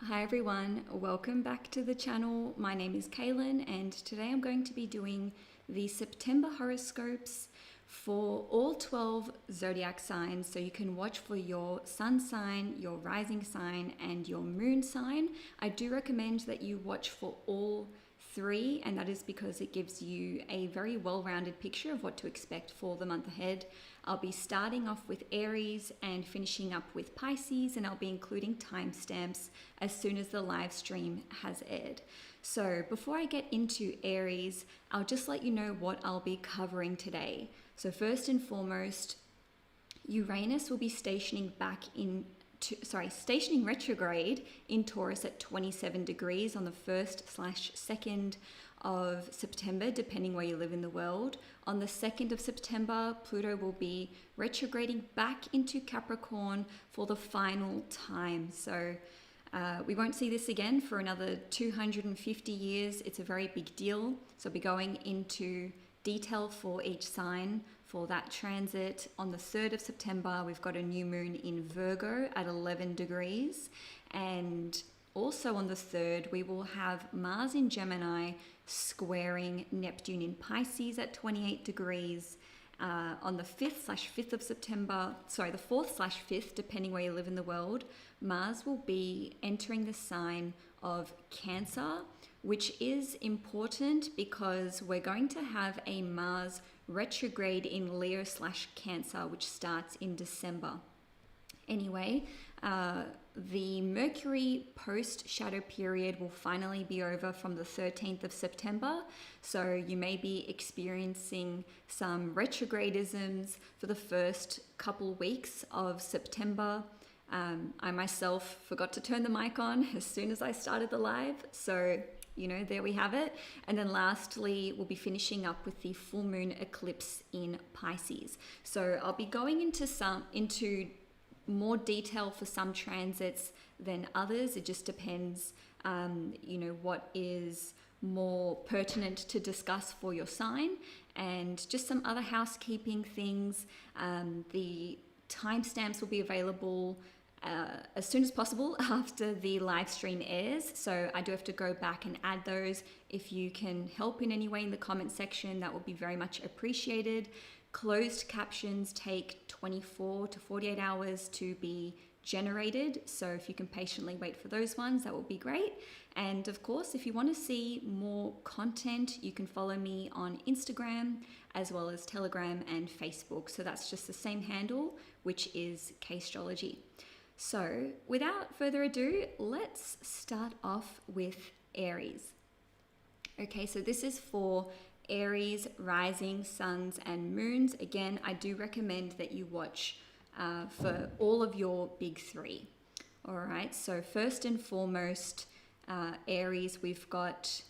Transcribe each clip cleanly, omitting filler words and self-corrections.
Hi everyone, welcome back to the channel. My name is Cailin and today I'm going to be doing the September horoscopes for all 12 zodiac signs. So you can watch for your sun sign, your rising sign and your moon sign. I do recommend that you watch for all three, and that is because it gives you a very well-rounded picture of what to expect for the month ahead. I'll be starting off with Aries and finishing up with Pisces, and I'll be including timestamps as soon as the live stream has aired. So before I get into Aries, I'll just let you know what I'll be covering today. So first and foremost, Uranus will be stationing retrograde in Taurus at 27 degrees on the 1st/2nd of September, depending where you live in the world. On the 2nd of September, Pluto will be retrograding back into Capricorn for the final time. So we won't see this again for another 250 years. It's a very big deal. So I'll be going into detail for each sign for that transit. On the 3rd of September, we've got a new moon in Virgo at 11 degrees. And also on the 3rd, we will have Mars in Gemini squaring Neptune in Pisces at 28 degrees. On the 5th/5th of September, the 4th/5th, depending where you live in the world, Mars will be entering the sign of Cancer, which is important because we're going to have a Mars retrograde in Leo/Cancer, which starts in December. Anyway, the Mercury post-shadow period will finally be over from the 13th of September. So you may be experiencing some retrogradisms for the first couple weeks of September. I myself forgot to turn the mic on as soon as I started the live. So, there we have it. And then lastly, we'll be finishing up with the full moon eclipse in Pisces. So I'll be going into more detail for some transits than others. It just depends, what is more pertinent to discuss for your sign. And just some other housekeeping things. The timestamps will be available as soon as possible after the live stream airs. So I do have to go back and add those. If you can help in any way in the comment section, that would be very much appreciated. Closed captions take 24 to 48 hours to be generated. So if you can patiently wait for those ones, that would be great. And of course, if you want to see more content, you can follow me on Instagram as well as Telegram and Facebook. So that's just the same handle, which is CAISTROLOGY. So without further ado, let's start off with Aries. Okay, so this is for Aries, rising, suns, and moons. Again, I do recommend that you watch for all of your big three. All right, so first and foremost, Aries, we've got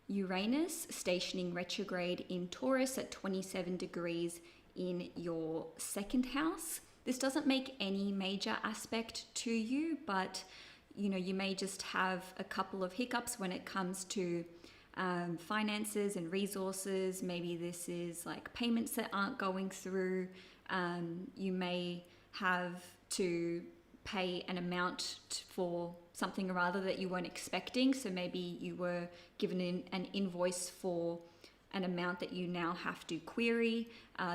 Uranus stationing retrograde in Taurus at 27 degrees in your second house. This doesn't make any major aspect to you, but you may just have a couple of hiccups when it comes to finances and resources. Maybe this is like payments that aren't going through. You may have to pay an amount for something or other that you weren't expecting. So maybe you were given an invoice for an amount that you now have to query.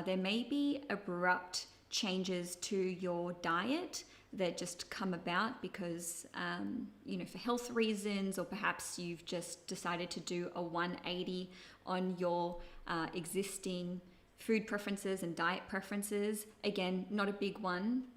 There may be abrupt changes to your diet that just come about because, for health reasons, or perhaps you've just decided to do a 180 on your existing food preferences and diet preferences. Again, not a big one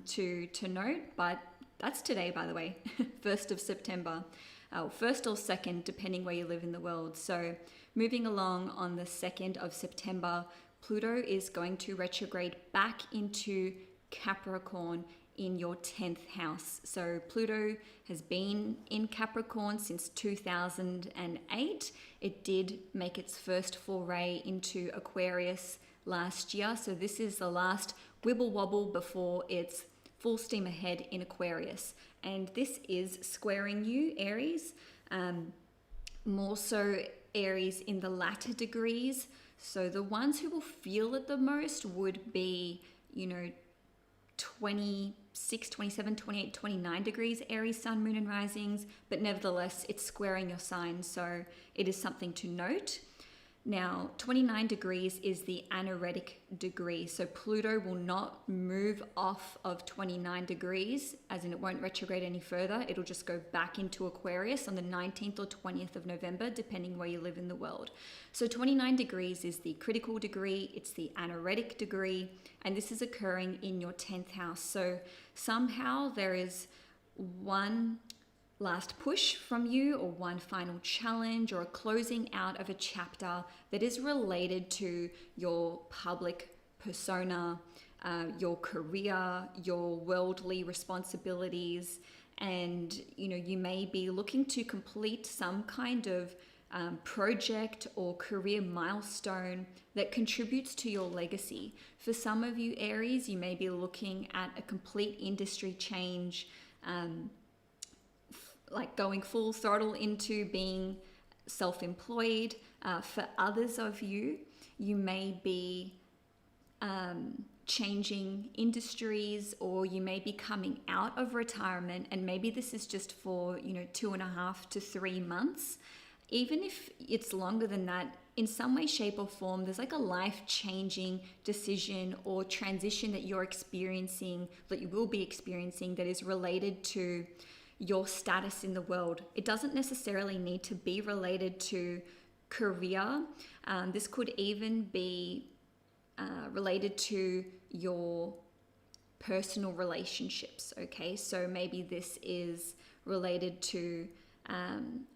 to note, but that's today, by the way, 1st of September, 1st or 2nd, depending where you live in the world. So moving along on the 2nd of September, Pluto is going to retrograde back into Capricorn in your 10th house. So Pluto has been in Capricorn since 2008. It did make its first foray into Aquarius last year. So this is the last wibble wobble before it's full steam ahead in Aquarius. And this is squaring you, Aries. More so Aries in the latter degrees. So the ones who will feel it the most would be, 26, 27, 28, 29 degrees Aries sun, moon and risings, but nevertheless it's squaring your sign, so it is something to note. Now, 29 degrees is the anaretic degree, so Pluto will not move off of 29 degrees, as in it won't retrograde any further. It'll just go back into Aquarius on the 19th or 20th of November, depending where you live in the world. So 29 degrees is the critical degree, it's the anaretic degree, and this is occurring in your 10th house. So somehow there is one last push from you, or one final challenge, or a closing out of a chapter that is related to your public persona, your career, your worldly responsibilities, and you may be looking to complete some kind of project or career milestone that contributes to your legacy. For some of you Aries, you may be looking at a complete industry change, like going full throttle into being self-employed. For others of you, you may be changing industries, or you may be coming out of retirement, and maybe this is just for 2.5 to 3 months. Even if it's longer than that, in some way, shape or form, there's like a life-changing decision or transition that you're experiencing, that you will be experiencing, that is related to your status in the world. It doesn't necessarily need to be related to career. This could even be related to your personal relationships, okay? So maybe this is related to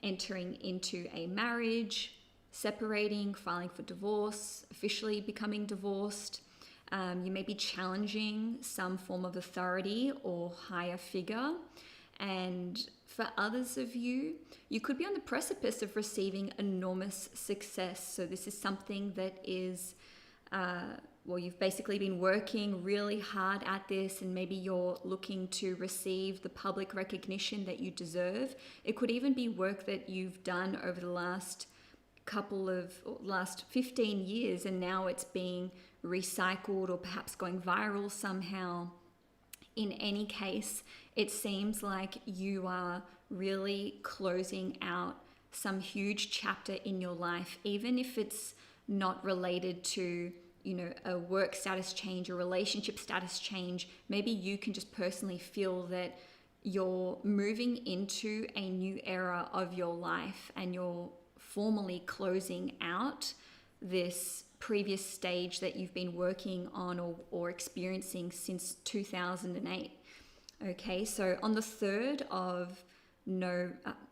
entering into a marriage, separating, filing for divorce, officially becoming divorced. You may be challenging some form of authority or higher figure. And for others of you, you could be on the precipice of receiving enormous success. So this is something that is, you've basically been working really hard at this, and maybe you're looking to receive the public recognition that you deserve. It could even be work that you've done over the last 15 years, and now it's being recycled or perhaps going viral somehow. In any case, it seems like you are really closing out some huge chapter in your life, even if it's not related to, a work status change, a relationship status change. Maybe you can just personally feel that you're moving into a new era of your life, and you're formally closing out this previous stage that you've been working on or experiencing since 2008. Okay, so on the 3rd of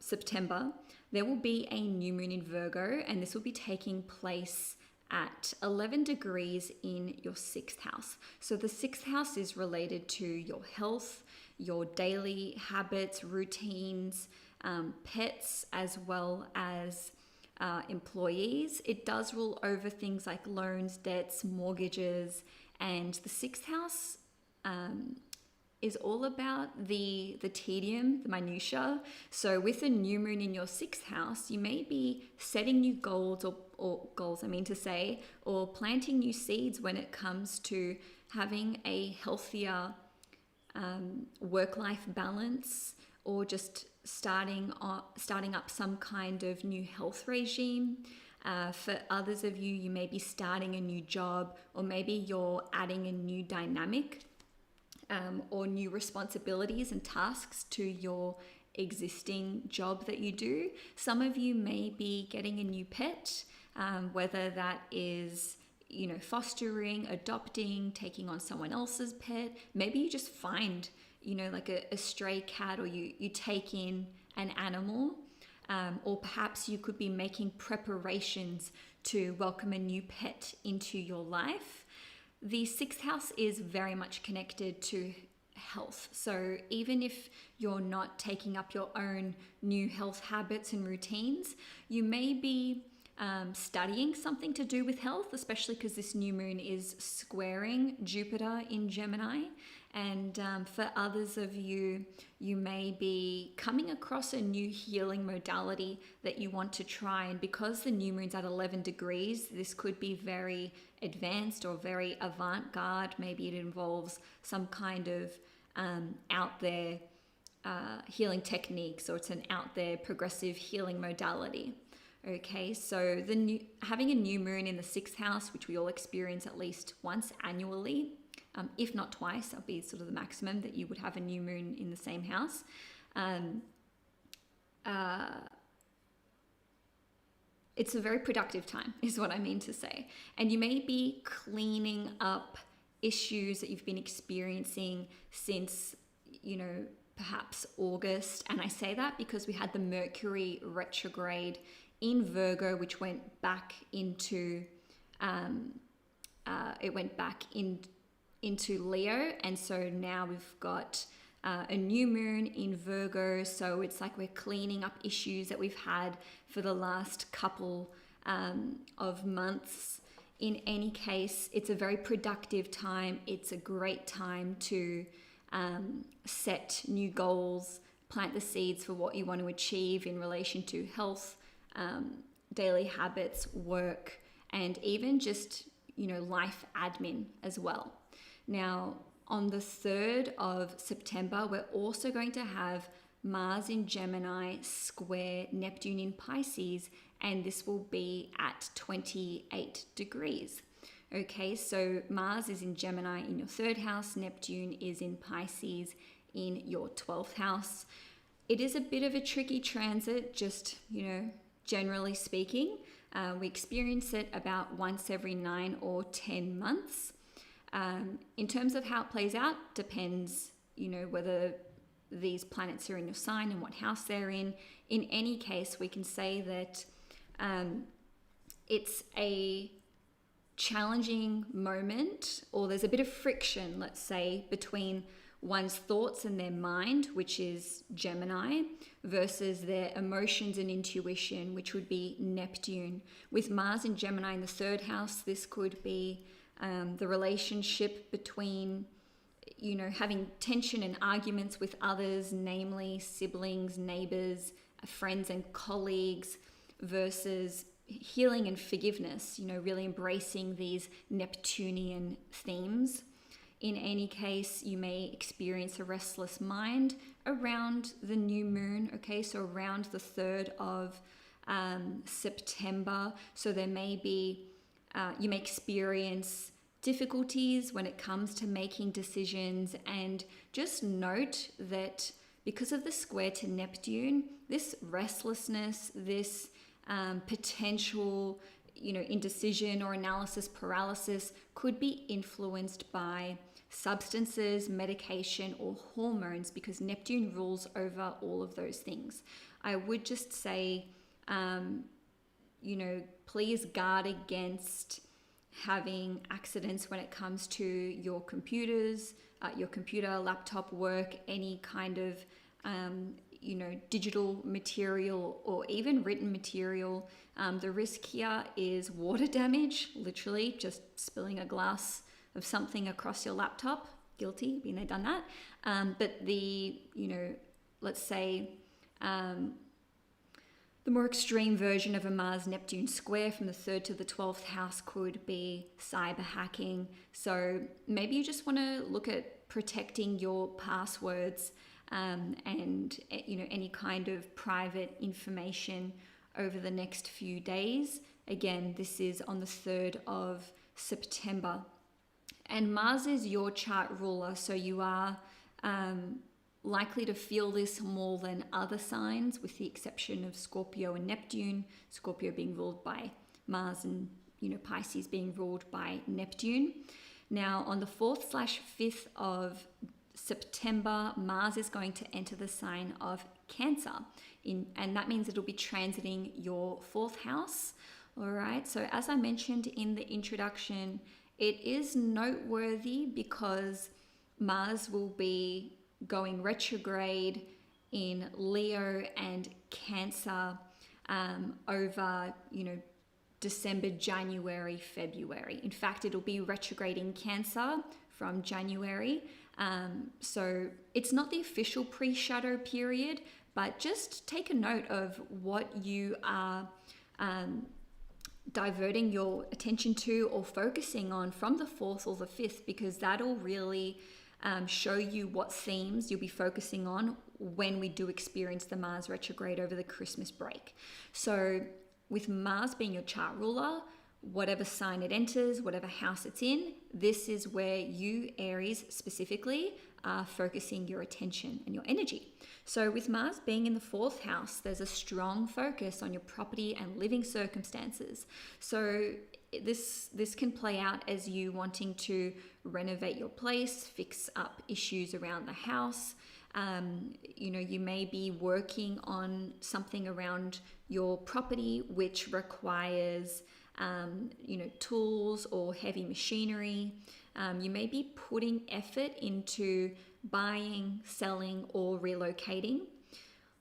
September, there will be a new moon in Virgo, and this will be taking place at 11 degrees in your 6th house. So the 6th house is related to your health, your daily habits, routines, pets, as well as employees. It does rule over things like loans, debts, mortgages, and the 6th house is all about the tedium, the minutiae. So with a new moon in your 6th house, you may be setting new goals or planting new seeds when it comes to having a healthier work-life balance, or just starting up some kind of new health regime. For others of you, you may be starting a new job, or maybe you're adding a new dynamic or new responsibilities and tasks to your existing job that you do. Some of you may be getting a new pet, whether that is fostering, adopting, taking on someone else's pet. Maybe you just find like a stray cat, or you take in an animal, or perhaps you could be making preparations to welcome a new pet into your life. The 6th house is very much connected to health. So even if you're not taking up your own new health habits and routines, you may be studying something to do with health, especially because this new moon is squaring Jupiter in Gemini. And for others of you, you may be coming across a new healing modality that you want to try. And because the new moon's at 11 degrees, this could be very advanced or very avant-garde. Maybe it involves some kind of out there healing techniques, or it's an out there progressive healing modality. Okay, so having a new moon in the 6th house, which we all experience at least once annually, if not twice, that'll be sort of the maximum that you would have a new moon in the same house. It's a very productive time, is what I mean to say. And you may be cleaning up issues that you've been experiencing since, perhaps August. And I say that because we had the Mercury retrograde in Virgo, which went back into into Leo, and so now we've got a new moon in Virgo. So it's like we're cleaning up issues that we've had for the last couple of months. In any case, it's a very productive time. It's a great time to set new goals, plant the seeds for what you want to achieve in relation to health, daily habits, work, and even just, life admin as well. Now, on the 3rd of September, we're also going to have Mars in Gemini square Neptune in Pisces, and this will be at 28 degrees. Okay, so Mars is in Gemini in your 3rd house, Neptune is in Pisces in your 12th house. It is a bit of a tricky transit, just, generally speaking. We experience it about once every 9 or 10 months. In terms of how it plays out, depends, whether these planets are in your sign and what house they're in. In any case, we can say that it's a challenging moment, or there's a bit of friction, let's say, between one's thoughts and their mind, which is Gemini, versus their emotions and intuition, which would be Neptune. With Mars in Gemini in the 3rd house, this could be the relationship between, having tension and arguments with others, namely siblings, neighbors, friends and colleagues, versus healing and forgiveness, really embracing these Neptunian themes. In any case, you may experience a restless mind around the new moon, okay, so around the 3rd of September. So there may be, you may experience difficulties when it comes to making decisions, and just note that because of the square to Neptune, this restlessness, this potential, indecision or analysis paralysis could be influenced by substances, medication, or hormones, because Neptune rules over all of those things. I would just say, please guard against having accidents when it comes to your computers, your computer, laptop work, any kind of, digital material or even written material. The risk here is water damage, literally just spilling a glass of something across your laptop. Guilty, been there, done that. But the, let's say, the more extreme version of a Mars-Neptune square from the 3rd to the 12th house could be cyber hacking. So maybe you just want to look at protecting your passwords and, any kind of private information over the next few days. Again, this is on the 3rd of September. And Mars is your chart ruler, so you are likely to feel this more than other signs, with the exception of Scorpio and Neptune. Scorpio being ruled by Mars and, Pisces being ruled by Neptune. Now, on the 4th/5th of September, Mars is going to enter the sign of Cancer, and that means it'll be transiting your 4th house. All right, so as I mentioned in the introduction, it is noteworthy because Mars will be going retrograde in Leo and Cancer over, December, January, February. In fact, it'll be retrograde in Cancer from January So it's not the official pre-shadow period, but just take a note of what you are diverting your attention to or focusing on from the 4th or the 5th, because that'll really show you what themes you'll be focusing on when we do experience the Mars retrograde over the Christmas break. So with Mars being your chart ruler, whatever sign it enters, whatever house it's in, this is where you, Aries specifically, are focusing your attention and your energy. So with Mars being in the 4th house, there's a strong focus on your property and living circumstances. So this can play out as you wanting to renovate your place, fix up issues around the house. You may be working on something around your property which requires tools or heavy machinery. You may be putting effort into buying, selling, or relocating.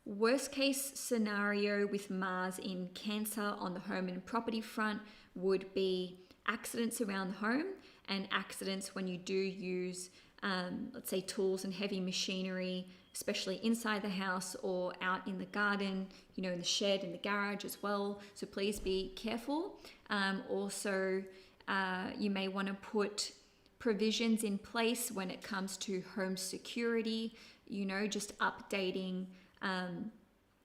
Worst case scenario with Mars in Cancer on the home and property front would be accidents around the home and accidents when you do use, let's say, tools and heavy machinery, especially inside the house or out in the garden, in the shed, in the garage as well. So please be careful. Also, you may want to put provisions in place when it comes to home security, just updating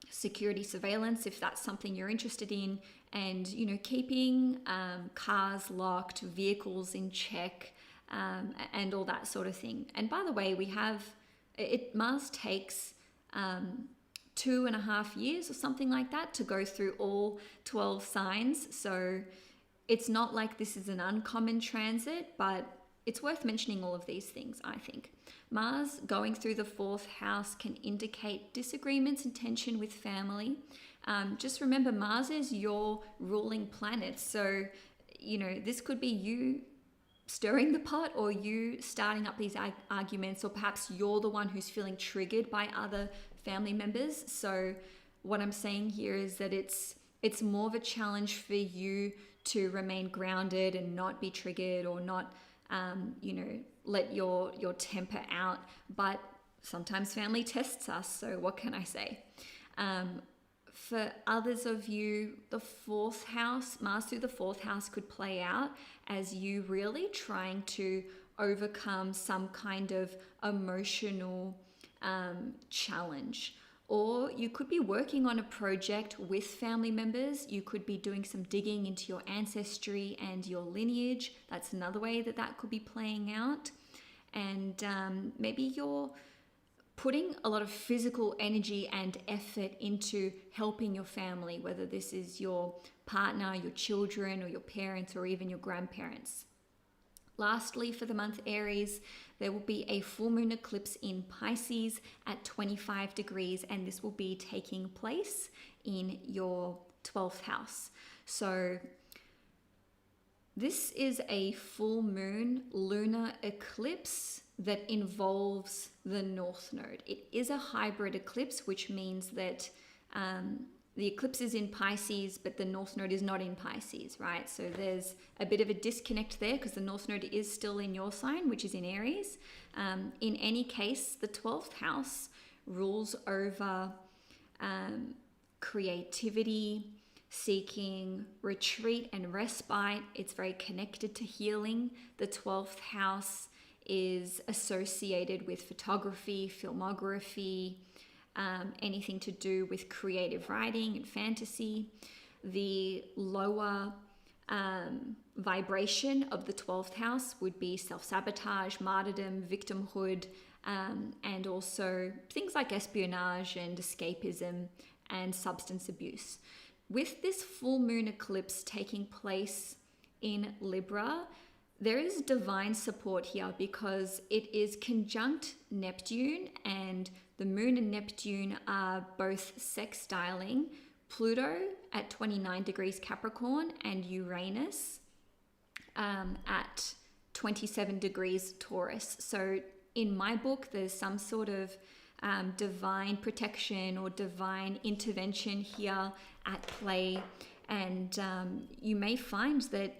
security surveillance if that's something you're interested in, and keeping cars locked, vehicles in check, and all that sort of thing. And by the way, Mars takes 2.5 years or something like that to go through all 12 signs. So it's not like this is an uncommon transit, but it's worth mentioning all of these things, I think. Mars going through the 4th house can indicate disagreements and tension with family. Just remember, Mars is your ruling planet. So, this could be you stirring the pot or you starting up these arguments, or perhaps you're the one who's feeling triggered by other family members. So what I'm saying here is that it's more of a challenge for you to remain grounded and not be triggered or not let your temper out. But sometimes family tests us, so what can I say? For others of you, the 4th house, Mars through the 4th house could play out as you really trying to overcome some kind of emotional challenge. Or you could be working on a project with family members. You could be doing some digging into your ancestry and your lineage. That's another way that could be playing out. And maybe you're putting a lot of physical energy and effort into helping your family, whether this is your partner, your children, or your parents, or even your grandparents. Lastly, for the month Aries, there will be a full moon eclipse in Pisces at 25 degrees, and this will be taking place in your 12th house. So this is a full moon lunar eclipse that involves the North Node. It is a hybrid eclipse, which means that the eclipse is in Pisces, but the North Node is not in Pisces, right? So there's a bit of a disconnect there because the North Node is still in your sign, which is in Aries. In any case, the 12th house rules over creativity, seeking retreat and respite. It's very connected to healing. The 12th house is associated with photography, filmography, anything to do with creative writing and fantasy. The lower vibration of the 12th house would be self-sabotage, martyrdom, victimhood, and also things like espionage and escapism and substance abuse. With this full moon eclipse taking place in Libra, there is divine support here because it is conjunct Neptune, and the moon and Neptune are both sextiling Pluto at 29 degrees Capricorn and Uranus at 27 degrees Taurus. So in my book, there's some sort of divine protection or divine intervention here at play. And you may find that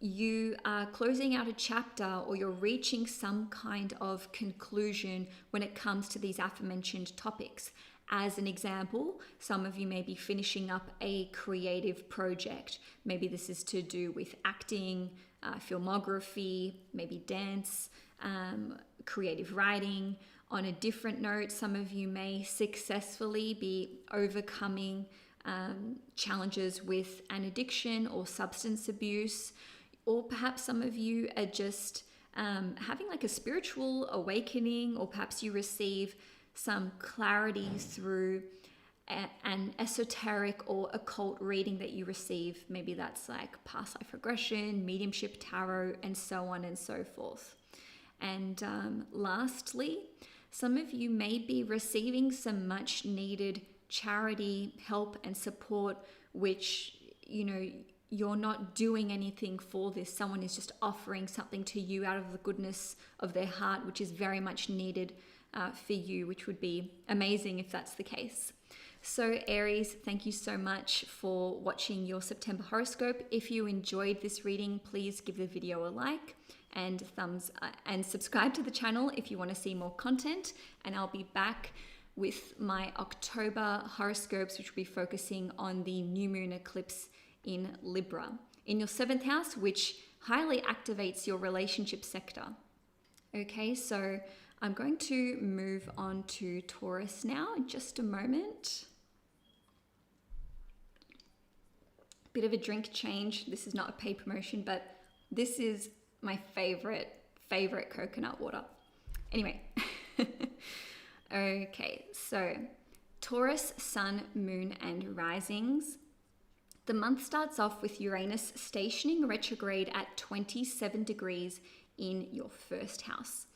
you are closing out a chapter or you're reaching some kind of conclusion when it comes to these aforementioned topics. As an example, some of you may be finishing up a creative project. Maybe this is to do with acting, filmography, maybe dance, creative writing. On a different note, some of you may successfully be overcoming challenges with an addiction or substance abuse, or perhaps some of you are just having like a spiritual awakening, or perhaps you receive some clarity through an esoteric or occult reading that you receive. Maybe that's like past life regression, mediumship, tarot, and so on and so forth. And lastly, some of you may be receiving some much needed charity, help, and support, which, you know, you're not doing anything for this. Someone is just offering something to you out of the goodness of their heart, which is very much needed for you, which would be amazing if that's the case. So Aries, thank you so much for watching your September horoscope. If you enjoyed this reading, please give the video a like and thumbs and subscribe to the channel if you want to see more content. And I'll be back with my October horoscopes, which will be focusing on the new moon eclipse in Libra in your 7th house, which highly activates your relationship sector. Okay, so I'm going to move on to Taurus now in just a moment. Bit of a drink change. This is not a paid promotion, but this is my favorite coconut water. Anyway, okay, so Taurus, sun, moon, and risings. The month starts off with Uranus stationing retrograde at 27 degrees in your 1st house.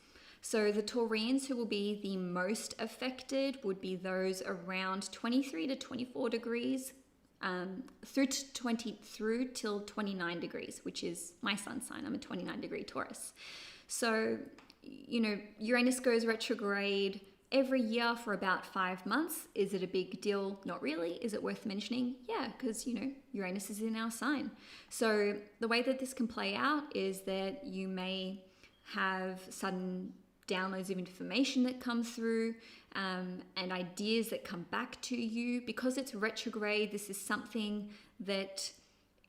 So the Taurians who will be the most affected would be those around 23 to 24 degrees through till 29 degrees, which is my sun sign. I'm a 29-degree Taurus. So, you know, Uranus goes retrograde every year for about 5 months. Is it a big deal? Not really. Is it worth mentioning? Yeah, because, you know, Uranus is in our sign. So the way that this can play out is that you may have sudden downloads of information that come through and ideas that come back to you. Because it's retrograde, this is something that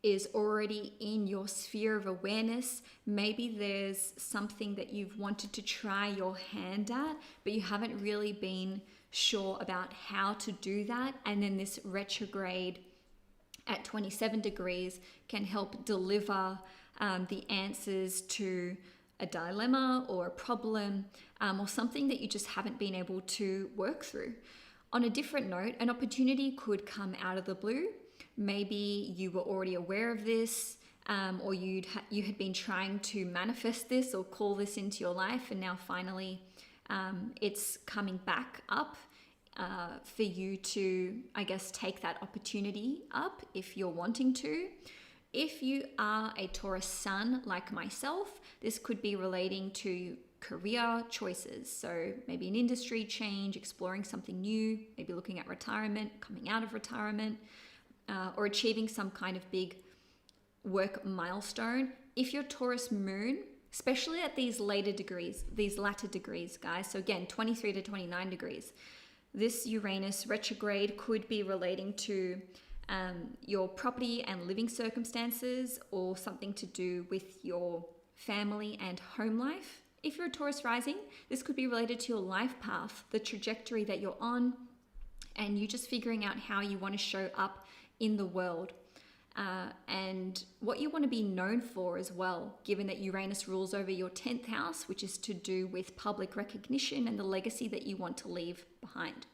is already in your sphere of awareness. Maybe there's something that you've wanted to try your hand at, but you haven't really been sure about how to do that. And then this retrograde at 27 degrees can help deliver the answers to a dilemma or a problem or something that you just haven't been able to work through. On a different note, an opportunity could come out of the blue. Maybe you were already aware of this, or you had been trying to manifest this or call this into your life, and now finally it's coming back up for you to, I guess, take that opportunity up if you're wanting to. If you are a Taurus sun like myself, this could be relating to career choices. So maybe an industry change, exploring something new, maybe looking at retirement, coming out of retirement, or achieving some kind of big work milestone. If you're Taurus moon, especially at these later degrees, these latter degrees, guys, so again, 23 to 29 degrees, this Uranus retrograde could be relating to your property and living circumstances, or something to do with your family and home life. If you're a Taurus rising, this could be related to your life path, the trajectory that you're on, and you just figuring out how you want to show up in the world. And what you want to be known for as well, given that Uranus rules over your 10th house, which is to do with public recognition and the legacy that you want to leave behind.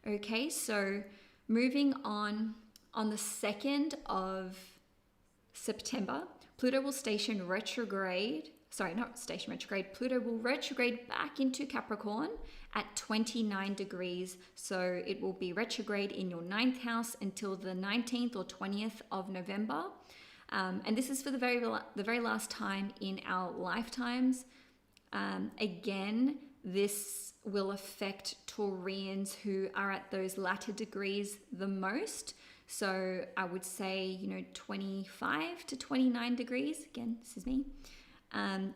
Okay, so moving on the 2nd of September, Pluto will station retrograde. Sorry, not station retrograde. Pluto will retrograde back into Capricorn at 29 degrees. So it will be retrograde in your 9th house until the 19th or 20th of November. And this is for the very last time in our lifetimes. Again, this will affect Taurians who are at those latter degrees the most. So I would say, 25 to 29 degrees. Again, this is me.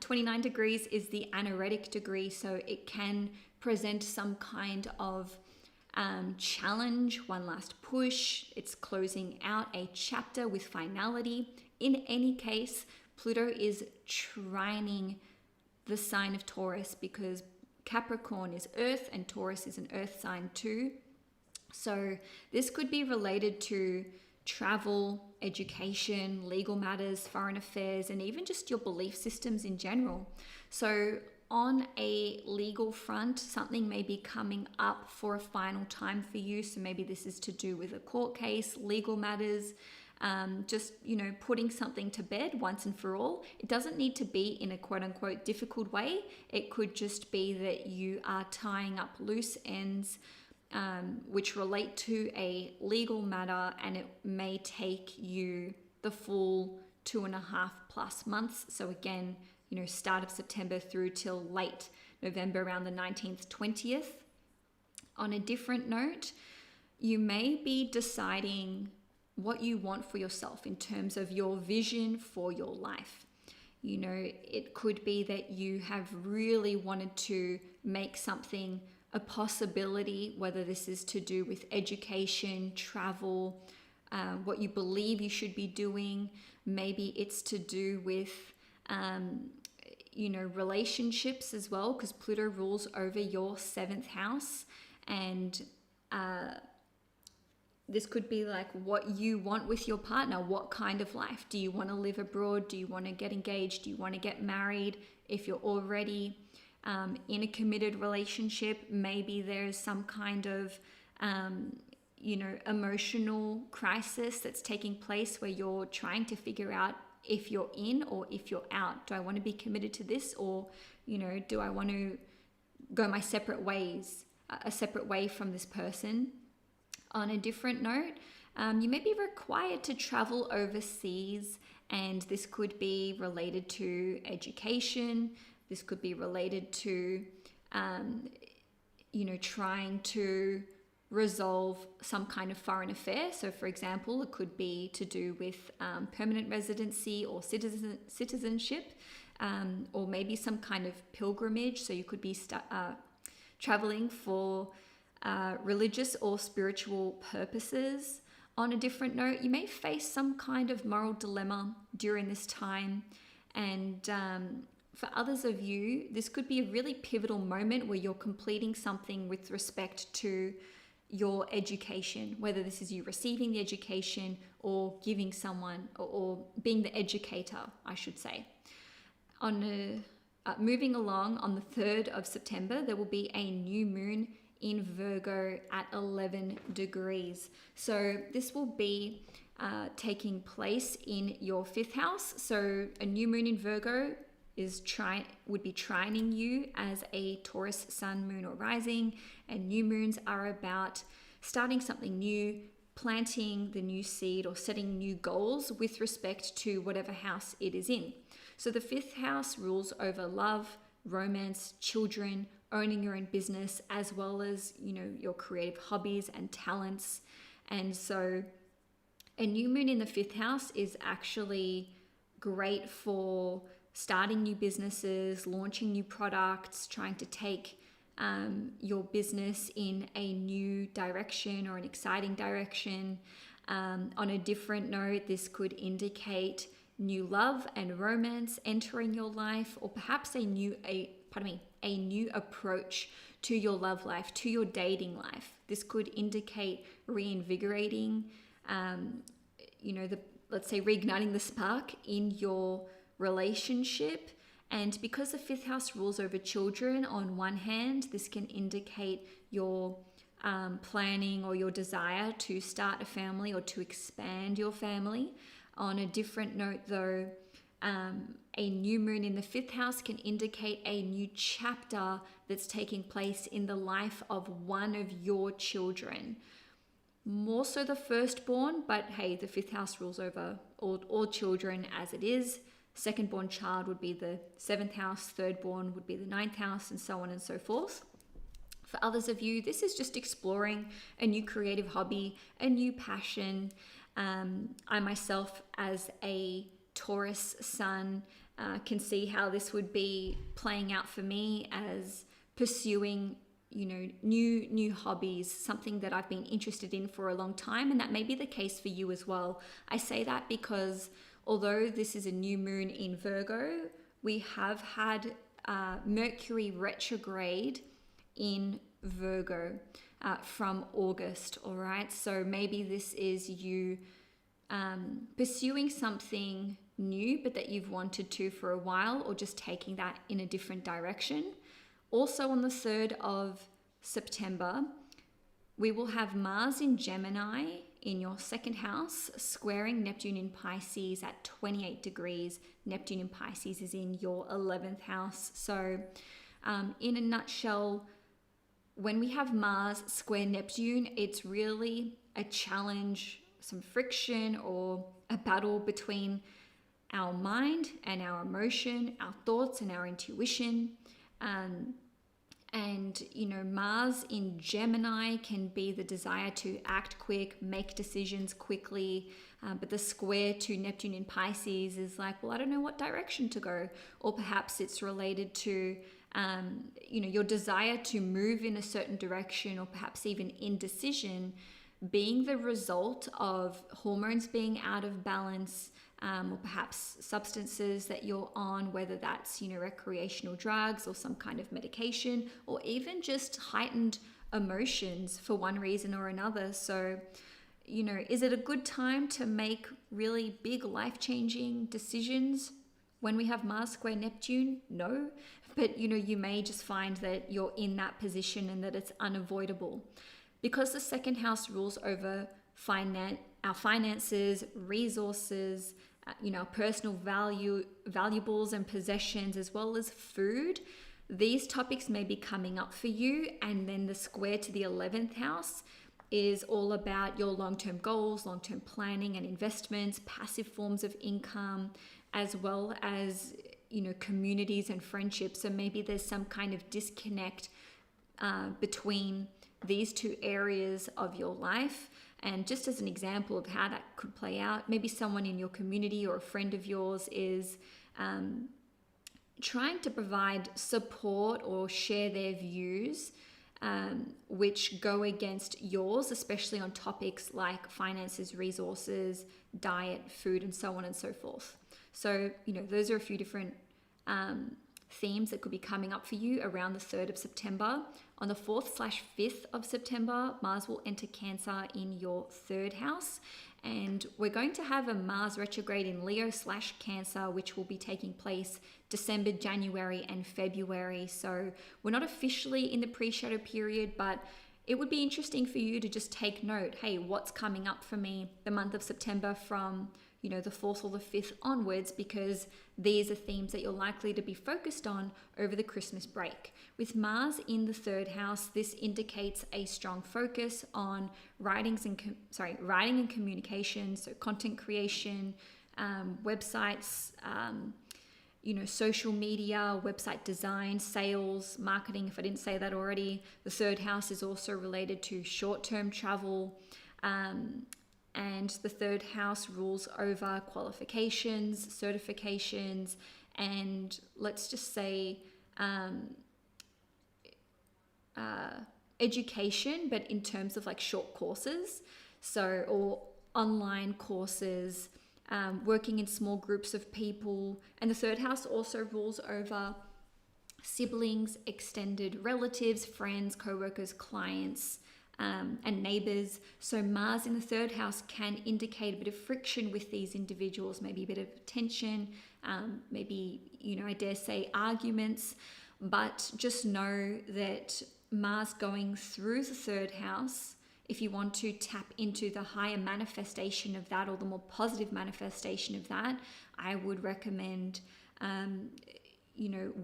29 degrees is the anaretic degree, so it can present some kind of challenge, one last push. It's closing out a chapter with finality. In any case, Pluto is trining the sign of Taurus because Capricorn is Earth and Taurus is an Earth sign too. So this could be related to travel, education, legal matters, foreign affairs, and even just your belief systems in general. So on a legal front, something may be coming up for a final time for you. So maybe this is to do with a court case, legal matters, just, putting something to bed once and for all. It doesn't need to be in a quote unquote difficult way. It could just be that you are tying up loose ends, which relate to a legal matter, and it may take you the full 2.5+ months. So again, start of September through till late November, around the 19th, 20th. On a different note, you may be deciding what you want for yourself in terms of your vision for your life. It could be that you have really wanted to make something a possibility, whether this is to do with education, travel, what you believe you should be doing. Maybe it's to do with relationships as well, because Pluto rules over your 7th house. And this could be like what you want with your partner. What kind of life? Do you want to live abroad? Do you want to get engaged? Do you want to get married? If you're already in a committed relationship, maybe there's some kind of emotional crisis that's taking place where you're trying to figure out if you're in or if you're out. Do I want to be committed to this, or do I want to go my separate ways, a separate way from this person? On a different note, you may be required to travel overseas, and this could be related to education. This could be related to trying to resolve some kind of foreign affair. So for example, it could be to do with permanent residency or citizenship, or maybe some kind of pilgrimage. So you could be traveling for religious or spiritual purposes. On a different note, you may face some kind of moral dilemma during this time, and for others of you, this could be a really pivotal moment where you're completing something with respect to your education, whether this is you receiving the education or giving someone, or being the educator, I should say. Moving along, on the 3rd of September, there will be a new moon in Virgo at 11 degrees. So this will be taking place in your 5th house. So a new moon in Virgo would be trining you as a Taurus sun, moon, or rising. And new moons are about starting something new, planting the new seed, or setting new goals with respect to whatever house it is in. So the 5th house rules over love, romance, children, owning your own business, as well as, your creative hobbies and talents. And so a new moon in the 5th house is actually great for starting new businesses, launching new products, trying to take your business in a new direction or an exciting direction. On a different note, this could indicate new love and romance entering your life, or perhaps a new approach to your love life, to your dating life. This could indicate reinvigorating, let's say reigniting the spark in your relationship. And because the 5th house rules over children, on one hand, this can indicate your planning or your desire to start a family or to expand your family. On a different note though, a new moon in the 5th house can indicate a new chapter that's taking place in the life of one of your children. More so the firstborn, but hey, the 5th house rules over all children as it is. Second-born child would be the 7th house, third-born would be the 9th house, and so on and so forth. For others of you, this is just exploring a new creative hobby, a new passion. I myself, as a Taurus sun, can see how this would be playing out for me as pursuing, new hobbies, something that I've been interested in for a long time, and that may be the case for you as well. I say that because although this is a new moon in Virgo, we have had Mercury retrograde in Virgo from August, all right? So maybe this is you pursuing something new, but that you've wanted to for a while, or just taking that in a different direction. Also on the 3rd of September, we will have Mars in Gemini in your second house, squaring Neptune in Pisces at 28 degrees. Neptune in Pisces is in your 11th house. So in a nutshell, when we have Mars square Neptune, it's really a challenge, some friction, or a battle between our mind and our emotion, our thoughts and our intuition. Mars in Gemini can be the desire to act quick, make decisions quickly. But the square to Neptune in Pisces is like, well, I don't know what direction to go. Or perhaps it's related to, your desire to move in a certain direction, or perhaps even indecision, being the result of hormones being out of balance, or perhaps substances that you're on, whether that's, recreational drugs or some kind of medication, or even just heightened emotions for one reason or another. So, is it a good time to make really big life-changing decisions when we have Mars square Neptune? No. But, you may just find that you're in that position and that it's unavoidable. Because the second house rules over our finances, resources, personal valuables and possessions, as well as food, these topics may be coming up for you. And then the square to the 11th house is all about your long-term goals, long-term planning and investments, passive forms of income, as well as, communities and friendships. So maybe there's some kind of disconnect between these two areas of your life. And just as an example of how that could play out, maybe someone in your community or a friend of yours is trying to provide support or share their views which go against yours, especially on topics like finances, resources, diet, food, and so on and so forth. So, those are a few different themes that could be coming up for you around the 3rd of September. On the 4th/5th of September, Mars will enter Cancer in your 3rd house. And we're going to have a Mars retrograde in Leo/Cancer, which will be taking place December, January, and February. So we're not officially in the pre-shadow period, but it would be interesting for you to just take note. Hey, what's coming up for me the month of September from, the 4th or the 5th onwards, because these are themes that you're likely to be focused on over the Christmas break. With Mars in the 3rd house, this indicates a strong focus on writing and communication, so content creation, websites, social media, website design, sales, marketing, if I didn't say that already. The 3rd house is also related to short-term travel, and the 3rd house rules over qualifications, certifications, and let's just say education, but in terms of like short courses, or online courses, working in small groups of people. And the 3rd house also rules over siblings, extended relatives, friends, co-workers, clients, and neighbors. So Mars in the 3rd house can indicate a bit of friction with these individuals, maybe a bit of tension, maybe, I dare say arguments, but just know that Mars going through the 3rd house, if you want to tap into the higher manifestation of that, or the more positive manifestation of that, I would recommend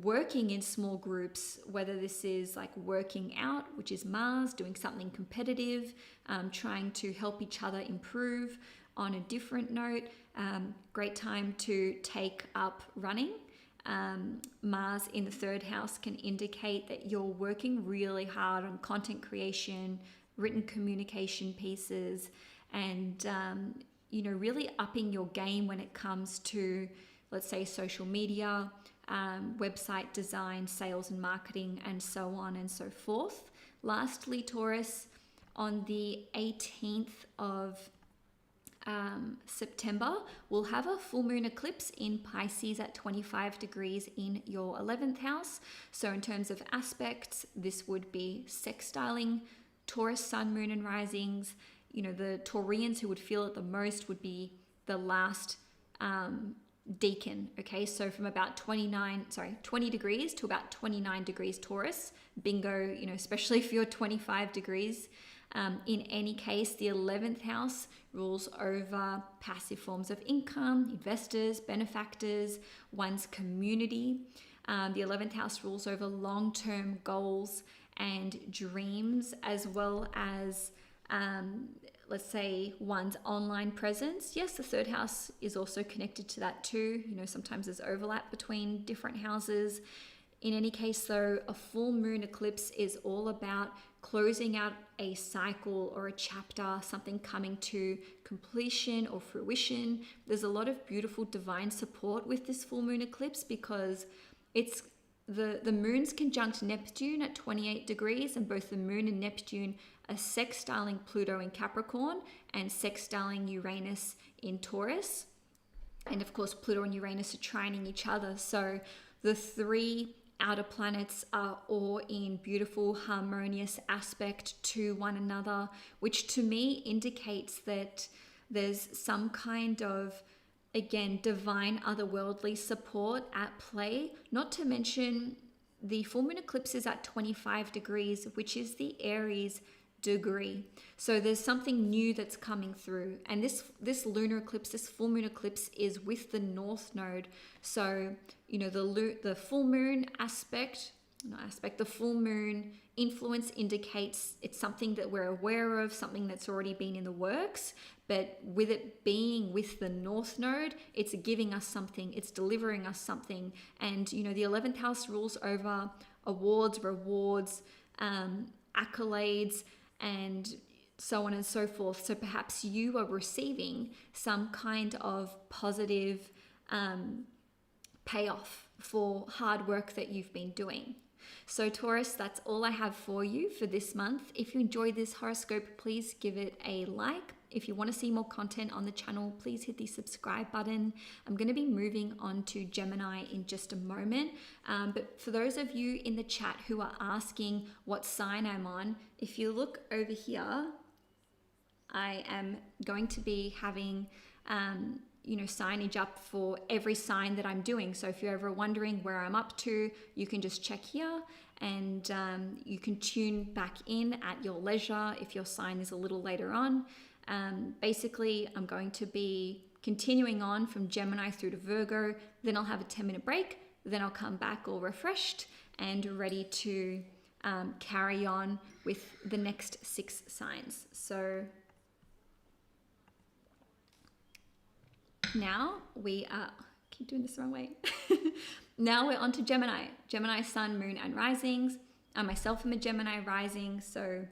working in small groups, whether this is like working out, which is Mars, doing something competitive, trying to help each other improve. On a different note, great time to take up running, Mars in the third house can indicate that you're working really hard on content creation, written communication pieces, and really upping your game when it comes to, let's say, social media, website design, sales and marketing, and so on and so forth. Lastly, Taurus, on the 18th of September, we'll have a full moon eclipse in Pisces at 25 degrees in your 11th house. So in terms of aspects, this would be sextiling Taurus sun, moon and risings. The Taurians who would feel it the most would be the last decan. Okay, so from about 20 degrees to about 29 degrees Taurus. Bingo, especially if you're 25 degrees. In any case, the 11th house rules over passive forms of income, investors, benefactors, one's community. The 11th house rules over long-term goals and dreams, as well as, let's say, one's online presence. Yes, the third house is also connected to that too. Sometimes there's overlap between different houses. In any case, though, a full moon eclipse is all about closing out a cycle or a chapter, something coming to completion or fruition. There's a lot of beautiful divine support with this full moon eclipse because it's the moon's conjunct Neptune at 28 degrees, and both the moon and Neptune are sextiling Pluto in Capricorn and sextiling Uranus in Taurus. And of course, Pluto and Uranus are trining each other. So the three outer planets are all in beautiful, harmonious aspect to one another, which to me indicates that there's some kind of, again, divine otherworldly support at play. Not to mention the full moon eclipse is at 25 degrees, which is the Aries degree. So there's something new that's coming through. And this lunar eclipse, this full moon eclipse is with the North Node. So, the full moon the full moon influence indicates it's something that we're aware of, something that's already been in the works. But with it being with the North Node, it's giving us something, it's delivering us something. And, the 11th house rules over awards, rewards, accolades, and so on and so forth. So perhaps you are receiving some kind of positive payoff for hard work that you've been doing. So Taurus, that's all I have for you for this month. If you enjoyed this horoscope, please give it a like. If you want to see more content on the channel, please hit the subscribe button. I'm going to be moving on to Gemini in just a moment. But for those of you in the chat who are asking what sign I'm on, if you look over here, I am going to be having signage up for every sign that I'm doing. So if you're ever wondering where I'm up to, you can just check here, and you can tune back in at your leisure if your sign is a little later on. Basically, I'm going to be continuing on from Gemini through to Virgo. Then I'll have a 10-minute break. Then I'll come back all refreshed and ready to carry on with the next 6 signs. So now we are, keep doing this the wrong way. Now we're on to Gemini. Gemini sun, moon and risings. I myself am a Gemini rising, so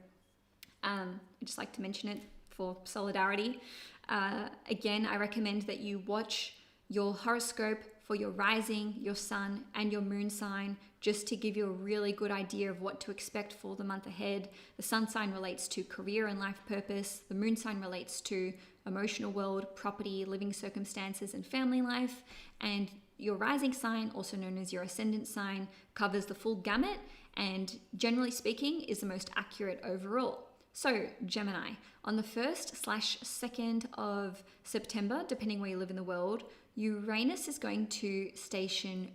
I just like to mention it for solidarity. Again, I recommend that you watch your horoscope for your rising, your sun and your moon sign, just to give you a really good idea of what to expect for the month ahead. The sun sign relates to career and life purpose. The moon sign relates to emotional world, property, living circumstances and family life. And your rising sign, also known as your ascendant sign, covers the full gamut and generally speaking is the most accurate overall. So Gemini, on the 1st/2nd of September, depending where you live in the world, Uranus is going to station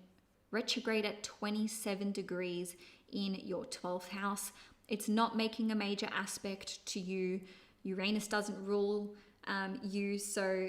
retrograde at 27 degrees in your 12th house. It's not making a major aspect to you. Uranus doesn't rule you, so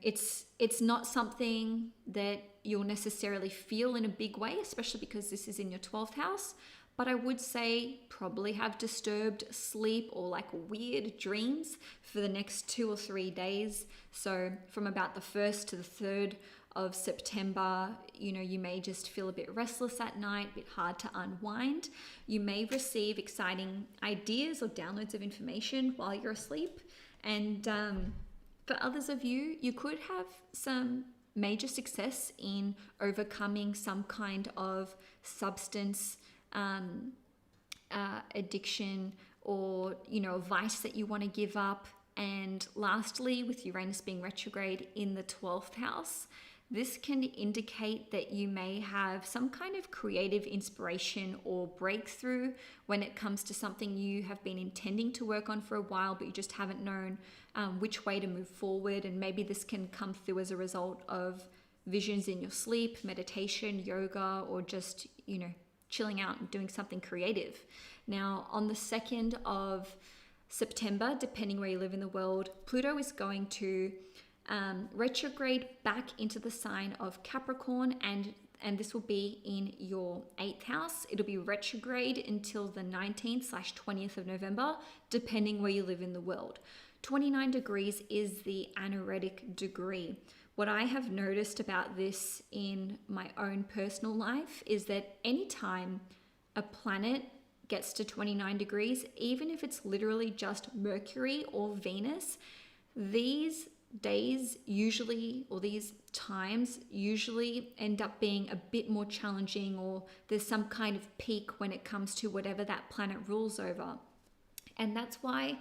it's not something that you'll necessarily feel in a big way, especially because this is in your 12th house. but I would say probably have disturbed sleep or like weird dreams for the next 2 or 3 days. So from about the 1st to the 3rd of September, you may just feel a bit restless at night, a bit hard to unwind. You may receive exciting ideas or downloads of information while you're asleep. And for others of you, you could have some major success in overcoming some kind of substance addiction or, a vice that you want to give up. And lastly, with Uranus being retrograde in the 12th house, this can indicate that you may have some kind of creative inspiration or breakthrough when it comes to something you have been intending to work on for a while, but you just haven't known which way to move forward. And maybe this can come through as a result of visions in your sleep, meditation, yoga, or just, chilling out and doing something creative. Now, on the 2nd of September, depending where you live in the world, Pluto is going to retrograde back into the sign of Capricorn, and this will be in your 8th house. It'll be retrograde until the 19th/20th of November, depending where you live in the world. 29 degrees is the anaretic degree. What I have noticed about this in my own personal life is that anytime a planet gets to 29 degrees, even if it's literally just Mercury or Venus, these days usually, or these times usually end up being a bit more challenging, or there's some kind of peak when it comes to whatever that planet rules over. And that's why,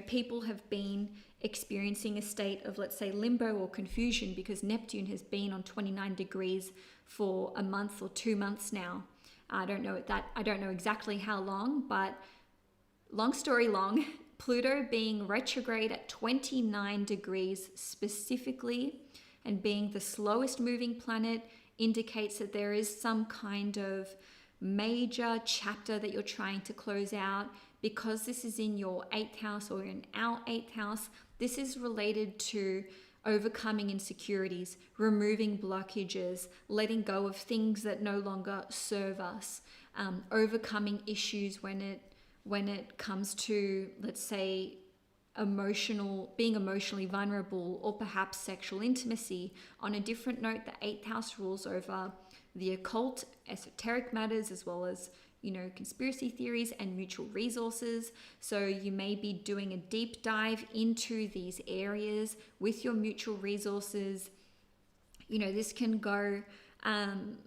people have been experiencing a state of, let's say, limbo or confusion, because Neptune has been on 29 degrees for a month or 2 months now. I don't know exactly how long, but long story long, Pluto being retrograde at 29 degrees specifically, and being the slowest moving planet, indicates that there is some kind of major chapter that you're trying to close out. Because this is in your 8th house, or in our 8th house, this is related to overcoming insecurities, removing blockages, letting go of things that no longer serve us, overcoming issues when it comes to, let's say, being emotionally vulnerable, or perhaps sexual intimacy. On a different note, the 8th house rules over the occult, esoteric matters, as well as conspiracy theories and mutual resources. So you may be doing a deep dive into these areas with your mutual resources. This can go, when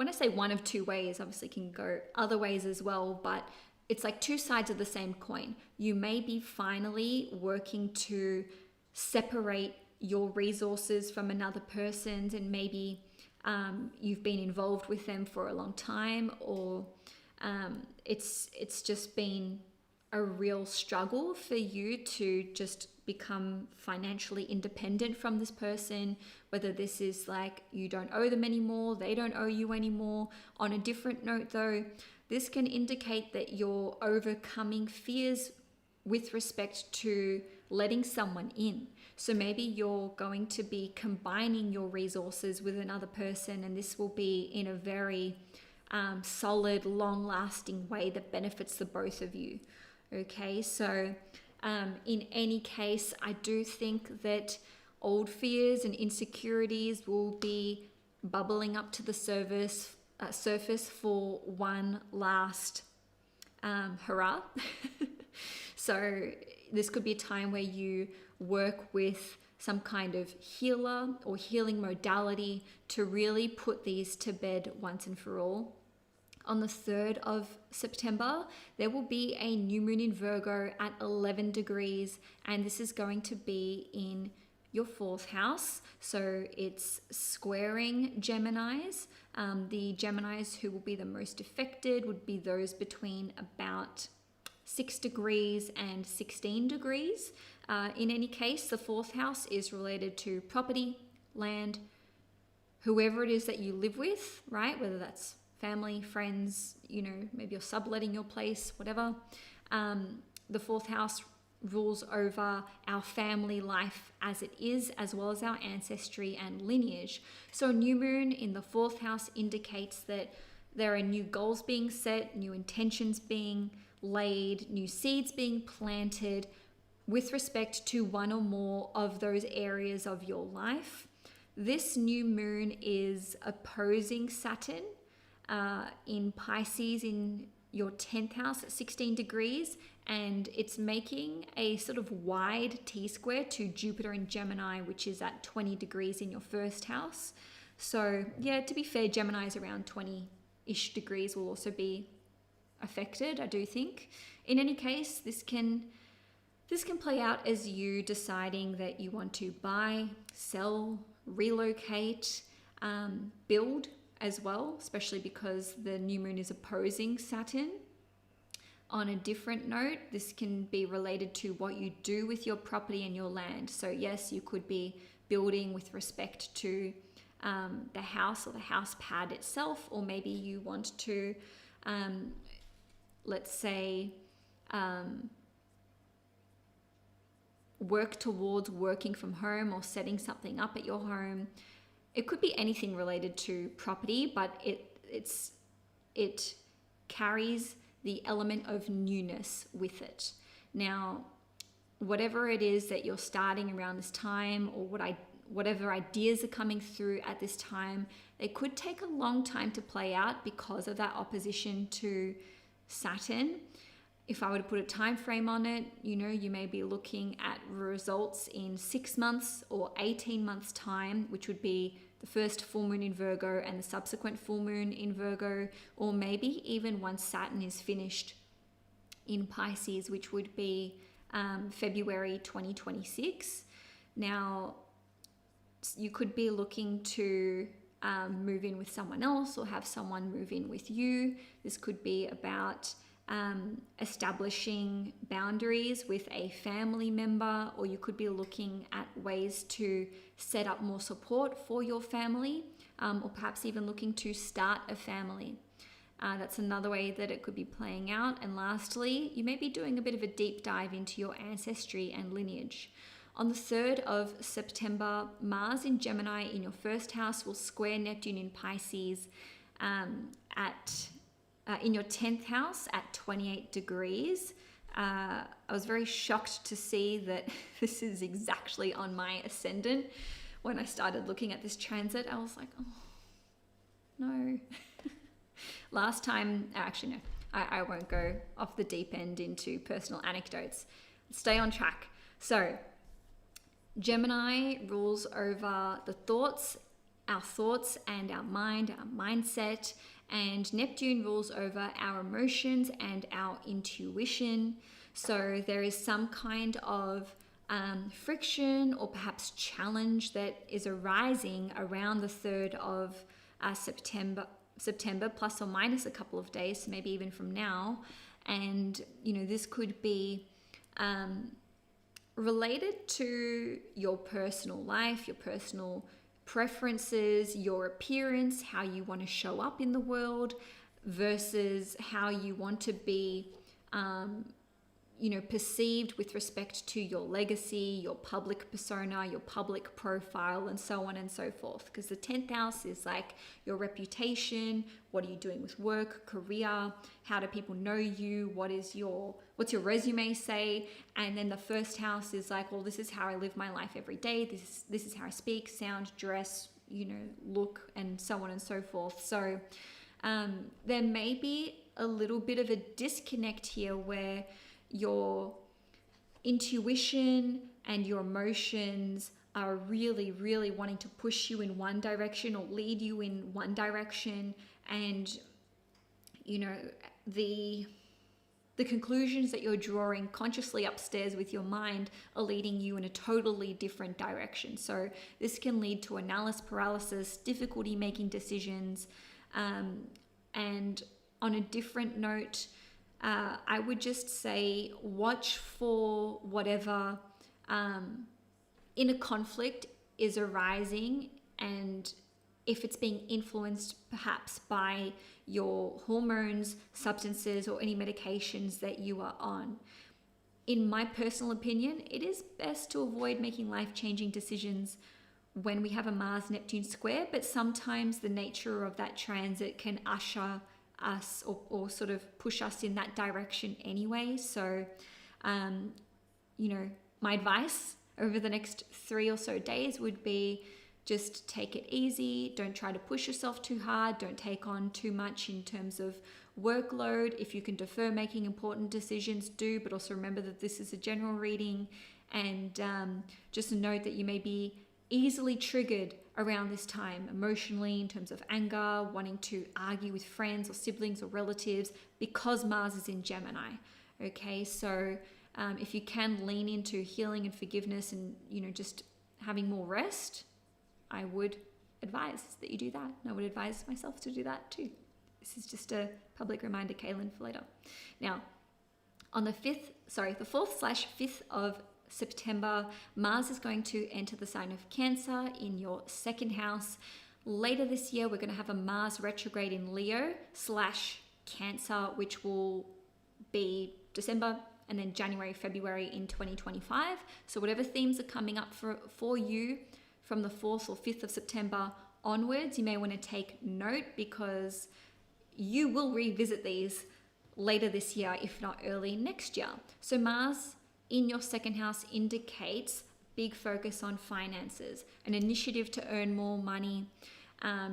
I say one of 2 ways, obviously can go other ways as well, but it's like 2 sides of the same coin. You may be finally working to separate your resources from another person's, and maybe you've been involved with them for a long time, or it's just been a real struggle for you to just become financially independent from this person, whether this is like you don't owe them anymore, they don't owe you anymore. On a different note though, this can indicate that you're overcoming fears with respect to letting someone in. So maybe you're going to be combining your resources with another person, and this will be in a very solid, long-lasting way that benefits the both of you. Okay, so in any case, I do think that old fears and insecurities will be bubbling up to the surface for one last hurrah. So this could be a time where you work with some kind of healer or healing modality to really put these to bed once and for all. On the 3rd of September, there will be a new moon in Virgo at 11 degrees, and this is going to be in your 4th house. So it's squaring Geminis. The Geminis who will be the most affected would be those between about 6 degrees and 16 degrees. In any case, the 4th house is related to property, land, whoever it is that you live with, right? Whether that's family, friends, maybe you're subletting your place, whatever. The 4th house rules over our family life as it is, as well as our ancestry and lineage. So a new moon in the 4th house indicates that There are new goals being set, new intentions being laid, new seeds being planted with respect to one or more of those areas of your life. This new moon is opposing Saturn in Pisces in your 10th house at 16 degrees, and it's making a sort of wide T-square to Jupiter in Gemini, which is at 20 degrees in your first house. So yeah, to be fair, Gemini is around 20-ish degrees will also be affected, I do think. In any case, this can play out as you deciding that you want to buy, sell, relocate, build as well, especially because the new moon is opposing Saturn. On a different note, this can be related to what you do with your property and your land. So yes, you could be building with respect to the house or the house pad itself, or maybe you want to, let's say, work towards working from home or setting something up at your home. It could be anything related to property, but it carries the element of newness with it. Now, whatever it is that you're starting around this time, or whatever ideas are coming through at this time, they could take a long time to play out because of that opposition to Saturn. If I were to put a time frame on it, you may be looking at results in 6 months or 18 months time, which would be the first full moon in Virgo and the subsequent full moon in Virgo, or maybe even once Saturn is finished in Pisces, which would be February 2026. Now, you could be looking to move in with someone else or have someone move in with you. This could be about establishing boundaries with a family member, or you could be looking at ways to set up more support for your family, or perhaps even looking to start a family. That's another way that it could be playing out. And lastly, you may be doing a bit of a deep dive into your ancestry and lineage. On the 3rd of September, Mars in Gemini in your first house will square Neptune in Pisces in your 10th house at 28 degrees. I was very shocked to see that this is exactly on my ascendant. When I started looking at this transit, I was like, oh, no. Last time, actually, no, I won't go off the deep end into personal anecdotes. Stay on track. So, Gemini rules over the thoughts and our mind, our mindset, and Neptune rules over our emotions and our intuition. So there is some kind of friction or perhaps challenge that is arising around the 3rd of September, plus or minus a couple of days, so maybe even from now. And, this could be related to your personal life, your personal preferences, your appearance, how you want to show up in the world versus how you want to be, perceived with respect to your legacy, your public persona, your public profile, and so on and so forth. Because the 10th house is like your reputation. What are you doing with work, career? How do people know you? what's your resume say? And then the first house is like, well, this is how I live my life every day. This is how I speak, sound, dress, look, and so on and so forth. So there may be a little bit of a disconnect here where your intuition and your emotions are really, really wanting to push you in one direction or lead you in one direction. And, the conclusions that you're drawing consciously upstairs with your mind are leading you in a totally different direction. So this can lead to analysis paralysis, difficulty making decisions. And on a different note, I would just say watch for whatever inner conflict is arising, and if it's being influenced perhaps by your hormones, substances, or any medications that you are on. In my personal opinion, it is best to avoid making life-changing decisions when we have a Mars-Neptune square, but sometimes the nature of that transit can usher us or sort of push us in that direction anyway. So, you know, my advice over the next 3 or so days would be just take it easy. Don't try to push yourself too hard. Don't take on too much in terms of workload. If you can defer making important decisions, do, but also remember that this is a general reading, and just note that you may be easily triggered around this time emotionally in terms of anger, wanting to argue with friends or siblings or relatives because Mars is in Gemini. Okay, so if you can lean into healing and forgiveness and, you know, just having more rest, I would advise that you do that. And I would advise myself to do that too. This is just a public reminder, Cailin, for later. Now, on the 4th/5th of September, Mars is going to enter the sign of Cancer in your second house. Later this year, we're going to have a Mars retrograde in Leo/Cancer, which will be December and then January, February in 2025. So whatever themes are coming up for you from the 4th or 5th of September onwards, you may want to take note, because you will revisit these later this year, if not early next year. So Mars in your second house indicates big focus on finances, an initiative to earn more money,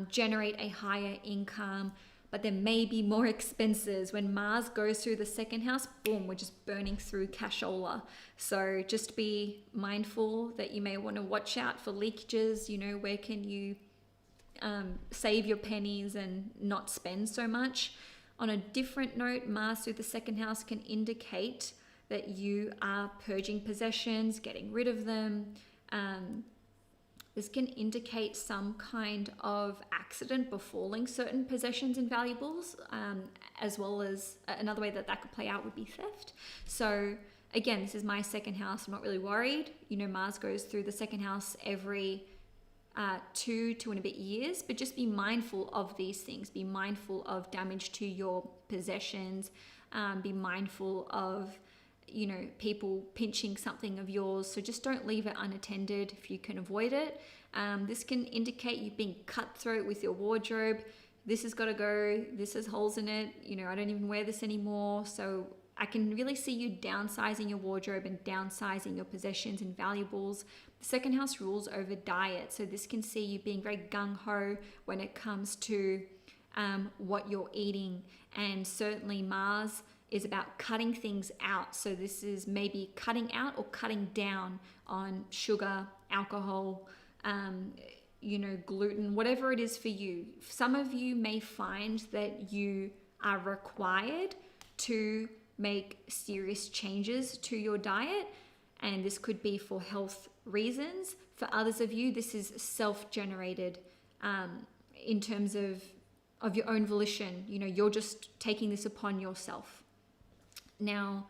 generate a higher income, but there may be more expenses. When Mars goes through the second house, boom, we're just burning through cashola. So just be mindful that you may want to watch out for leakages. You know, where can you save your pennies and not spend so much? On a different note, Mars through the second house can indicate that you are purging possessions, getting rid of them. This can indicate some kind of accident befalling certain possessions and valuables, as well as another way that could play out would be theft. So again, this is my second house. I'm not really worried. You know, Mars goes through the second house every 2 and a bit years, but just be mindful of these things. Be mindful of damage to your possessions. Be mindful of, you know, people pinching something of yours. So just don't leave it unattended if you can avoid it. This can indicate you being cutthroat with your wardrobe. This has got to go. This has holes in it. You know, I don't even wear this anymore. So I can really see you downsizing your wardrobe and downsizing your possessions and valuables. The second house rules over diet. So this can see you being very gung-ho when it comes to what you're eating. And certainly Mars is about cutting things out. So this is maybe cutting out or cutting down on sugar, alcohol, you know, gluten, whatever it is for you. Some of you may find that you are required to make serious changes to your diet, and this could be for health reasons. For others of you, this is self-generated in terms of your own volition. You know, you're just taking this upon yourself. Now,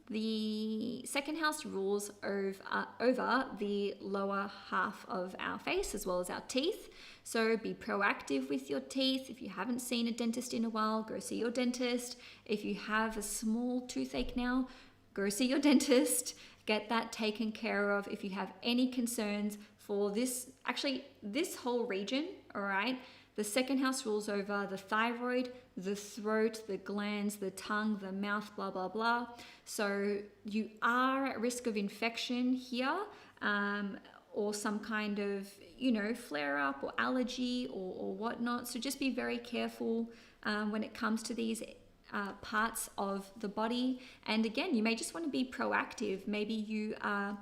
the second house rules over the lower half of our face as well as our teeth. So be proactive with your teeth. If you haven't seen a dentist in a while, go see your dentist. If you have a small toothache now, go see your dentist. Get that taken care of. If you have any concerns for this whole region, all right? The second house rules over the thyroid, the throat, the glands, the tongue, the mouth, blah, blah, blah. So you are at risk of infection here, or some kind of, you know, flare up or allergy or whatnot. So just be very careful when it comes to these parts of the body. And again, you may just want to be proactive. Maybe you are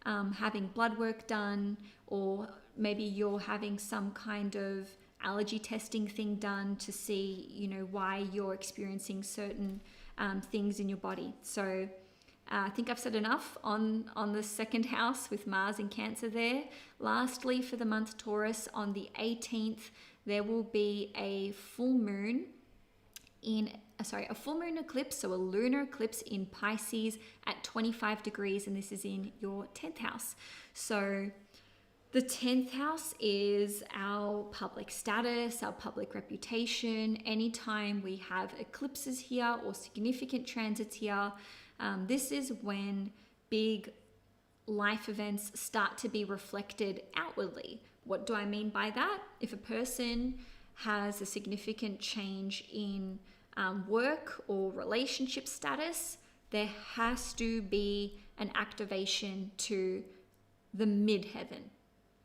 having blood work done, or maybe you're having some kind of allergy testing thing done to see, you know, why you're experiencing certain things in your body. So I think I've said enough on the second house with Mars in Cancer there. Lastly, for the month Taurus, on the 18th, there will be a full moon eclipse, so a lunar eclipse in Pisces at 25 degrees, and this is in your 10th house. So the 10th house is our public status, our public reputation. Anytime we have eclipses here or significant transits here, this is when big life events start to be reflected outwardly. What do I mean by that? If a person has a significant change in work or relationship status, there has to be an activation to the midheaven.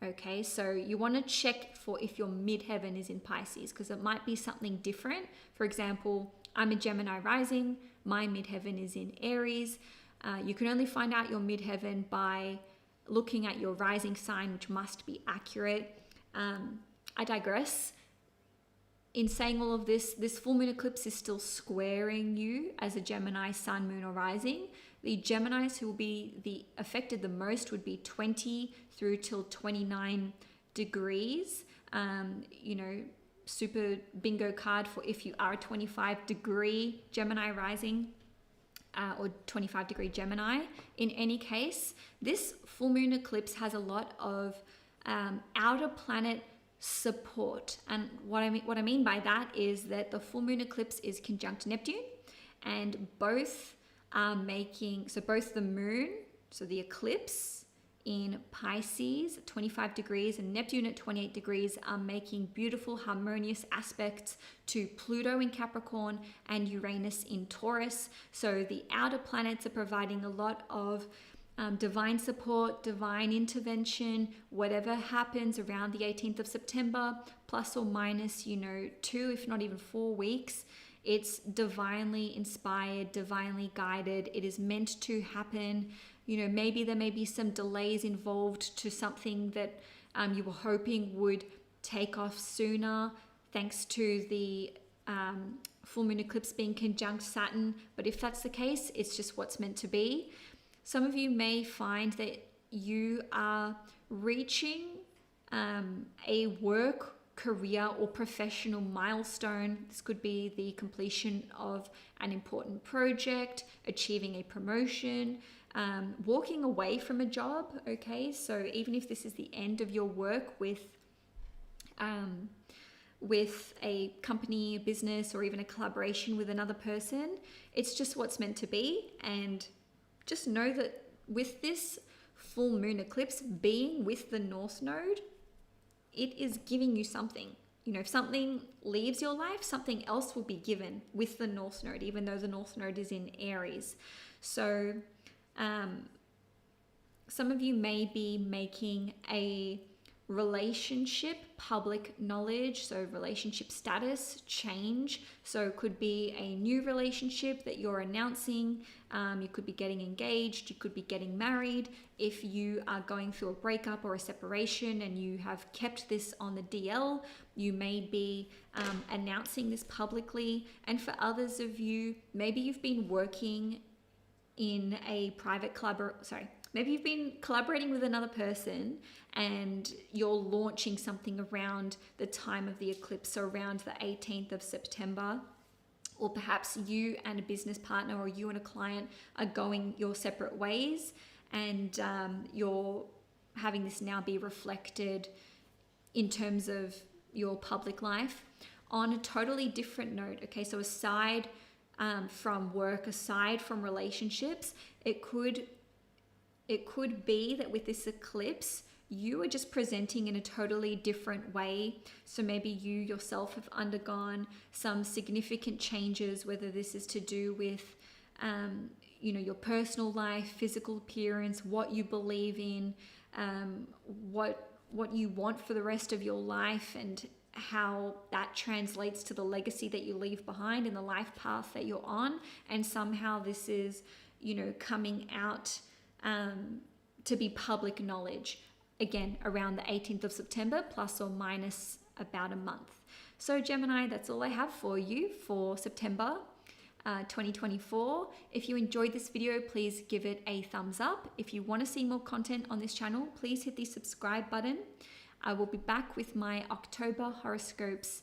Okay, so you want to check for if your midheaven is in Pisces, because it might be something different. For example, I'm a Gemini rising, my midheaven is in Aries. You can only find out your midheaven by looking at your rising sign, which must be accurate. I digress. In saying all of this, this full moon eclipse is still squaring you as a Gemini sun, moon, or rising. The Geminis who will be affected the most would be 20 through till 29 degrees. Super bingo card for if you are a 25-degree Gemini rising or 25-degree Gemini. In any case, this full moon eclipse has a lot of outer planet support. And what I mean by that is that the full moon eclipse is conjunct Neptune, and both are making, so both the moon, so the eclipse in Pisces at 25 degrees and Neptune at 28 degrees are making beautiful harmonious aspects to Pluto in Capricorn and Uranus in Taurus. So the outer planets are providing a lot of divine support, divine intervention, whatever happens around the 18th of September, plus or minus, 2, if not even 4 weeks. It's divinely inspired, divinely guided. It is meant to happen. Maybe there may be some delays involved to something that you were hoping would take off sooner, thanks to the full moon eclipse being conjunct Saturn. But if that's the case, it's just what's meant to be. Some of you may find that you are reaching a work, career, or professional milestone. This could be the completion of an important project, achieving a promotion, walking away from a job. Okay, so even if this is the end of your work with a company, a business, or even a collaboration with another person, it's just what's meant to be. And just know that with this full moon eclipse being with the North Node, it is giving you something. If something leaves your life, something else will be given with the North Node, even though the North Node is in Aries. So some of you may be making a relationship public knowledge, so relationship status change. So it could be a new relationship that you're announcing. You could be getting engaged, you could be getting married. If you are going through a breakup or a separation and you have kept this on the DL, you may be announcing this publicly. And for others of you, maybe you've been working in a private maybe you've been collaborating with another person and you're launching something around the time of the eclipse, so around the 18th of September. Or perhaps you and a business partner or you and a client are going your separate ways, and you're having this now be reflected in terms of your public life. On a totally different note, okay, so aside from work, aside from relationships, it could be that with this eclipse, you are just presenting in a totally different way. So maybe you yourself have undergone some significant changes, whether this is to do with, your personal life, physical appearance, what you believe in, what you want for the rest of your life, and how that translates to the legacy that you leave behind and the life path that you're on. And somehow this is, coming out to be public knowledge. Again, around the 18th of September, plus or minus about a month. So Gemini, that's all I have for you for September 2024. If you enjoyed this video, please give it a thumbs up. If you want to see more content on this channel, please hit the subscribe button. I will be back with my October horoscopes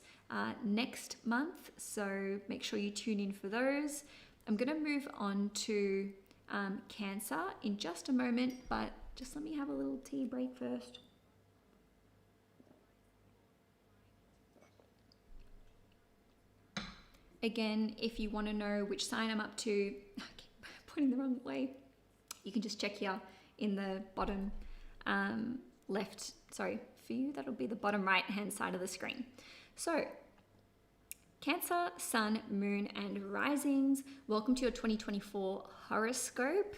next month, so make sure you tune in for those. I'm going to move on to Cancer in just a moment, but just let me have a little tea break first. Again, if you want to know which sign I'm up to, I keep pointing the wrong way, you can just check here in the bottom left, sorry, for you, that'll be the bottom right hand side of the screen. So Cancer, Sun, Moon, and Risings. Welcome to your 2024 horoscope.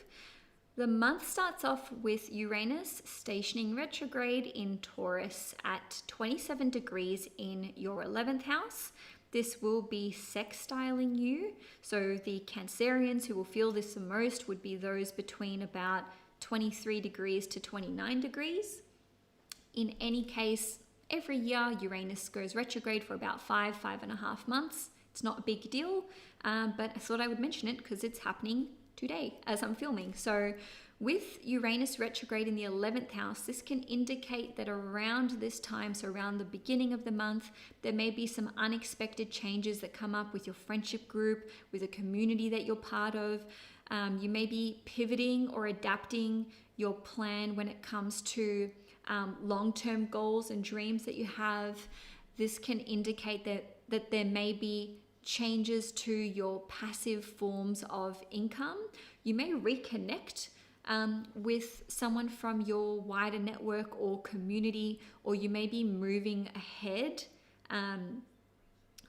The month starts off with Uranus stationing retrograde in Taurus at 27 degrees in your 11th house. This will be sextiling you. So the Cancerians who will feel this the most would be those between about 23 degrees to 29 degrees. In any case, every year Uranus goes retrograde for about 5.5 months. It's not a big deal, but I thought I would mention it because it's happening today as I'm filming. So with Uranus retrograde in the 11th house, this can indicate that around this time, so around the beginning of the month, there may be some unexpected changes that come up with your friendship group, with a community that you're part of. You may be pivoting or adapting your plan when it comes to long-term goals and dreams that you have. This can indicate that there may be changes to your passive forms of income. You may reconnect with someone from your wider network or community, or you may be moving ahead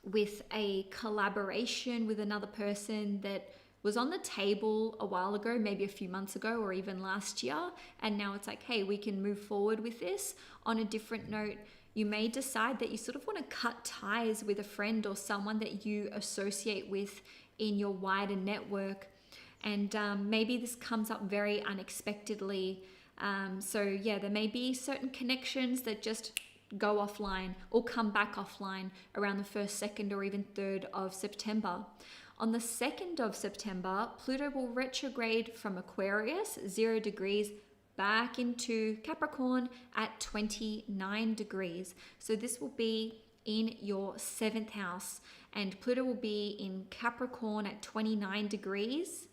with a collaboration with another person that was on the table a while ago, maybe a few months ago or even last year, and now it's like, hey, we can move forward with this. On a different note, you may decide that you sort of want to cut ties with a friend or someone that you associate with in your wider network, and maybe this comes up very unexpectedly. So yeah, there may be certain connections that just go offline or come back offline around the 1st, 2nd, or even 3rd of September. On the 2nd of September, Pluto will retrograde from Aquarius, 0 degrees, back into Capricorn at 29 degrees. So this will be in your 7th house, and Pluto will be in Capricorn at 29 degrees.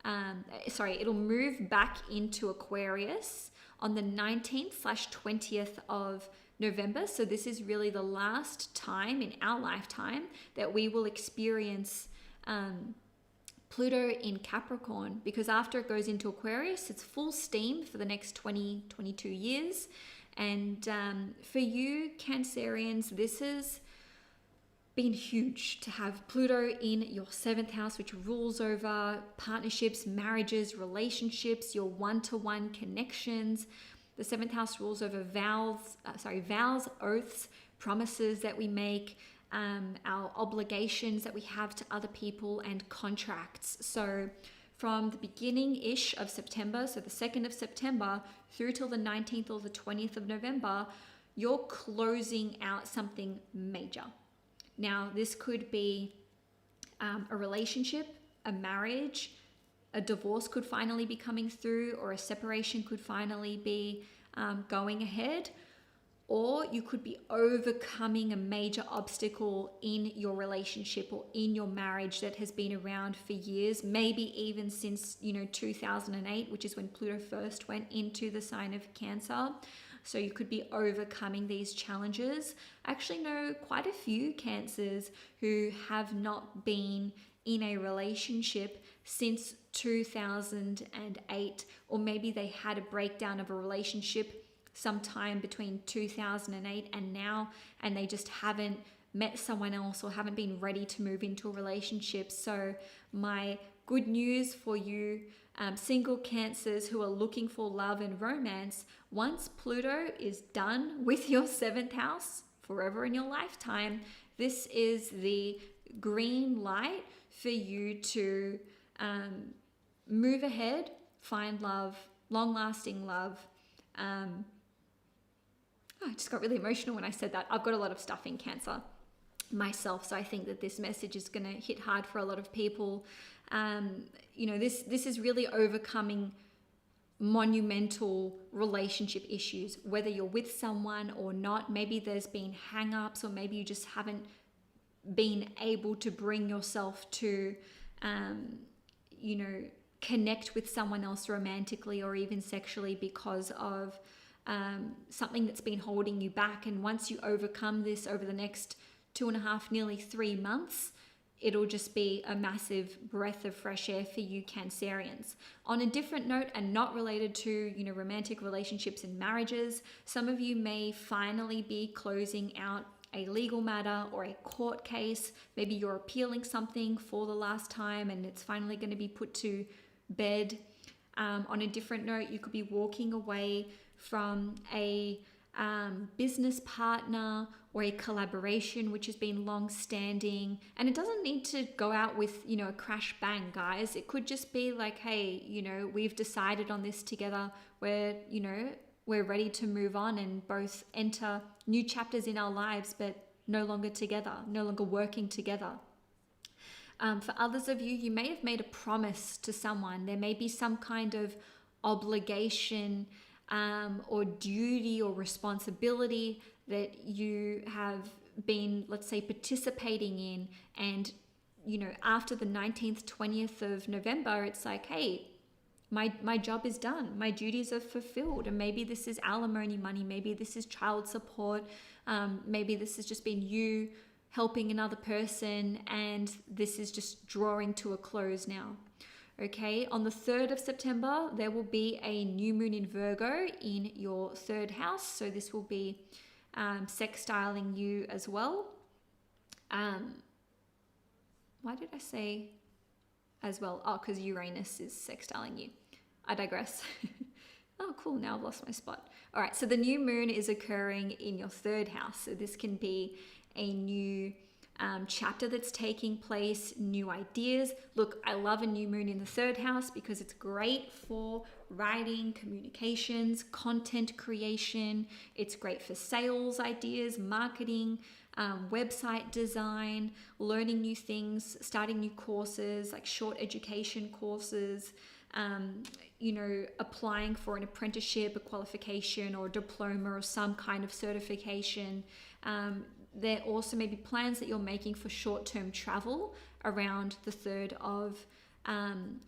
It'll move back into Aquarius on the 19th/20th of November. So this is really the last time in our lifetime that we will experience Pluto in Capricorn, because after it goes into Aquarius, it's full steam for the next 22 years. And for you Cancerians, this has been huge to have Pluto in your 7th house, which rules over partnerships, marriages, relationships, your one-to-one connections. The 7th house rules over vows, oaths, promises that we make, our obligations that we have to other people, and contracts. So from the beginning-ish of September, so the 2nd of September through till the 19th or the 20th of November, you're closing out something major. Now, this could be a relationship, a marriage, a divorce could finally be coming through, or a separation could finally be going ahead. Or you could be overcoming a major obstacle in your relationship or in your marriage that has been around for years, maybe even since 2008, which is when Pluto first went into the sign of Cancer. So you could be overcoming these challenges. I actually know quite a few Cancers who have not been in a relationship since 2008, or maybe they had a breakdown of a relationship sometime between 2008 and now, and they just haven't met someone else or haven't been ready to move into a relationship. So my good news for you single Cancers who are looking for love and romance, once Pluto is done with your 7th house forever in your lifetime, this is the green light for you to move ahead, find love, long-lasting love. I just got really emotional when I said that. I've got a lot of stuff in Cancer myself, so I think that this message is going to hit hard for a lot of people. This is really overcoming monumental relationship issues, whether you're with someone or not. Maybe there's been hang-ups, or maybe you just haven't been able to bring yourself to connect with someone else romantically or even sexually because of something that's been holding you back. And once you overcome this over the next 2.5, nearly 3 months, it'll just be a massive breath of fresh air for you Cancerians. On a different note, and not related to, romantic relationships and marriages, some of you may finally be closing out a legal matter or a court case. Maybe you're appealing something for the last time and it's finally going to be put to bed. On a different note, you could be walking away from a business partner or a collaboration which has been long standing, and it doesn't need to go out with a crash bang, guys. It could just be like, hey, we've decided on this together, we're ready to move on and both enter new chapters in our lives, but no longer together, no longer working together. For others of you, you may have made a promise to someone. There may be some kind of obligation or duty or responsibility that you have been, let's say, participating in. And, after the 19th, 20th of November, it's like, hey, my job is done. My duties are fulfilled. And maybe this is alimony money. Maybe this is child support. Maybe this has just been you helping another person, and this is just drawing to a close now. Okay, on the 3rd of September, there will be a new moon in Virgo in your 3rd house. So this will be sextiling you as well. Why did I say as well? Oh, because Uranus is sextiling you. I digress. Oh, cool. Now I've lost my spot. All right. So the new moon is occurring in your 3rd house. So this can be a new chapter that's taking place, new ideas. Look, I love a new moon in the 3rd house because it's great for writing, communications, content creation. It's great for sales ideas, marketing, website design, learning new things, starting new courses, like short education courses, applying for an apprenticeship, a qualification or a diploma or some kind of certification. There also may be plans that you're making for short-term travel around the 3rd of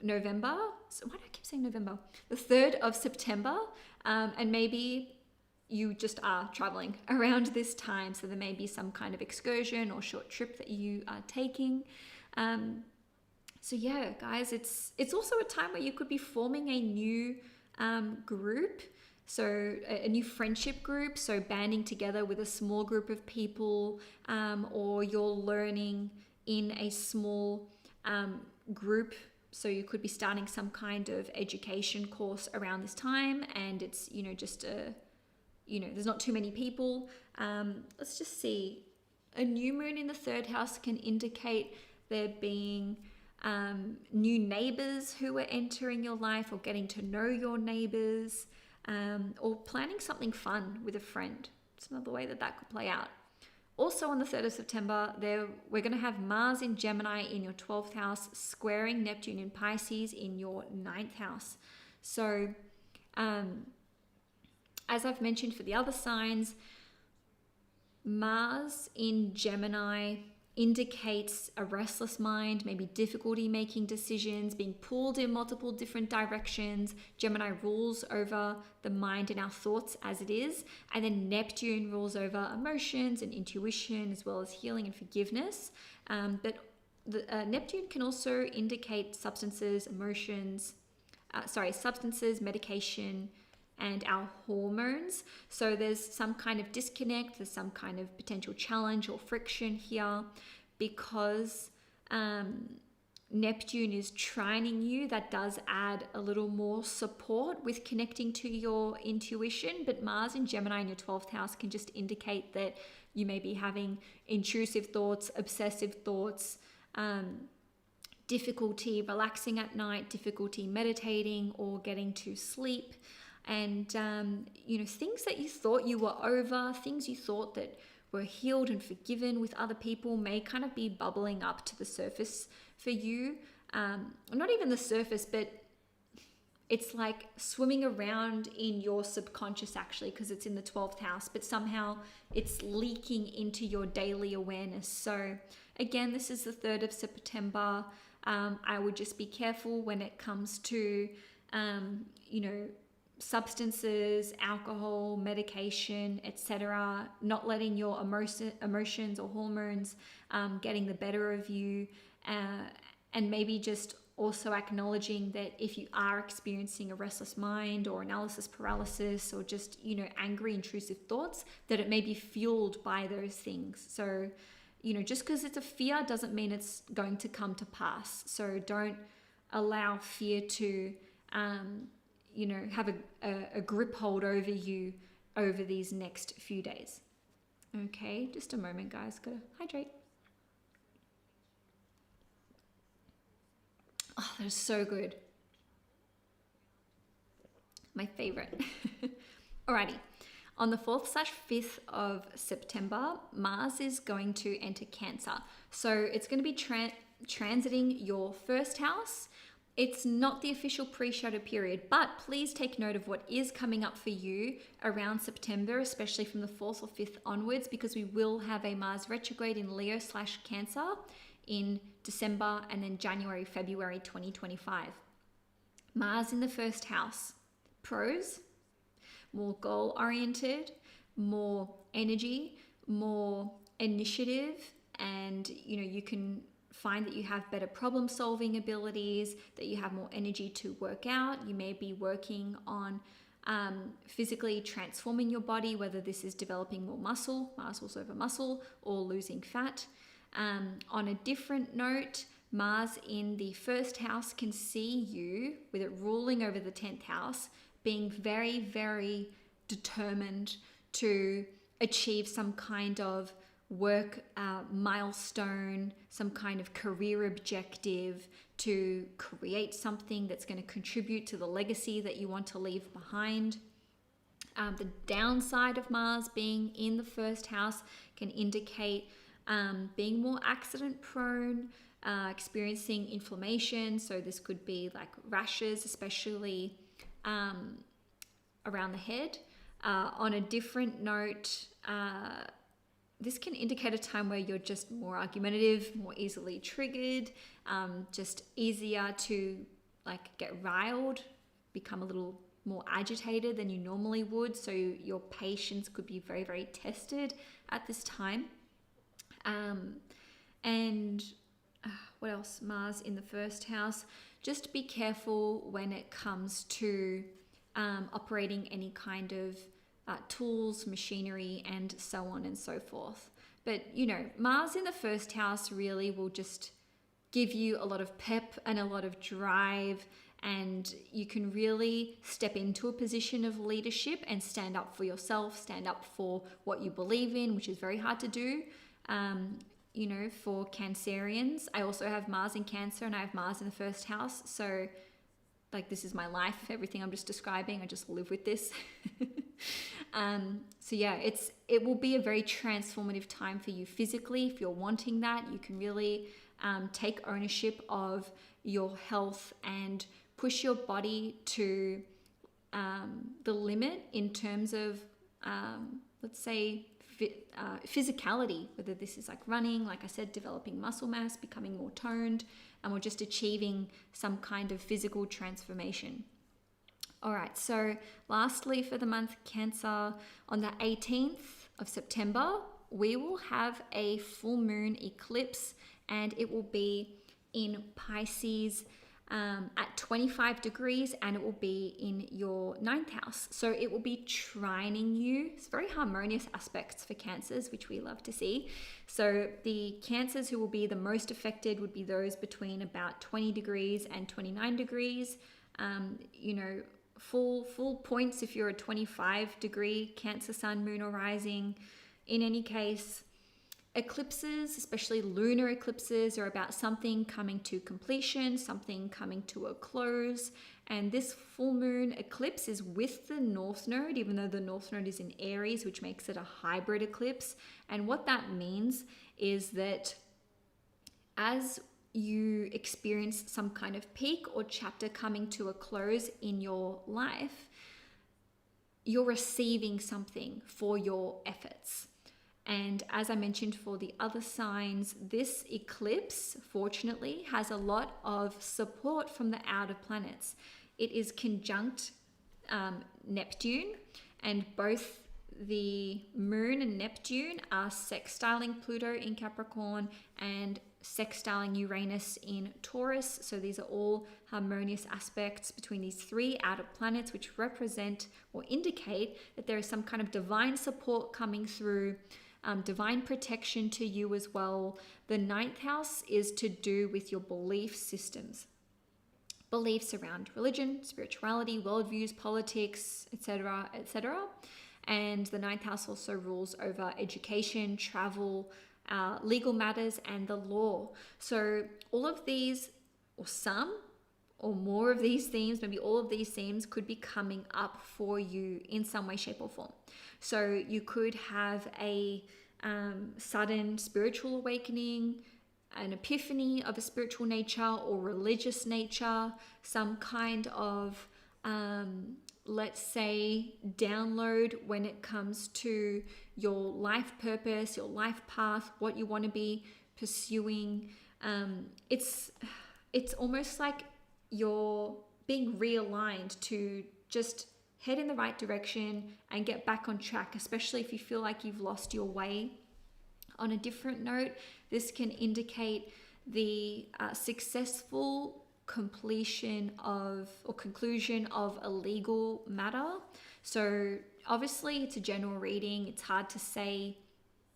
November. So why do I keep saying November? The 3rd of September. And maybe you just are traveling around this time. So there may be some kind of excursion or short trip that you are taking. So yeah, guys, it's also a time where you could be forming a new group. So a new friendship group, so banding together with a small group of people, or you're learning in a small group. So you could be starting some kind of education course around this time, and it's, just there's not too many people. Let's just see. A new moon in the 3rd house can indicate there being new neighbors who are entering your life, or getting to know your neighbors. Or planning something fun with a friend. It's another way that could play out. Also on the 3rd of September, we're going to have Mars in Gemini in your 12th house, squaring Neptune in Pisces in your 9th house. So, as I've mentioned for the other signs, Mars in Gemini indicates a restless mind, maybe difficulty making decisions, being pulled in multiple different directions. Gemini rules over the mind and our thoughts as it is. And then Neptune rules over emotions and intuition, as well as healing and forgiveness. But Neptune can also indicate substances, medication, and our hormones. So there's some kind of disconnect, there's some kind of potential challenge or friction here, because Neptune is trining you. That does add a little more support with connecting to your intuition. But Mars in Gemini in your 12th house can just indicate that you may be having intrusive thoughts, obsessive thoughts, difficulty relaxing at night, difficulty meditating or getting to sleep. And, things that you thought you were over, things you thought that were healed and forgiven with other people may kind of be bubbling up to the surface for you. Not even the surface, but it's like swimming around in your subconscious, actually, because it's in the 12th house, but somehow it's leaking into your daily awareness. So again, this is the 3rd of September. I would just be careful when it comes to, substances, alcohol, medication, etc., not letting your emotions or hormones getting the better of you, and maybe just also acknowledging that if you are experiencing a restless mind or analysis paralysis or just, angry, intrusive thoughts, that it may be fueled by those things. So, just because it's a fear doesn't mean it's going to come to pass. So don't allow fear to, have a grip hold over you over these next few days. Okay, just a moment, guys. Gotta hydrate. Oh, that is so good. My favorite. Alrighty. On the 4th/5th of September, Mars is going to enter Cancer. So it's going to be transiting your first house. It's not the official pre-shadow period, but please take note of what is coming up for you around September, especially from the 4th or 5th onwards, because we will have a Mars retrograde in Leo/Cancer in December and then January, February 2025. Mars in the first house. Pros: more goal-oriented, more energy, more initiative, and you can find that you have better problem-solving abilities, that you have more energy to work out. You may be working on physically transforming your body, whether this is developing more muscle over muscle, or losing fat. On a different note, Mars in the first house can see you, with it ruling over the 10th house, being very, very determined to achieve some kind of work milestone, some kind of career objective, to create something that's going to contribute to the legacy that you want to leave behind. The downside of Mars being in the first house can indicate being more accident prone, experiencing inflammation. So this could be like rashes, especially around the head. On a different note, this can indicate a time where you're just more argumentative, more easily triggered, just easier to get riled, become a little more agitated than you normally would. So your patience could be very, very tested at this time. And what else? Mars in the first house. Just be careful when it comes to operating any kind of tools, machinery, and so on and so forth. But Mars in the first house really will just give you a lot of pep and a lot of drive, and you can really step into a position of leadership and stand up for yourself, stand up for what you believe in, which is very hard to do. For Cancerians, I also have Mars in Cancer and I have Mars in the first house. So this is my life, everything I'm just describing, I just live with this. It will be a very transformative time for you physically. If you're wanting that, you can really take ownership of your health and push your body to the limit in terms of, let's say, physicality, whether this is running, like I said, developing muscle mass, becoming more toned, and we're just achieving some kind of physical transformation. All right, so lastly for the month Cancer, on the 18th of September, we will have a full moon eclipse, and it will be in Pisces at 25 degrees, and it will be in your 9th house. So it will be trining you. It's very harmonious aspects for Cancers, which we love to see. So the Cancers who will be the most affected would be those between about 20 degrees and 29 degrees. Full points if you're a 25 degree Cancer sun, moon, or rising. In any case, eclipses, especially lunar eclipses, are about something coming to completion, something coming to a close. And this full moon eclipse is with the North Node, even though the North Node is in Aries, which makes it a hybrid eclipse. And what that means is that as you experience some kind of peak or chapter coming to a close in your life, you're receiving something for your efforts. And as I mentioned for the other signs, this eclipse, fortunately, has a lot of support from the outer planets. It is conjunct Neptune, and both the moon and Neptune are sextiling Pluto in Capricorn and sextiling Uranus in Taurus. So these are all harmonious aspects between these three outer planets, which represent or indicate that there is some kind of divine support coming through, divine protection to you as well. The ninth house is to do with your belief systems, beliefs around religion, spirituality, worldviews, politics, etc., etc. And the ninth house also rules over education, travel, legal matters, and the law. So all of these, or some or more of these themes, maybe all of these themes, could be coming up for you in some way, shape, or form. So you could have a sudden spiritual awakening, an epiphany of a spiritual nature or religious nature, some kind of let's say download when it comes to your life purpose, your life path, what you want to be pursuing. It's almost like you're being realigned to just head in the right direction and get back on track, especially if you feel like you've lost your way. On a different note, this can indicate the successful completion of or conclusion of a legal matter. So obviously it's a general reading. It's hard to say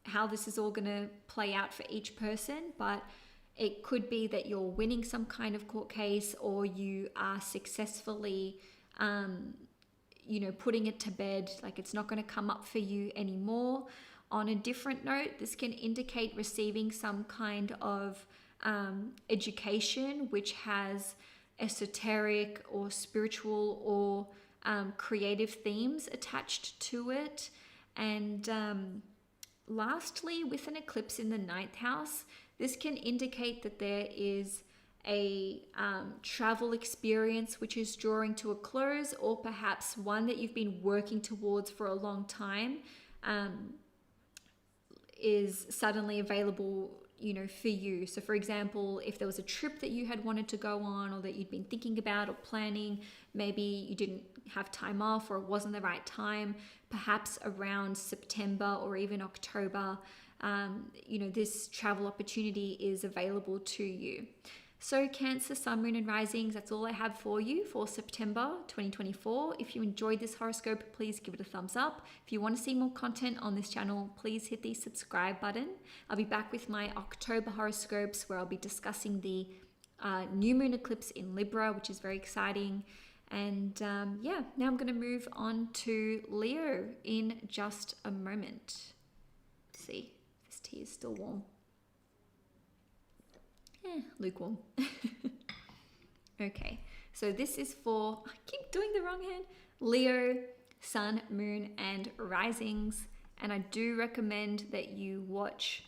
how this is all going to play out for each person, but it could be that you're winning some kind of court case, or you are successfully putting it to bed, like it's not going to come up for you anymore. On a different note, this can indicate receiving some kind of education which has esoteric or spiritual or creative themes attached to it. And lastly, with an eclipse in the ninth house, this can indicate that there is a travel experience which is drawing to a close, or perhaps one that you've been working towards for a long time is suddenly available, for you. So for example, if there was a trip that you had wanted to go on, or that you'd been thinking about or planning, maybe you didn't have time off, or it wasn't the right time, perhaps around September or even October, this travel opportunity is available to you. So Cancer, Sun, Moon and Risings, that's all I have for you for September 2024. If you enjoyed this horoscope, please give it a thumbs up. If you want to see more content on this channel, please hit the subscribe button. I'll be back with my October horoscopes, where I'll be discussing the new moon eclipse in Libra, which is very exciting. And now I'm going to move on to Leo in just a moment. Let's see if this tea is still warm. Lukewarm. Okay, so this is for, I keep doing the wrong hand, Leo, Sun, Moon and Risings. And I do recommend that you watch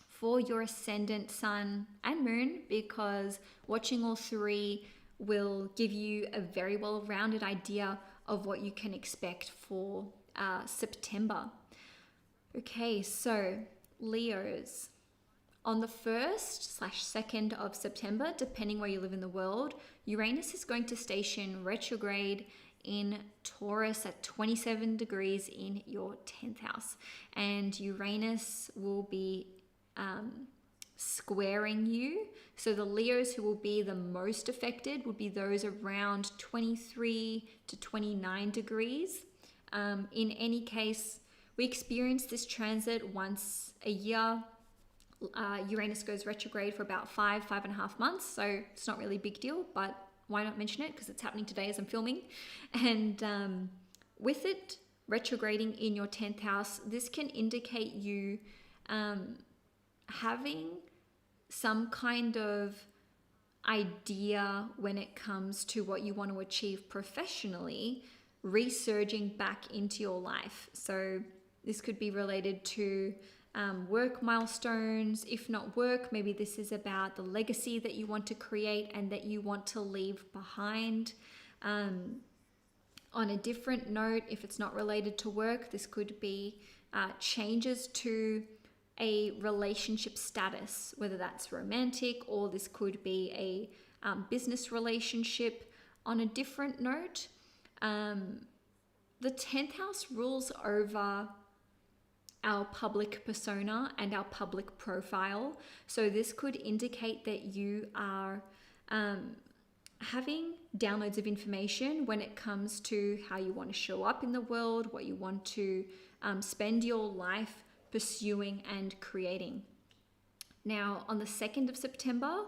for your Ascendant, Sun and Moon, because watching all three will give you a very well-rounded idea of what you can expect for September. Okay, so Leos. On the 1st/2nd of September, depending where you live in the world, Uranus is going to station retrograde in Taurus at 27 degrees in your 10th house. And Uranus will be squaring you. So the Leos who will be the most affected would be those around 23 to 29 degrees. In any case, we experience this transit once a year. Uranus goes retrograde for about 5.5 months, so it's not really a big deal, but why not mention it, because it's happening today as I'm filming. And with it retrograding in your 10th house, this can indicate you having some kind of idea when it comes to what you want to achieve professionally resurging back into your life. So this could be related to work milestones. If not work, maybe this is about the legacy that you want to create and that you want to leave behind. On a different note, if it's not related to work, this could be changes to a relationship status, whether that's romantic, or this could be a business relationship. On a different note, The 10th house rules over our public persona and our public profile. So this could indicate that you are having downloads of information when it comes to how you want to show up in the world, what you want to spend your life pursuing and creating. Now, on the 2nd of September,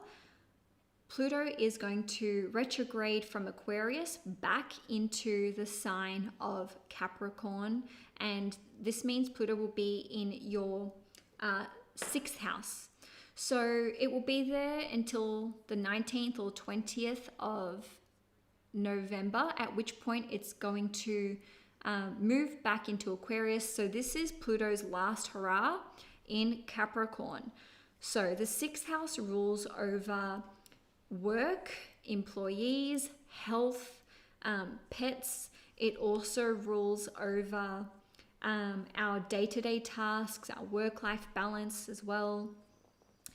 Pluto is going to retrograde from Aquarius back into the sign of Capricorn. And this means Pluto will be in your 6th house. So it will be there until the 19th or 20th of November, at which point it's going to move back into Aquarius. So this is Pluto's last hurrah in Capricorn. So the 6th house rules over work, employees, health, pets. It also rules over our day-to-day tasks, our work-life balance as well,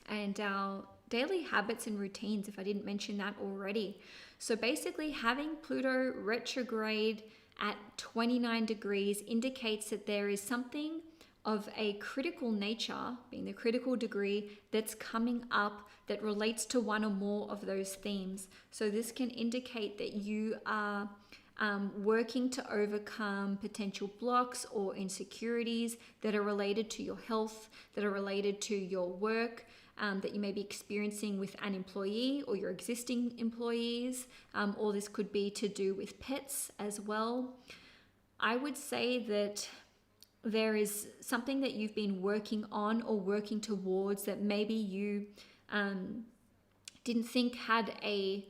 and our daily habits and routines, if I didn't mention that already. So basically, having Pluto retrograde at 29 degrees indicates that there is something of a critical nature, being the critical degree, that's coming up that relates to one or more of those themes. So this can indicate that you are working to overcome potential blocks or insecurities that are related to your health, that are related to your work, that you may be experiencing with an employee or your existing employees, or this could be to do with pets as well. I would say that there is something that you've been working on or working towards that maybe you didn't think had a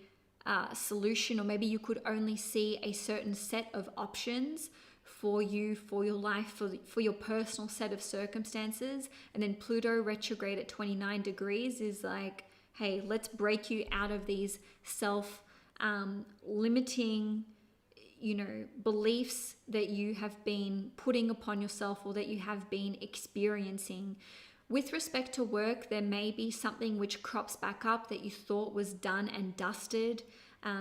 solution, or maybe you could only see a certain set of options for you, for your life, for your personal set of circumstances. And then Pluto retrograde at 29 degrees is like, hey, let's break you out of these self-limiting beliefs that you have been putting upon yourself or that you have been experiencing. With respect to work, there may be something which crops back up that you thought was done and dusted.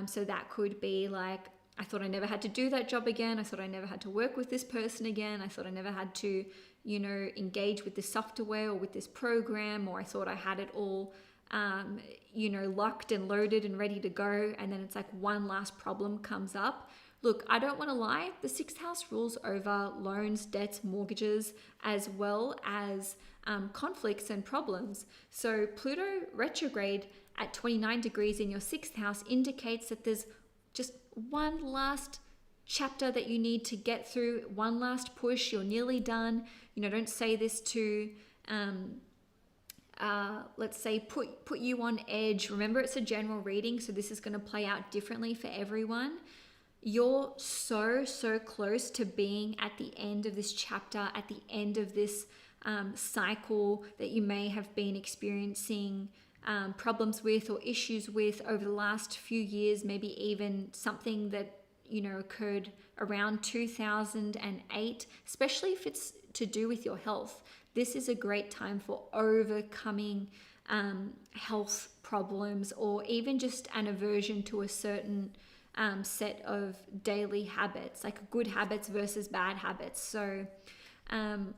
So that could be like, I thought I never had to do that job again. I thought I never had to work with this person again. I thought I never had to, engage with this software or with this program, or I thought I had it all locked and loaded and ready to go. And then it's like one last problem comes up. Look, I don't want to lie. The 6th house rules over loans, debts, mortgages, as well as conflicts and problems. So Pluto retrograde at 29 degrees in your 6th house indicates that there's just one last chapter that you need to get through, one last push. You're nearly done. Don't say this to let's say put you on edge. Remember, it's a general reading, so this is going to play out differently for everyone. You're so close to being at the end of this chapter, at the end of this cycle that you may have been experiencing problems with or issues with over the last few years, maybe even something that occurred around 2008, especially if it's to do with your health. This is a great time for overcoming health problems, or even just an aversion to a certain set of daily habits, like good habits versus bad habits. So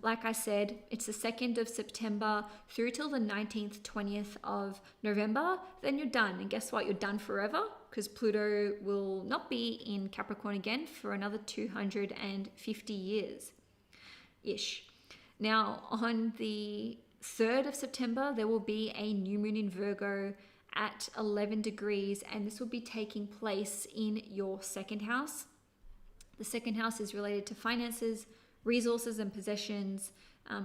like I said, it's the 2nd of September through till the 19th, 20th of November. Then you're done. And guess what? You're done forever, because Pluto will not be in Capricorn again for another 250 years-ish. Now, on the 3rd of September, there will be a new moon in Virgo at 11 degrees, and this will be taking place in your 2nd house. The 2nd house is related to finances, resources and possessions,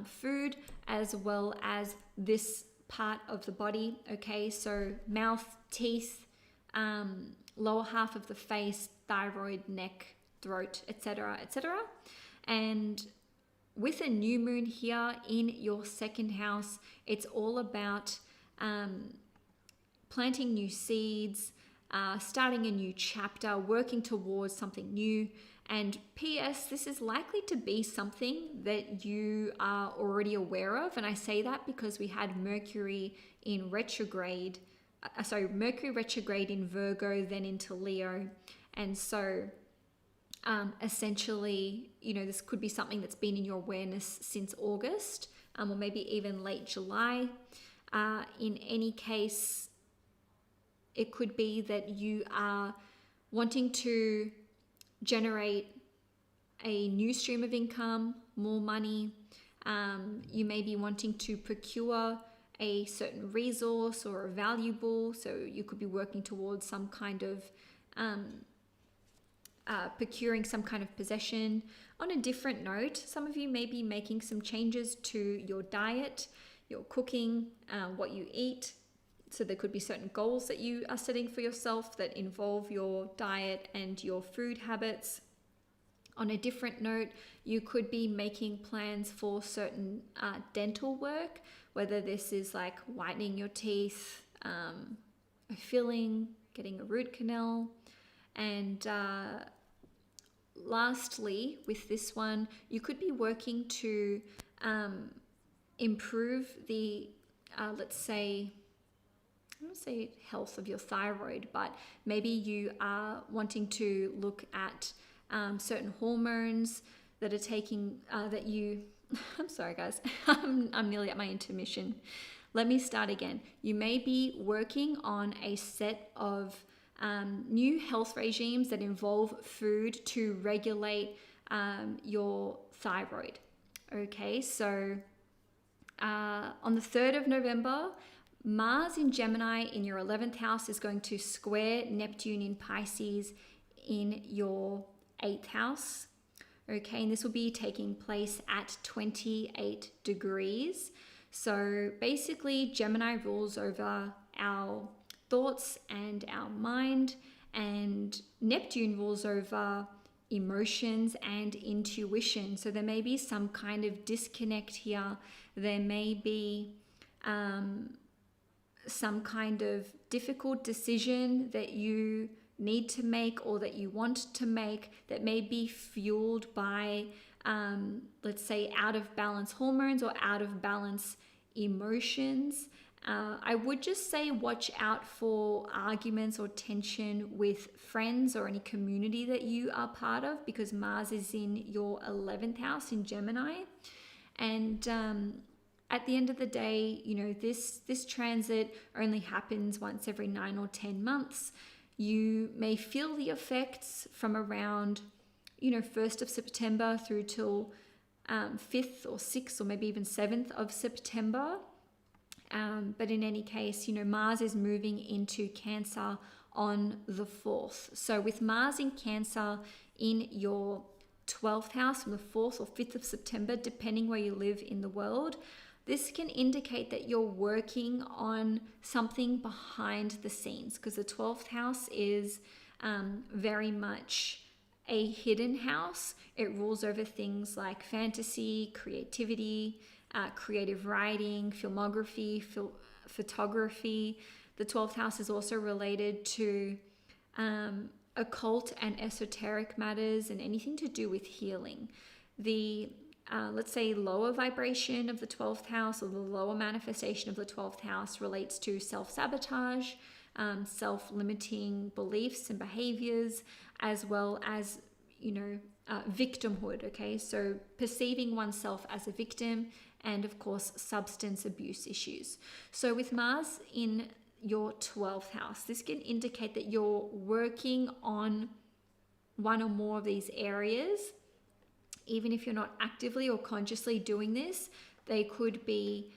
food, as well as this part of the body. Okay, so mouth, teeth, lower half of the face, thyroid, neck, throat, etc., etc. And with a new moon here in your 2nd house, it's all about planting new seeds, starting a new chapter, working towards something new. And P.S., this is likely to be something that you are already aware of. And I say that because we had Mercury retrograde in Virgo, then into Leo. And so essentially, this could be something that's been in your awareness since August, or maybe even late July. In any case, it could be that you are wanting to generate a new stream of income, more money. You may be wanting to procure a certain resource or a valuable, so you could be working towards some kind of procuring some kind of possession. On a different note, some of you may be making some changes to your diet, your cooking, what you eat. So there could be certain goals that you are setting for yourself that involve your diet and your food habits. On a different note, you could be making plans for certain dental work, whether this is like whitening your teeth, a filling, getting a root canal. And lastly, with this one, you could be working to improve the, let's say, I don't say health of your thyroid, but maybe you are wanting to look at certain hormones that are taking, that you, I'm sorry guys, I'm nearly at my intermission. Let me start again. You may be working on a set of new health regimes that involve food to regulate your thyroid. Okay, so on the 3rd of November, Mars in Gemini in your 11th house is going to square Neptune in Pisces in your 8th house. Okay, and this will be taking place at 28 degrees. So basically, Gemini rules over our thoughts and our mind, and Neptune rules over emotions and intuition. So there may be some kind of disconnect here. There may be some kind of difficult decision that you need to make or that you want to make that may be fueled by, let's say, out of balance hormones or out of balance emotions. I would just say watch out for arguments or tension with friends or any community that you are part of, because Mars is in your 11th house in Gemini. And at the end of the day, this transit only happens once every 9 or 10 months. You may feel the effects from around, 1st of September through till 5th or 6th or maybe even 7th of September. But in any case, Mars is moving into Cancer on the 4th. So with Mars in Cancer in your 12th house from the 4th or 5th of September, depending where you live in the world, this can indicate that you're working on something behind the scenes, because the 12th house is very much a hidden house. It rules over things like fantasy, creativity, creative writing, filmography, photography. The 12th house is also related to occult and esoteric matters and anything to do with healing. The let's say lower vibration of the 12th house or the lower manifestation of the 12th house relates to self-sabotage, self-limiting beliefs and behaviors, as well as, victimhood. Okay, so perceiving oneself as a victim, and of course, substance abuse issues. So with Mars in your 12th house, this can indicate that you're working on one or more of these areas. Even if you're not actively or consciously doing this, they could be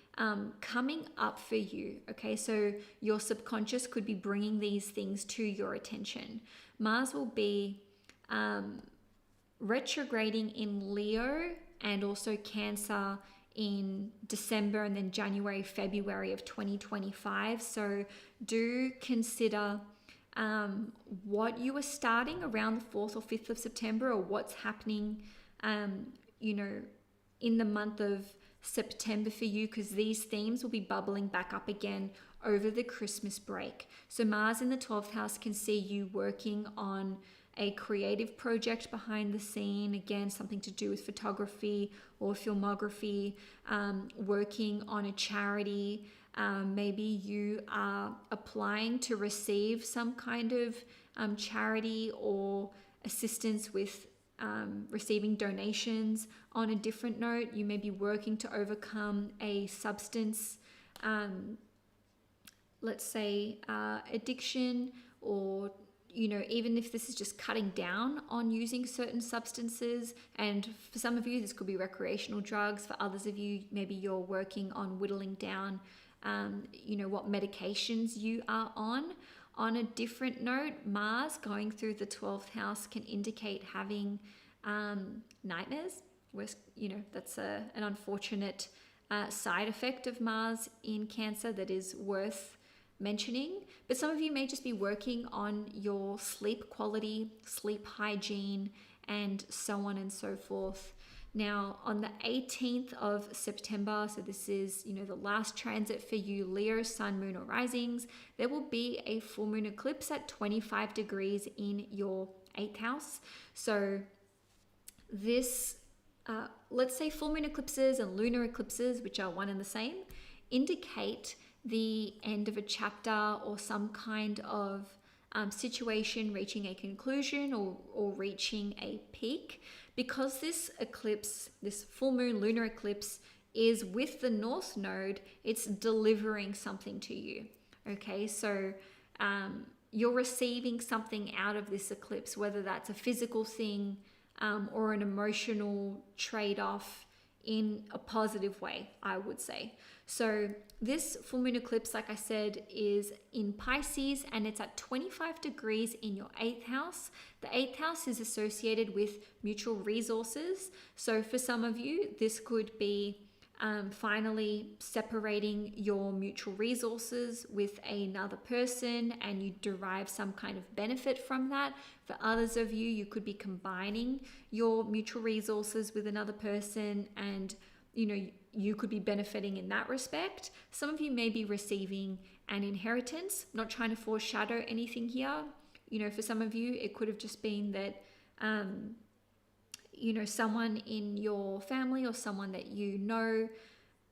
coming up for you. Okay, so your subconscious could be bringing these things to your attention. Mars will be retrograding in Leo and also Cancer in December and then January, February of 2025. So do consider what you are starting around the 4th or 5th of September, or what's happening in the month of September for you, because these themes will be bubbling back up again over the Christmas break. So Mars in the 12th house can see you working on a creative project behind the scene, again, something to do with photography or filmography, working on a charity. Maybe you are applying to receive some kind of charity or assistance with receiving donations. On a different note, you may be working to overcome a substance, let's say addiction, or even if this is just cutting down on using certain substances. And for some of you, this could be recreational drugs. For others of you, maybe you're working on whittling down, what medications you are on. On a different note, Mars going through the 12th house can indicate having nightmares. That's an unfortunate side effect of Mars in Cancer that is worth mentioning. But some of you may just be working on your sleep quality, sleep hygiene, and so on and so forth. Now, on the 18th of September, so this is, the last transit for you, Leo, Sun, Moon, or Risings, there will be a full moon eclipse at 25 degrees in your 8th house. So this, let's say full moon eclipses and lunar eclipses, which are one and the same, indicate the end of a chapter or some kind of situation reaching a conclusion or reaching a peak. Because this eclipse, this full moon lunar eclipse, is with the North Node, it's delivering something to you. Okay, so you're receiving something out of this eclipse, whether that's a physical thing or an emotional trade-off in a positive way, I would say. So this full moon eclipse, like I said, is in Pisces, and it's at 25 degrees in your 8th house. The 8th house is associated with mutual resources. So for some of you, this could be finally separating your mutual resources with another person, and you derive some kind of benefit from that. For others of you, you could be combining your mutual resources with another person, and you could be benefiting in that respect. Some of you may be receiving an inheritance. Not trying to foreshadow anything here. For some of you, it could have just been that someone in your family or someone that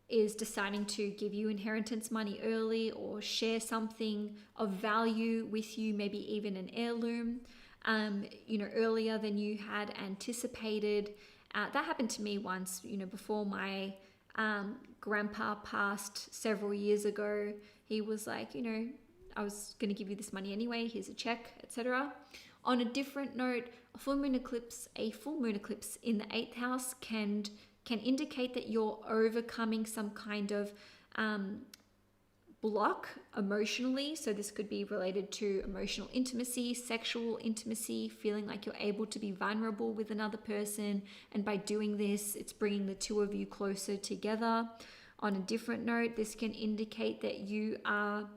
is deciding to give you inheritance money early, or share something of value with you, maybe even an heirloom, earlier than you had anticipated. That happened to me once, before my grandpa passed several years ago. He was like, I was going to give you this money anyway, here's a check, etc. On a different note, a full moon eclipse in the 8th house can indicate that you're overcoming some kind of block emotionally. So this could be related to emotional intimacy, sexual intimacy, feeling like you're able to be vulnerable with another person. And by doing this, it's bringing the two of you closer together. On a different note, this can indicate that you are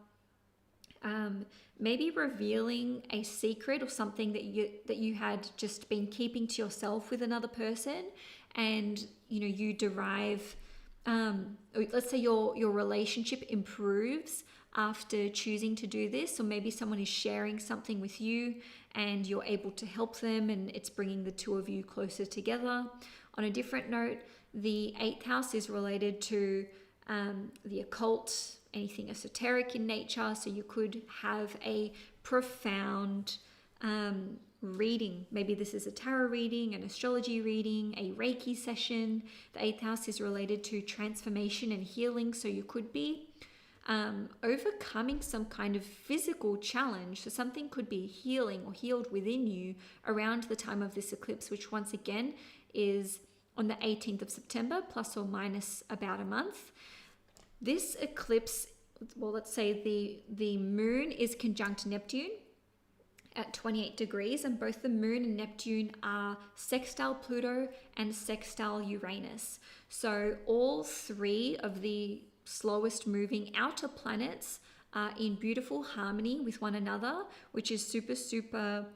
maybe revealing a secret or something that you had just been keeping to yourself with another person, and you derive let's say your relationship improves after choosing to do this, or maybe someone is sharing something with you and you're able to help them, and it's bringing the two of you closer together. On a different note, the 8th house is related to the occult, anything esoteric in nature. So you could have a profound reading. Maybe this is a tarot reading, an astrology reading, a Reiki session. The 8th house is related to transformation and healing. So you could be overcoming some kind of physical challenge. So something could be healing or healed within you around the time of this eclipse, which once again is on the 18th of September, plus or minus about a month. This eclipse, well, let's say the moon is conjunct Neptune at 28 degrees, and both the moon and Neptune are sextile Pluto and sextile Uranus. So all three of the slowest moving outer planets are in beautiful harmony with one another, which is super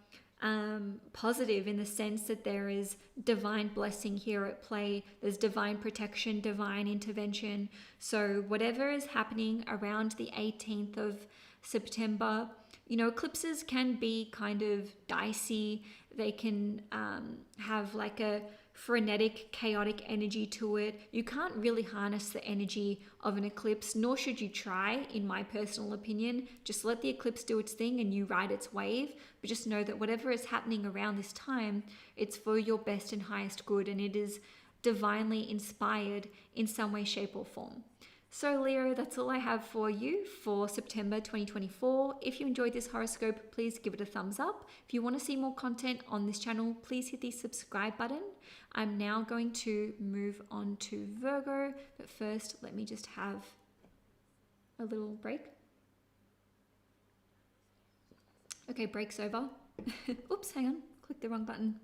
positive in the sense that there is divine blessing here at play. There's divine protection, divine intervention. So whatever is happening around the 18th of September, eclipses can be kind of dicey. They can have like a frenetic, chaotic energy to it. You can't really harness the energy of an eclipse, nor should you try, in my personal opinion. Just let the eclipse do its thing and you ride its wave. But just know that whatever is happening around this time, it's for your best and highest good, and it is divinely inspired in some way, shape, or form. So Leo, that's all I have for you for September 2024. If you enjoyed this horoscope, please give it a thumbs up. If you want to see more content on this channel, please hit the subscribe button. I'm now going to move on to Virgo, but first let me just have a little break. Okay, break's over. Oops, hang on, clicked the wrong button.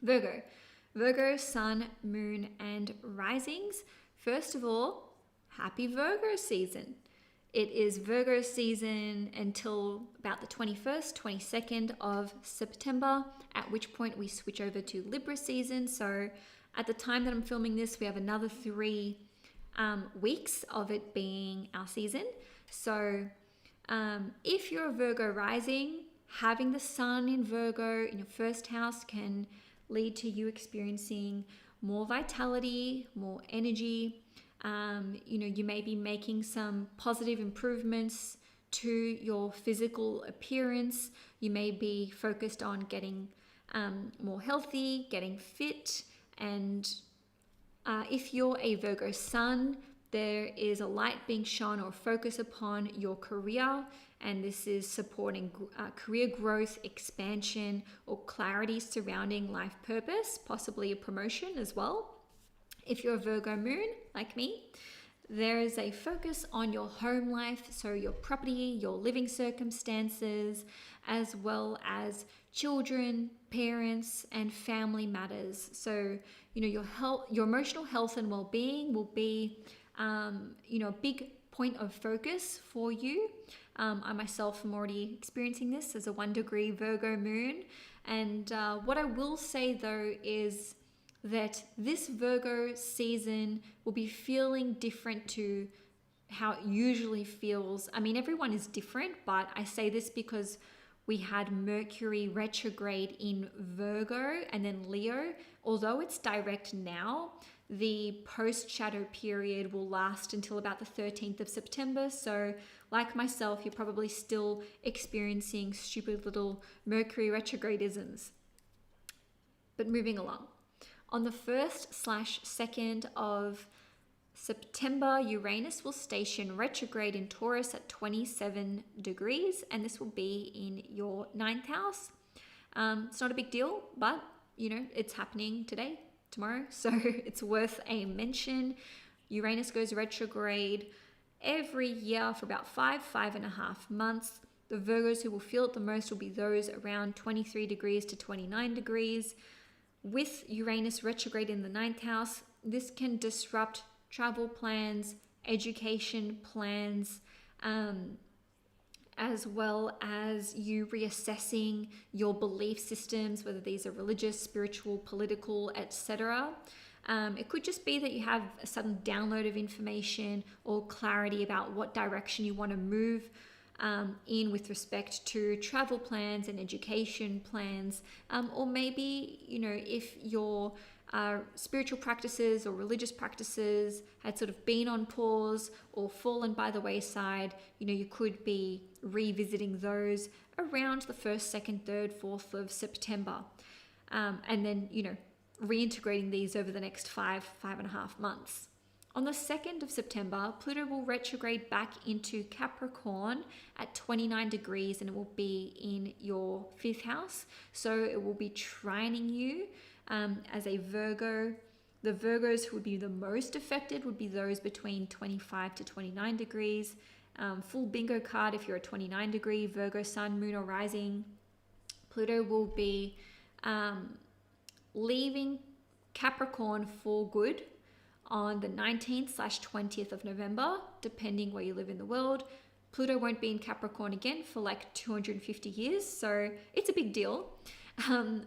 Virgo, sun, moon, and risings. First of all, happy Virgo season. It is Virgo season until about the 21st, 22nd of September, at which point we switch over to Libra season. So at the time that I'm filming this, we have another 3 weeks of it being our season. So if you're a Virgo rising, having the sun in Virgo in your first house can lead to you experiencing more vitality, more energy. You may be making some positive improvements to your physical appearance. You may be focused on getting more healthy, getting fit. And if you're a Virgo sun, there is a light being shone or focus upon your career. And this is supporting career growth, expansion, or clarity surrounding life purpose, possibly a promotion as well. If you're a Virgo moon, like me, there is a focus on your home life, so your property, your living circumstances, as well as children, parents, and family matters. So, your health, your emotional health and well-being will be, a big point of focus for you. I myself am already experiencing this as a 1-degree Virgo moon. And what I will say though is that this Virgo season will be feeling different to how it usually feels. I mean, everyone is different, but I say this because we had Mercury retrograde in Virgo and then Leo. Although it's direct now, the post-shadow period will last until about the 13th of September. So like myself, you're probably still experiencing stupid little Mercury retrograde-isms. But moving along. On the 1st/2nd of September, Uranus will station retrograde in Taurus at 27 degrees, and this will be in your 9th house. It's not a big deal, but it's happening today, tomorrow, so it's worth a mention. Uranus goes retrograde every year for about 5.5 months. The Virgos who will feel it the most will be those around 23 degrees to 29 degrees. With Uranus retrograde in the 9th house, this can disrupt travel plans, education plans, as well as you reassessing your belief systems, whether these are religious, spiritual, political, etc. It could just be that you have a sudden download of information or clarity about what direction you want to move in with respect to travel plans and education plans, or maybe if your spiritual practices or religious practices had sort of been on pause or fallen by the wayside, you could be revisiting those around the 1st, 2nd, 3rd, 4th of September, and then reintegrating these over the next 5.5 months. On the 2nd of September, Pluto will retrograde back into Capricorn at 29 degrees, and it will be in your 5th house. So it will be trining you as a Virgo. The Virgos who would be the most affected would be those between 25 to 29 degrees. Full bingo card if you're a 29 degree Virgo sun, moon, or rising. Pluto will be leaving Capricorn for good on the 19th/20th of November, depending where you live in the world. Pluto won't be in Capricorn again for like 250 years, so it's a big deal.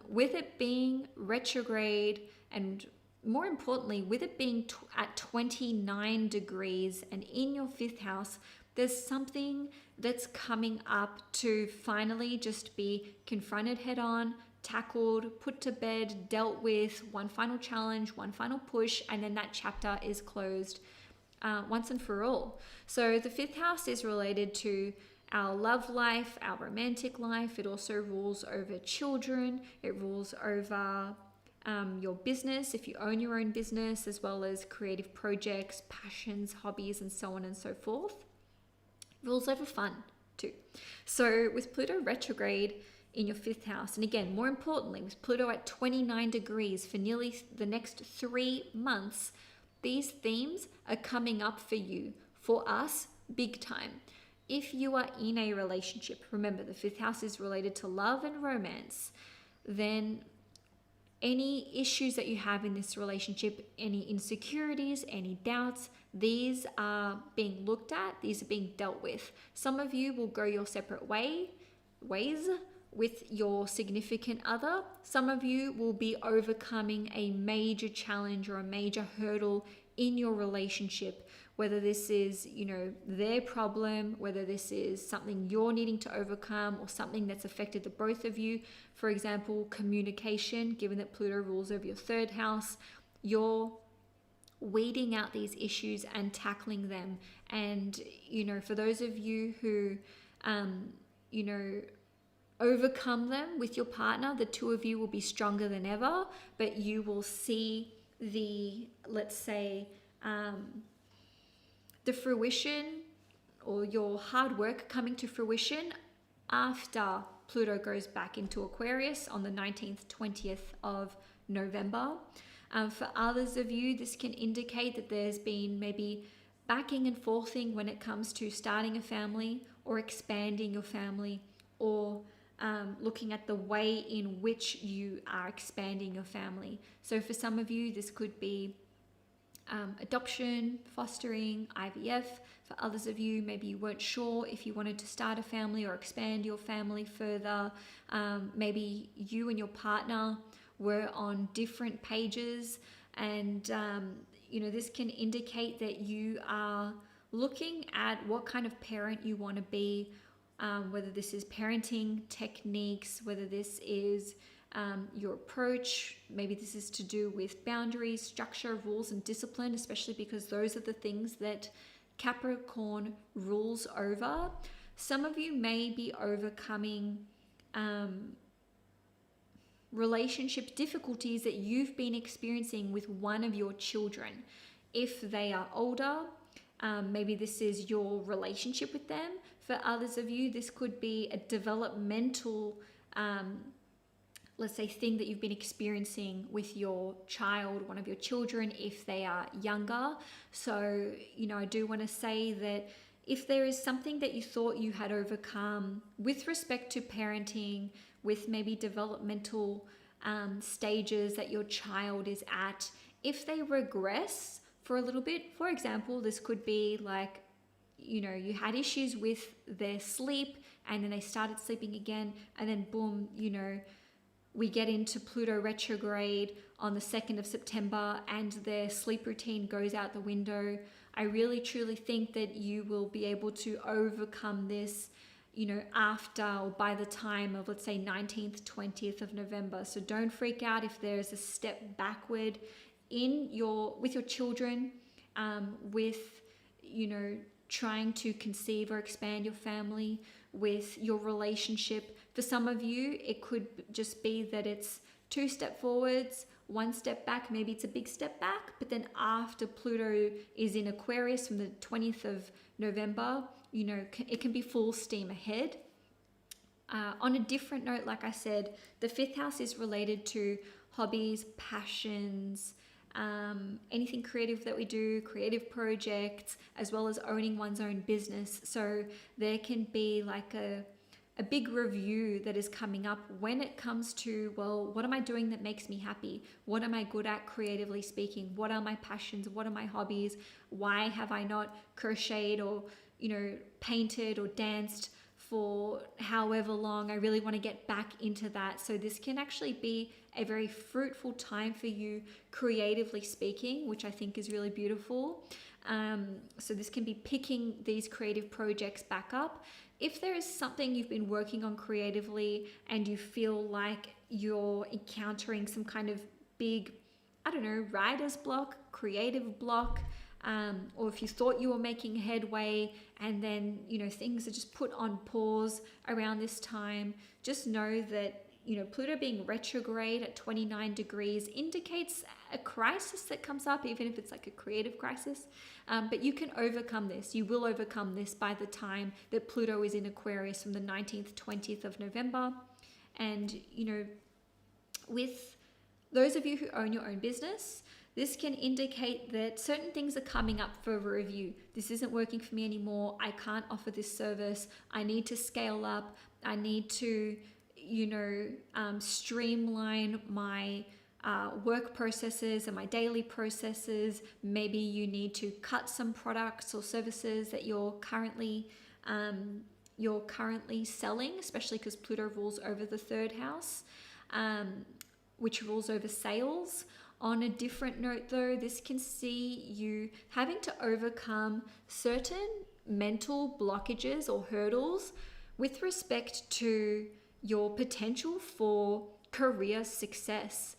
With it being retrograde, and more importantly, with it being at 29 degrees and in your 5th house, there's something that's coming up to finally just be confronted head on, tackled, put to bed, dealt with, one final challenge, one final push, and then that chapter is closed once and for all. So the fifth house is related to our love life, our romantic life. It also rules over children. It rules over your business, if you own your own business, as well as creative projects, passions, hobbies, and so on and so forth. It rules over fun too. So with Pluto retrograde in your fifth house, and again, more importantly, with Pluto at 29 degrees for nearly the next 3 months, these themes are coming up for you, for us, big time. If you are in a relationship, remember the fifth house is related to love and romance, then any issues that you have in this relationship, any insecurities, any doubts, these are being looked at, these are being dealt with. Some of you will go your separate ways with your significant other. Some of you will be overcoming a major challenge or a major hurdle in your relationship, whether this is, their problem, whether this is something you're needing to overcome or something that's affected the both of you. For example, communication, given that Pluto rules over your third house, you're weeding out these issues and tackling them. And, for those of you who, overcome them with your partner, the two of you will be stronger than ever, but you will see the, let's say, the fruition or your hard work coming to fruition after Pluto goes back into Aquarius on the 19th, 20th of November. For others of you, this can indicate that there's been maybe backing and forthing when it comes to starting a family or expanding your family, or looking at the way in which you are expanding your family. So for some of you, this could be adoption, fostering, IVF. For others of you, maybe you weren't sure if you wanted to start a family or expand your family further. Maybe you and your partner were on different pages, and this can indicate that you are looking at what kind of parent you want to be, whether this is parenting techniques, whether this is your approach, maybe this is to do with boundaries, structure, rules, and discipline, especially because those are the things that Capricorn rules over. Some of you may be overcoming relationship difficulties that you've been experiencing with one of your children. If they are older, maybe this is your relationship with them. For others of you, this could be a developmental let's say thing that you've been experiencing with your child, one of your children, if they are younger. So, I do want to say that if there is something that you thought you had overcome with respect to parenting, with maybe developmental stages that your child is at, if they regress for a little bit, for example, this could be like, you had issues with their sleep and then they started sleeping again, and then boom, we get into Pluto retrograde on the 2nd of September and their sleep routine goes out the window. I really truly think that you will be able to overcome this, after or by the time of, let's say, 19th, 20th of November. So don't freak out if there's a step backward with your children, with, trying to conceive or expand your family, with your relationship. For some of you, it could just be that it's 2 steps forwards, 1 step back. Maybe it's a big step back, but then after Pluto is in Aquarius from the 20th of November, it can be full steam ahead. On a different note, like I said, the fifth house is related to hobbies, passions, anything creative that we do, creative projects, as well as owning one's own business. So there can be like a big review that is coming up when it comes to, well, what am I doing that makes me happy? What am I good at creatively speaking? What are my passions? What are my hobbies? Why have I not crocheted or, painted or danced for however long? I really want to get back into that. So this can actually be a very fruitful time for you creatively speaking, which I think is really beautiful. So this can be picking these creative projects back up. If there is something you've been working on creatively and you feel like you're encountering some kind of big, I don't know, writer's block, creative block, or if you thought you were making headway and then, things are just put on pause around this time, just know that, Pluto being retrograde at 29 degrees indicates a crisis that comes up, even if it's like a creative crisis. But you can overcome this. You will overcome this by the time that Pluto is in Aquarius from the 19th, 20th of November. And, with those of you who own your own business, this can indicate that certain things are coming up for review. This isn't working for me anymore. I can't offer this service. I need to scale up. I need to, streamline my work processes and my daily processes. Maybe you need to cut some products or services that you're currently selling, especially because Pluto rules over the third house, which rules over sales. On a different note though, this can see you having to overcome certain mental blockages or hurdles with respect to your potential for career success.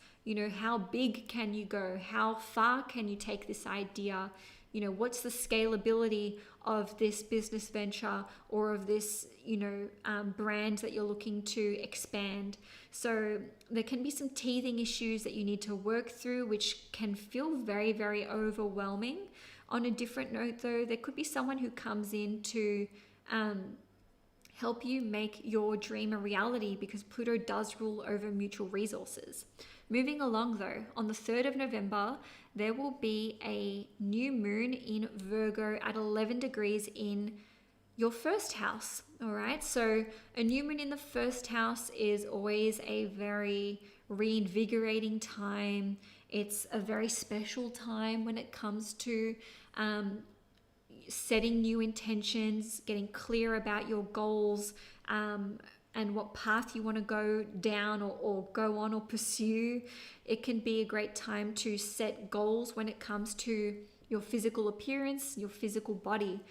How big can you go? How far can you take this idea? What's the scalability of this business venture or of this, brand that you're looking to expand? So there can be some teething issues that you need to work through, which can feel very, very overwhelming. On a different note though, there could be someone who comes in to help you make your dream a reality, because Pluto does rule over mutual resources. Moving along though, on the 3rd of November, there will be a new moon in Virgo at 11 degrees in your first house. All right. So a new moon in the first house is always a very reinvigorating time. It's a very special time when it comes to setting new intentions, getting clear about your goals, and what path you want to go down or go on or pursue. It can be a great time to set goals when it comes to your physical appearance, your physical body.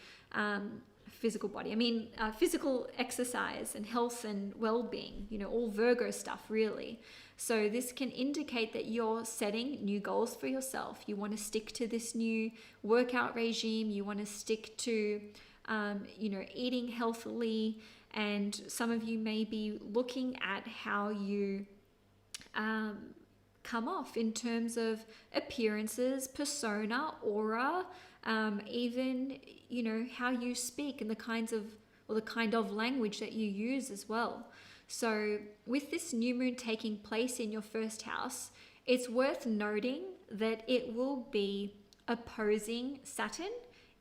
Physical exercise and health and well-being, all Virgo stuff really. So this can indicate that you're setting new goals for yourself. You want to stick to this new workout regime. You want to stick to, eating healthily. And some of you may be looking at how you come off in terms of appearances, persona, aura, even, how you speak and the kind of language that you use as well. So with this new moon taking place in your first house, it's worth noting that it will be opposing Saturn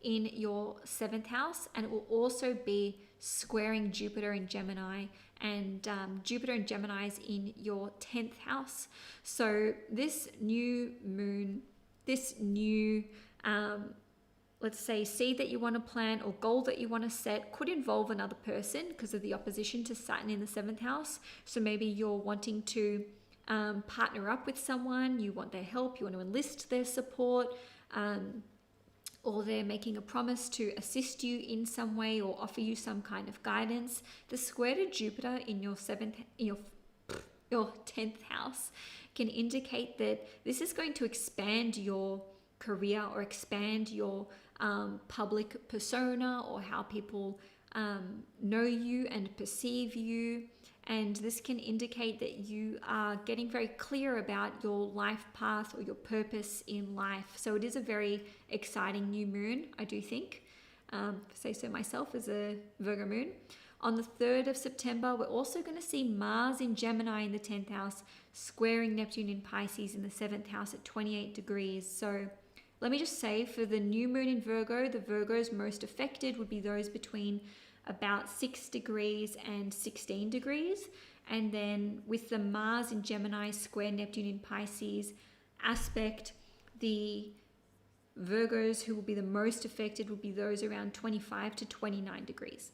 in your 7th house, and it will also be squaring Jupiter in Gemini, and Jupiter and Gemini is in your 10th house. So this new moon, this new let's say seed that you want to plant or goal that you want to set could involve another person because of the opposition to Saturn in the 7th house. So maybe you're wanting to partner up with someone, you want their help, you want to enlist their support, or they're making a promise to assist you in some way or offer you some kind of guidance. The square to Jupiter in your 10th house can indicate that this is going to expand your career or expand your public persona, or how people know you and perceive you. And this can indicate that you are getting very clear about your life path or your purpose in life. So it is a very exciting new moon, I do think. Say so myself as a Virgo moon. On the 3rd of September, we're also going to see Mars in Gemini in the 10th house, squaring Neptune in Pisces in the 7th house at 28 degrees. So let me just say, for the new moon in Virgo, the Virgos most affected would be those between about 6 degrees and 16 degrees. And then with the Mars in Gemini square Neptune in Pisces aspect, the Virgos who will be the most affected will be those around 25 to 29 degrees.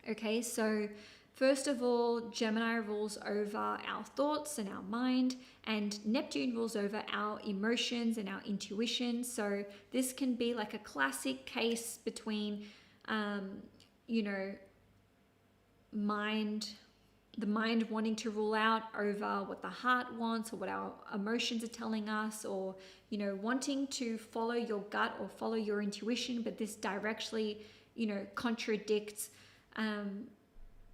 Okay, so first of all, Gemini rules over our thoughts and our mind, and Neptune rules over our emotions and our intuition. So this can be like a classic case between, mind, the mind wanting to rule out over what the heart wants or what our emotions are telling us, or, you know, wanting to follow your gut or follow your intuition, but this directly, you know, contradicts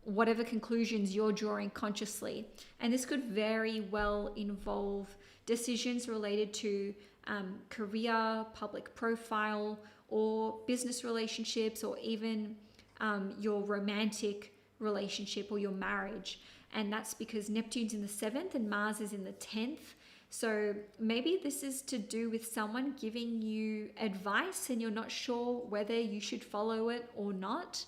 whatever conclusions you're drawing consciously. And this could very well involve decisions related to career, public profile, or business relationships, or even your romantic relationship or your marriage. And that's because Neptune's in the 7th and Mars is in the 10th. So maybe this is to do with someone giving you advice and you're not sure whether you should follow it or not.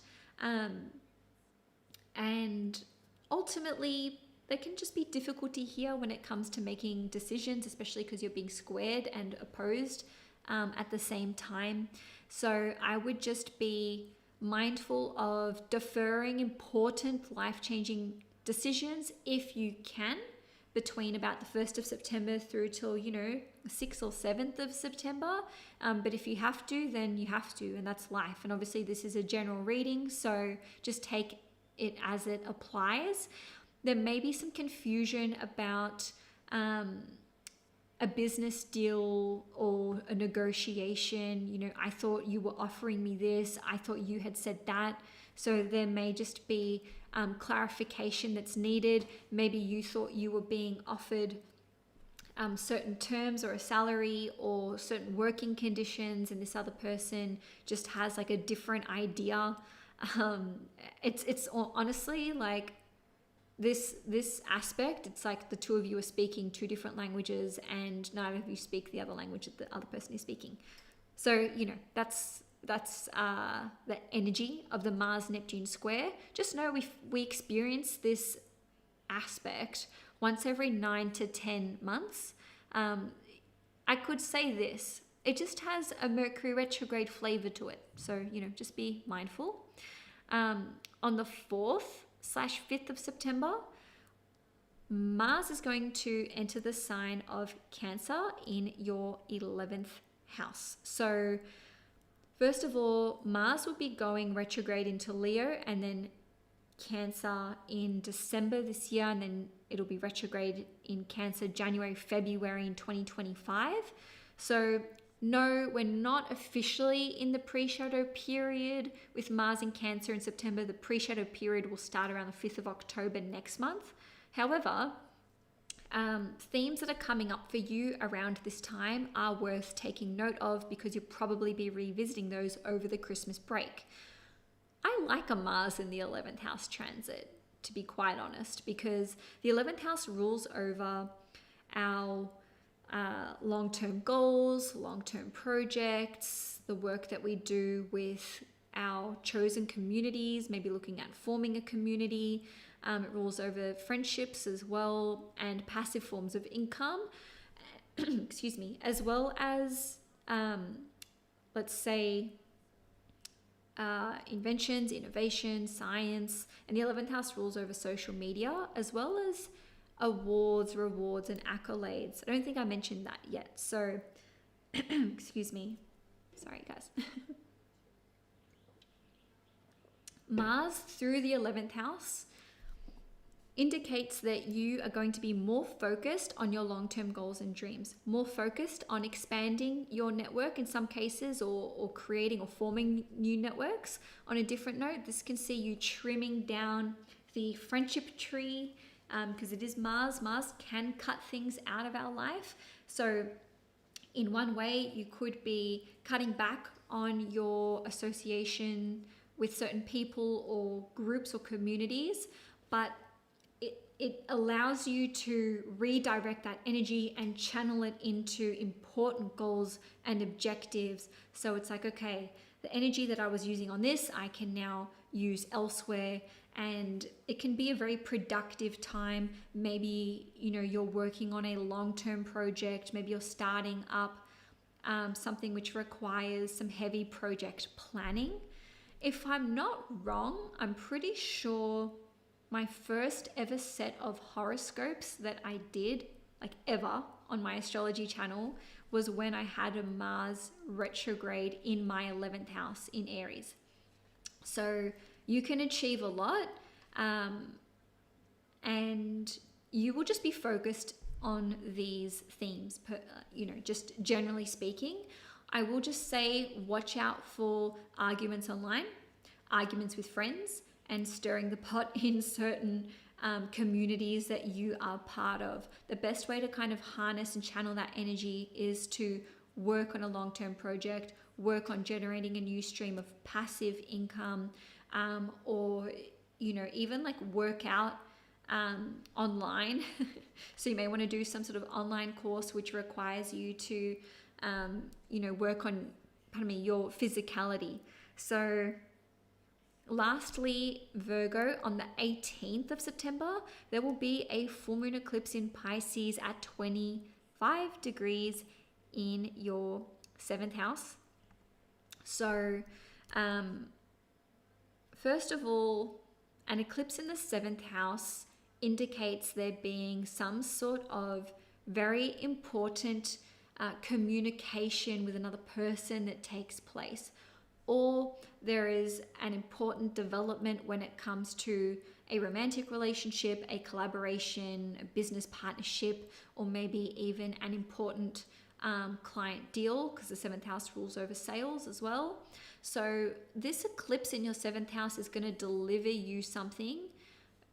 And ultimately, there can just be difficulty here when it comes to making decisions, especially because you're being squared and opposed at the same time. So I would just be mindful of deferring important life-changing decisions if you can, between about the 1st of September through till, you know, 6th or 7th of September. But if you have to, then you have to, and that's life. And obviously this is a general reading, so just take it as it applies. There may be some confusion about a business deal or a negotiation. You know, I thought you were offering me this, I thought you had said that. So there may just be clarification that's needed. Maybe you thought you were being offered certain terms or a salary or certain working conditions, and this other person just has like a different idea. It's honestly like this aspect, it's like the two of you are speaking two different languages and neither of you speak the other language that the other person is speaking. So, you know, that's the energy of the Mars-Neptune square. Just know we experience this aspect once every 9 to 10 months. I could say this, it just has a Mercury retrograde flavor to it. So, you know, just be mindful. On the 4th/5th of September, Mars is going to enter the sign of Cancer in your 11th house. So first of all, Mars will be going retrograde into Leo and then Cancer in December this year, and then it'll be retrograde in Cancer January, February in 2025. So no, we're not officially in the pre-shadow period with Mars in Cancer in September. The pre-shadow period will start around the 5th of October next month. However, themes that are coming up for you around this time are worth taking note of because you'll probably be revisiting those over the Christmas break. I like a Mars in the 11th house transit, to be quite honest, because the 11th house rules over our long-term goals, long-term projects, the work that we do with our chosen communities, maybe looking at forming a community. It rules over friendships as well and passive forms of income, excuse me, as well as, let's say, inventions, innovation, science. And the 11th house rules over social media as well as awards, rewards, and accolades. I don't think I mentioned that yet. So, excuse me. Sorry, guys. Mars through the 11th house indicates that you are going to be more focused on your long-term goals and dreams, more focused on expanding your network in some cases, or creating or forming new networks. On a different note, this can see you trimming down the friendship tree, because it is Mars. Mars can cut things out of our life. So in one way, you could be cutting back on your association with certain people or groups or communities, but it allows you to redirect that energy and channel it into important goals and objectives. So it's like, okay, the energy that I was using on this, I can now use elsewhere. And it can be a very productive time. Maybe, you know, you're working on a long-term project. Maybe you're starting up something which requires some heavy project planning. If I'm not wrong, I'm pretty sure my first ever set of horoscopes that I did, like ever, on my astrology channel was when I had a Mars retrograde in my 11th house in Aries. So you can achieve a lot and you will just be focused on these themes, just generally speaking. I will just say watch out for arguments online, arguments with friends, and stirring the pot in certain communities that you are part of. The best way to kind of harness and channel that energy is to work on a long-term project, work on generating a new stream of passive income, or even like work out online. So you may want to do some sort of online course which requires you to work on your physicality. So lastly, Virgo, on the 18th of September, there will be a full moon eclipse in Pisces at 25 degrees in your 7th house. So, first of all, an eclipse in the 7th house indicates there being some sort of very important communication with another person that takes place, or there is an important development when it comes to a romantic relationship, a collaboration, a business partnership, or maybe even an important client deal, because the 7th house rules over sales as well. So this eclipse in your 7th house is going to deliver you something.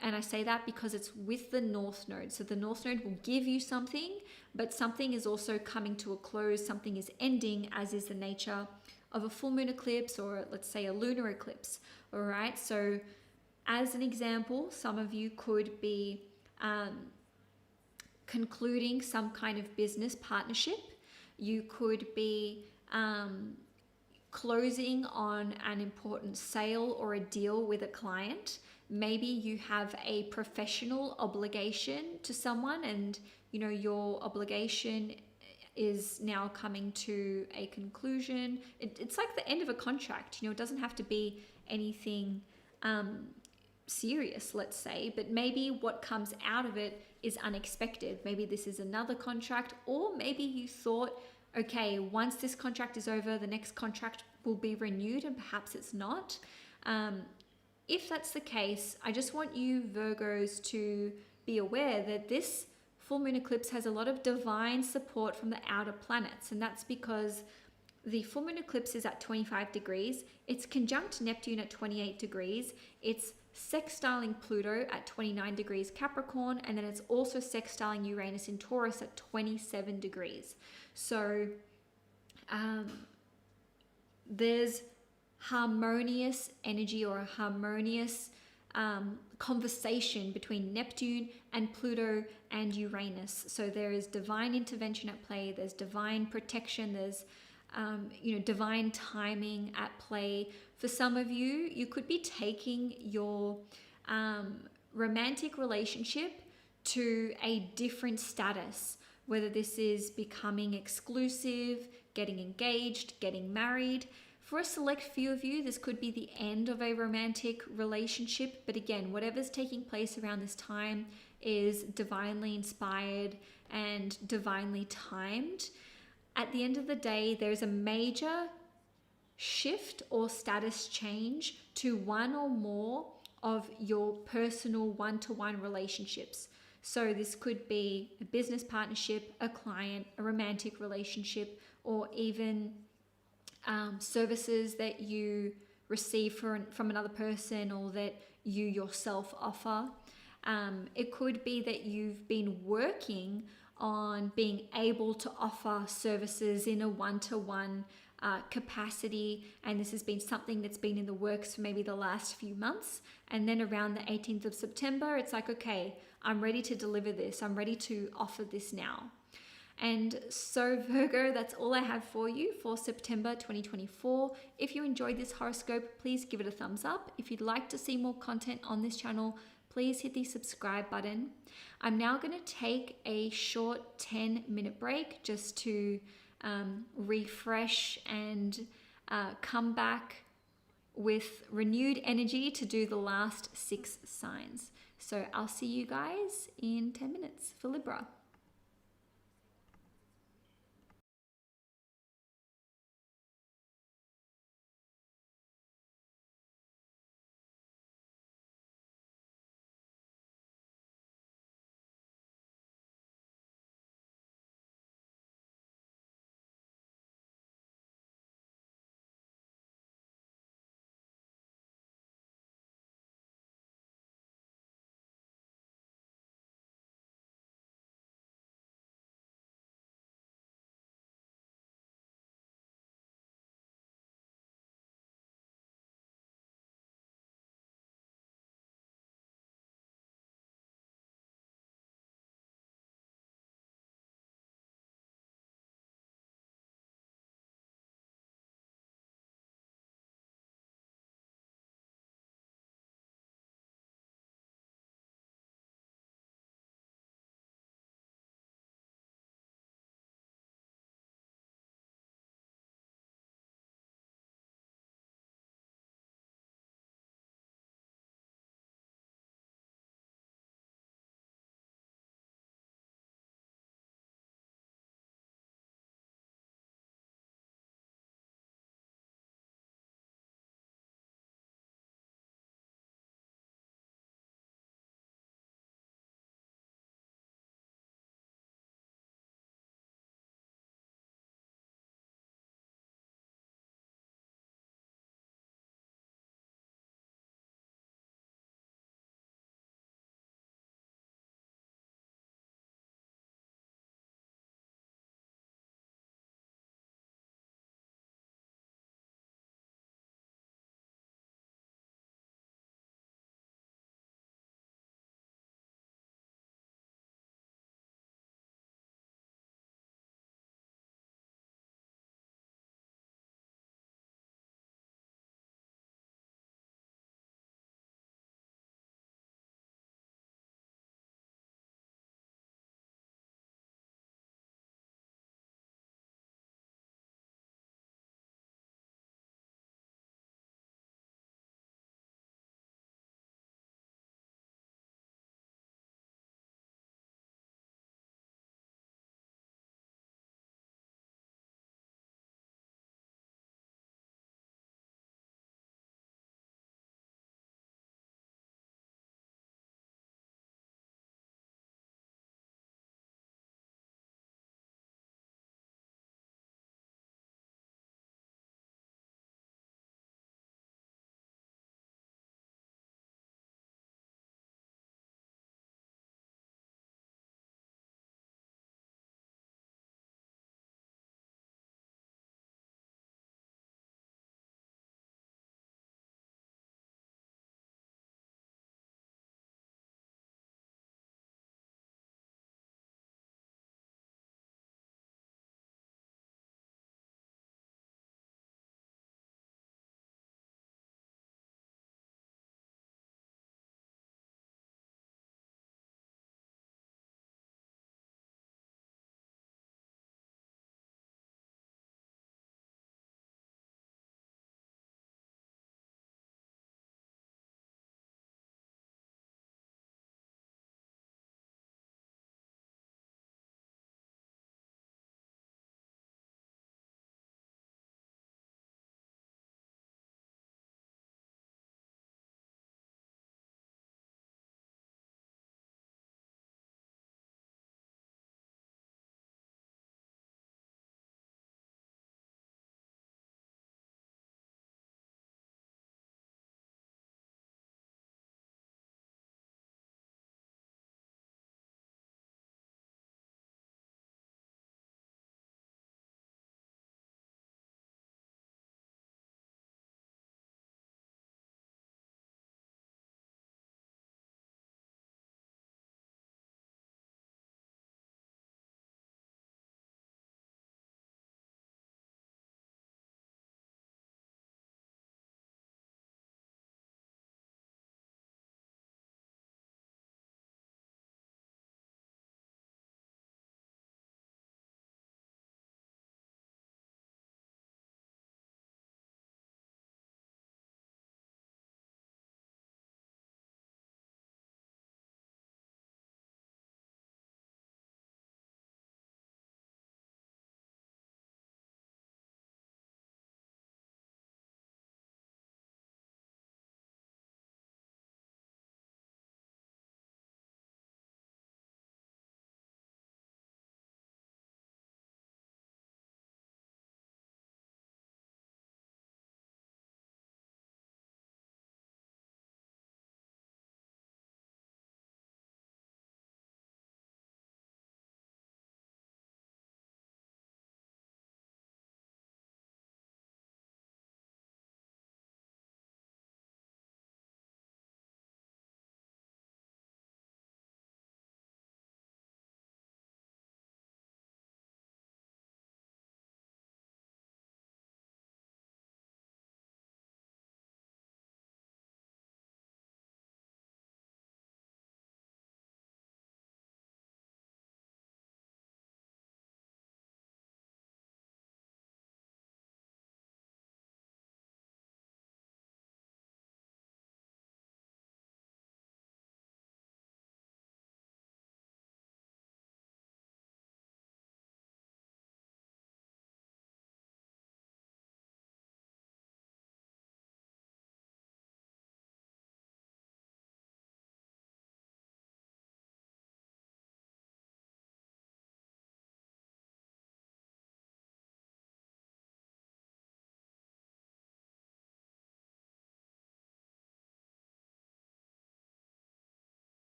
And I say that because it's with the North Node. So the North Node will give you something, but something is also coming to a close. Something is ending, as is the nature of a full moon eclipse, or let's say a lunar eclipse. All right. So as an example, some of you could be concluding some kind of business partnership. You could be closing on an important sale or a deal with a client. Maybe you have a professional obligation to someone, and your obligation is now coming to a conclusion. It's like the end of a contract. It doesn't have to be anything serious, let's say, but maybe what comes out of it is unexpected. Maybe this is another contract, or maybe you thought, okay, once this contract is over, the next contract will be renewed, and perhaps it's not. If that's the case, I just want you Virgos to be aware that this full moon eclipse has a lot of divine support from the outer planets, and that's because the full moon eclipse is at 25 degrees. It's conjunct Neptune at 28 degrees. It's sextiling Pluto at 29 degrees Capricorn, and then it's also sextiling Uranus in Taurus at 27 degrees. So there's harmonious energy, or a harmonious conversation between Neptune and Pluto and Uranus. So there is divine intervention at play, there's divine protection, there's divine timing at play. For some of you, you could be taking your romantic relationship to a different status, whether this is becoming exclusive, getting engaged, getting married. For a select few of you, this could be the end of a romantic relationship. But again, whatever's taking place around this time is divinely inspired and divinely timed. At the end of the day, there's a major shift or status change to one or more of your personal one-to-one relationships. So this could be a business partnership, a client, a romantic relationship, or even services that you receive from another person, or that you yourself offer. It could be that you've been working on being able to offer services in a one-to-one capacity, and this has been something that's been in the works for maybe the last few months, and then around the 18th of September it's like, okay, I'm ready to deliver this, I'm ready to offer this now. And so Virgo, that's all I have for you for September 2024. If you enjoyed this horoscope, please give it a thumbs up. If you'd like to see more content on this channel, please hit the subscribe button. I'm now going to take a short 10-minute break just to refresh and come back with renewed energy to do the last 6 signs. So I'll see you guys in 10 minutes for Libra.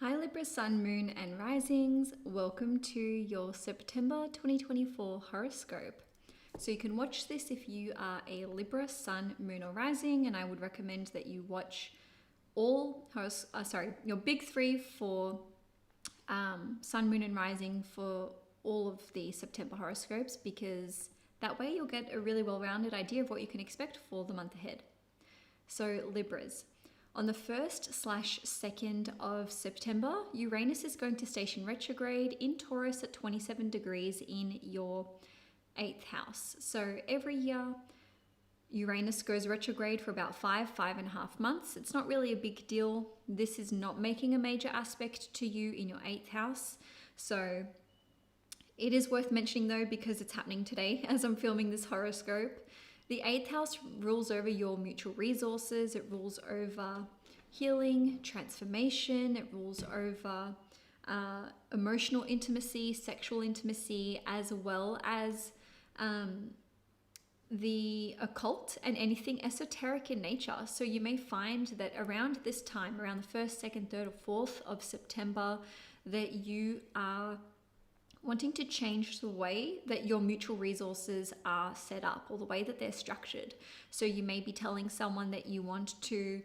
Hi Libra Sun, Moon and Risings. Welcome to your September 2024 horoscope. So you can watch this if you are a Libra Sun, Moon or Rising, and I would recommend that you watch your big three for Sun, Moon and Rising for all of the September horoscopes, because that way you'll get a really well-rounded idea of what you can expect for the month ahead. So Libras. On the 1st/2nd of September, Uranus is going to station retrograde in Taurus at 27 degrees in your 8th house. So every year, Uranus goes retrograde for about 5.5 months. It's not really a big deal. This is not making a major aspect to you in your 8th house. So it is worth mentioning though, because it's happening today as I'm filming this horoscope. The 8th house rules over your mutual resources. It rules over healing, transformation. It rules over emotional intimacy, sexual intimacy, as well as the occult and anything esoteric in nature. So you may find that around this time, around the 1st, 2nd, 3rd or 4th of September, that you are wanting to change the way that your mutual resources are set up or the way that they're structured. So you may be telling someone that you want to,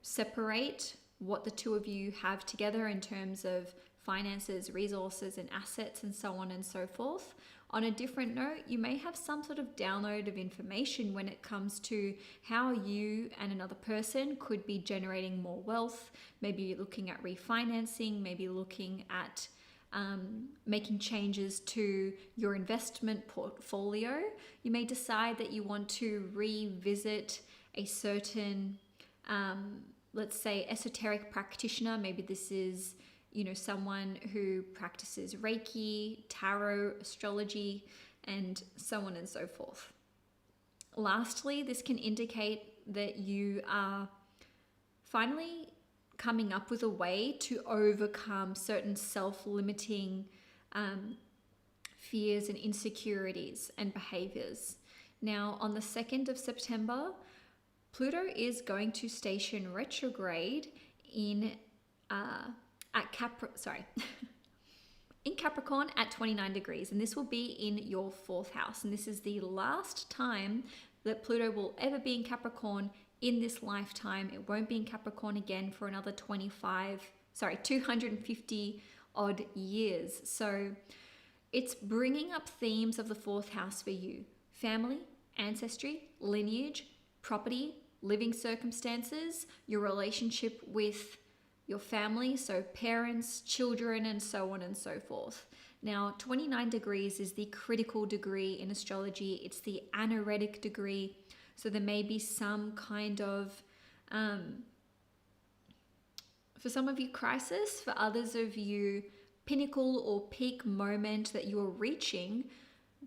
separate what the two of you have together in terms of finances, resources, and assets, and so on and so forth. On a different note, you may have some sort of download of information when it comes to how you and another person could be generating more wealth. Maybe you're looking at refinancing, maybe looking at making changes to your investment portfolio. You may decide that you want to revisit a certain, let's say, esoteric practitioner. Maybe this is, someone who practices Reiki, tarot, astrology, and so on and so forth. Lastly, this can indicate that you are finally coming up with a way to overcome certain self-limiting fears and insecurities and behaviors. Now, on the 2nd of September, Pluto is going to station retrograde in Capricorn at 29 degrees, and this will be in your 4th house. And this is the last time that Pluto will ever be in Capricorn in this lifetime. It won't be in Capricorn again for another 250 odd years. So it's bringing up themes of the 4th house for you: family, ancestry, lineage, property, living circumstances, your relationship with your family, so parents, children, and so on and so forth. Now, 29 degrees is the critical degree in astrology. It's the anaretic degree. So there may be some kind of, for some of you, crisis. For others of you, pinnacle or peak moment that you're reaching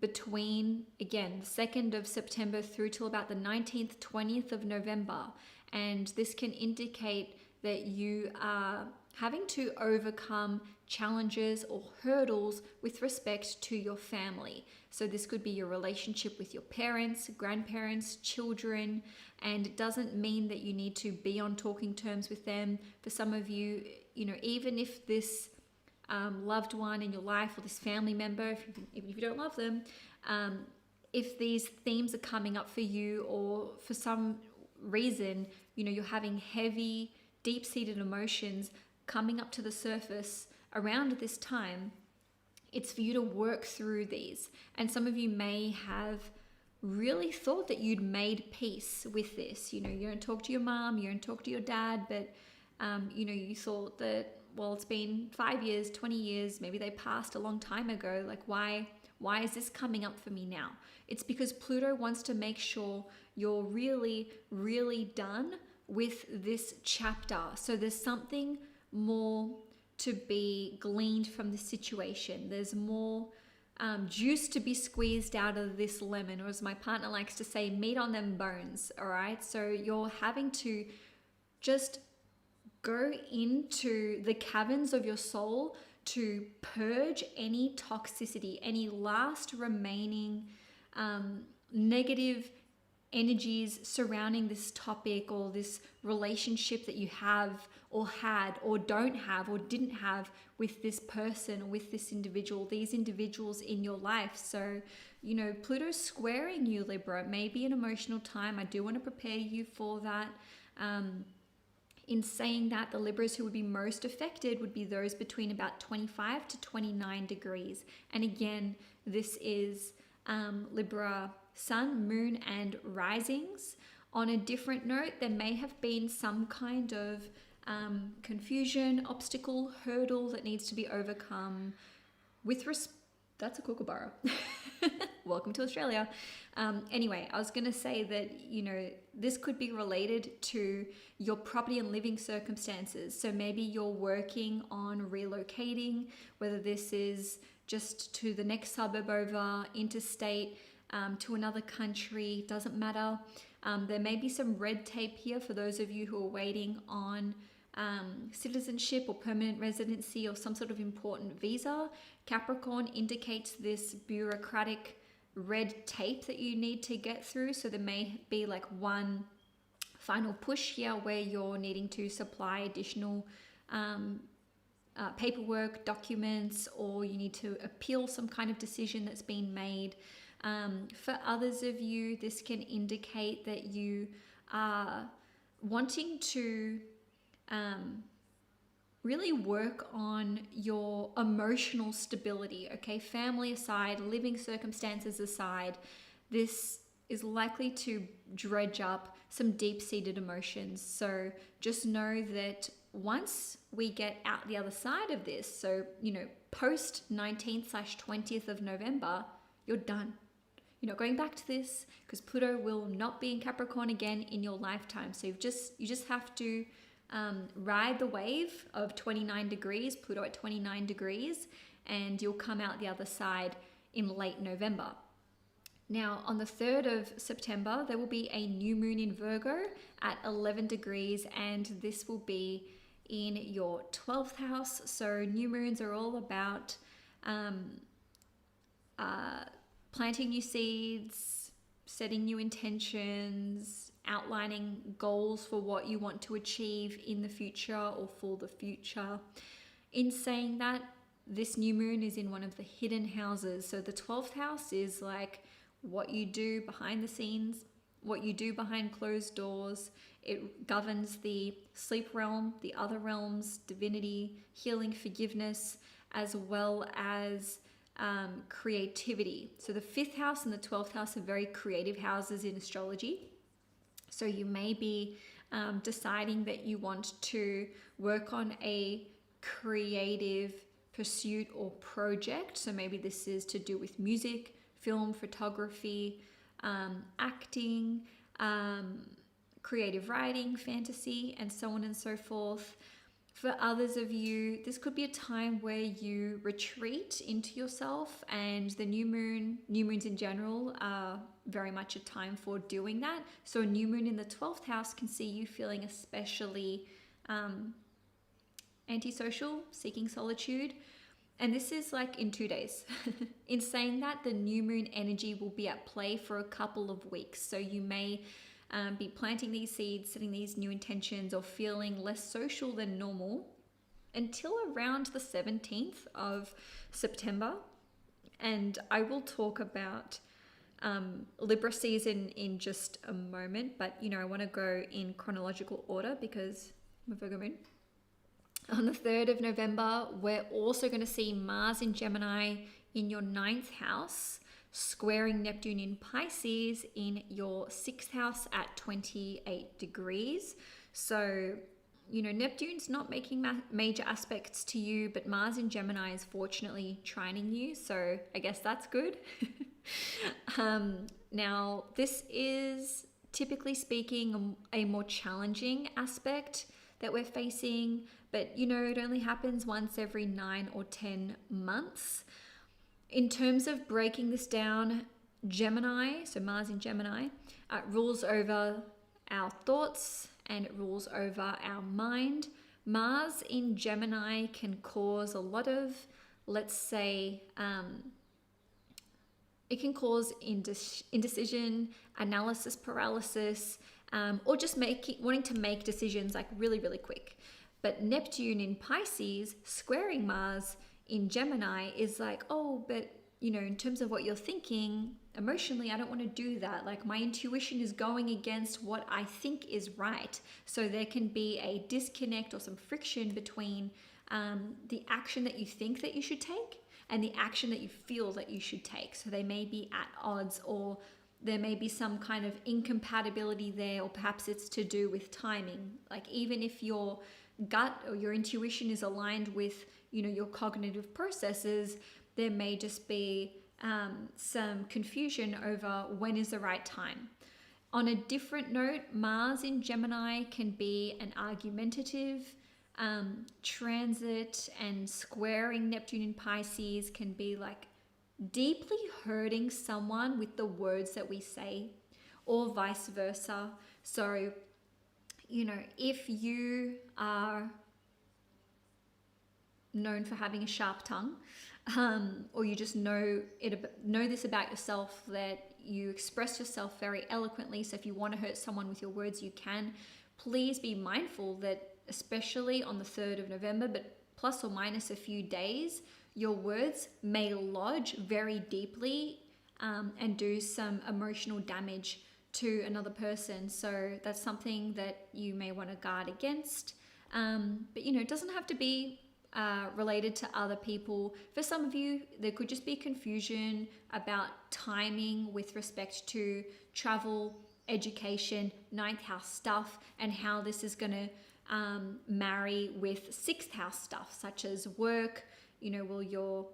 between, again, the 2nd of September through till about the 19th, 20th of November. And this can indicate that you are having to overcome challenges or hurdles with respect to your family. So this could be your relationship with your parents, grandparents, children, and it doesn't mean that you need to be on talking terms with them. For some of you, even if this loved one in your life or this family member, even if you don't love them, if these themes are coming up for you, or for some reason, you're having heavy, deep-seated emotions coming up to the surface around this time, it's for you to work through these. And some of you may have really thought that you'd made peace with this. You don't talk to your mom, you don't talk to your dad, but you thought that, well, it's been 5 years, 20 years, maybe they passed a long time ago. Like, why is this coming up for me now? It's because Pluto wants to make sure you're really, really done with this chapter. So there's something more to be gleaned from the situation. There's more juice to be squeezed out of this lemon, or as my partner likes to say, meat on them bones. All right. So you're having to just go into the caverns of your soul to purge any toxicity, any last remaining negative energies surrounding this topic or this relationship that you have or had or don't have or didn't have with this person or with this individual, these individuals in your life. So, Pluto's squaring you, Libra. It may be an emotional time. I do want to prepare you for that. In saying that, the Libras who would be most affected would be those between about 25 to 29 degrees. And again, this is Libra sun, moon, and risings. On a different note, there may have been some kind of confusion, obstacle, hurdle that needs to be overcome with that's a kookaburra. Welcome to Australia. Anyway, I was going to say that, this could be related to your property and living circumstances. So maybe you're working on relocating, whether this is just to the next suburb over, interstate, to another country, doesn't matter. There may be some red tape here for those of you who are waiting on citizenship or permanent residency or some sort of important visa. Capricorn indicates this bureaucratic red tape that you need to get through. So there may be like one final push here where you're needing to supply additional paperwork, documents, or you need to appeal some kind of decision that's been made. For others of you, this can indicate that you are wanting to really work on your emotional stability, okay? Family aside, living circumstances aside, this is likely to dredge up some deep-seated emotions. So just know that once we get out the other side of this, so, post 19th/20th of November, you're done. You're not going back to this because Pluto will not be in Capricorn again in your lifetime. So you just have to ride the wave of 29 degrees, Pluto at 29 degrees, and you'll come out the other side in late November. Now, on the 3rd of September, there will be a new moon in Virgo at 11 degrees, and this will be in your 12th house. So new moons are all about planting new seeds, setting new intentions, outlining goals for what you want to achieve in the future or for the future. In saying that, this new moon is in one of the hidden houses. So the 12th house is like what you do behind the scenes, what you do behind closed doors. It governs the sleep realm, the other realms, divinity, healing, forgiveness, as well as creativity. So the 5th house and the 12th house are very creative houses in astrology. So you may be deciding that you want to work on a creative pursuit or project. So maybe this is to do with music, film, photography, acting, creative writing, fantasy, and so on and so forth. For others of you, this could be a time where you retreat into yourself, and the new moons in general are very much a time for doing that. So a new moon in the 12th house can see you feeling especially antisocial, seeking solitude. And this is like in 2 days. In saying that, the new moon energy will be at play for a couple of weeks. So you may be planting these seeds, setting these new intentions, or feeling less social than normal until around the 17th of September. And I will talk about Libra season in just a moment, but I want to go in chronological order because I'm a Virgo moon. On the 3rd of November, we're also going to see Mars in Gemini in your 9th house, squaring Neptune in Pisces in your 6th house at 28 degrees. So, Neptune's not making major aspects to you, but Mars in Gemini is fortunately trining you. So I guess that's good. Now, this is typically speaking a more challenging aspect that we're facing, but it only happens once every 9 or 10 months. In terms of breaking this down, Gemini, so Mars in Gemini, rules over our thoughts and it rules over our mind. Mars in Gemini can cause a lot of, let's say, it can cause indecision, analysis paralysis, or just wanting to make decisions like really, really quick. But Neptune in Pisces squaring Mars in Gemini is like, oh, but in terms of what you're thinking emotionally, I don't want to do that. Like my intuition is going against what I think is right. So there can be a disconnect or some friction between the action that you think that you should take and the action that you feel that you should take. So they may be at odds, or there may be some kind of incompatibility there, or perhaps it's to do with timing. Like even if your gut or your intuition is aligned with, your cognitive processes, there may just be some confusion over when is the right time. On a different note, Mars in Gemini can be an argumentative transit, and squaring Neptune in Pisces can be like deeply hurting someone with the words that we say, or vice versa. So, if you are known for having a sharp tongue, or you just know this about yourself, that you express yourself very eloquently. So if you want to hurt someone with your words, you can. Please be mindful that, especially on the 3rd of November, but plus or minus a few days, your words may lodge very deeply and do some emotional damage to another person. So that's something that you may want to guard against. But it doesn't have to be related to other people. For some of you, there could just be confusion about timing with respect to travel, education, 9th house stuff, and how this is going to marry with 6th house stuff, such as work. Will your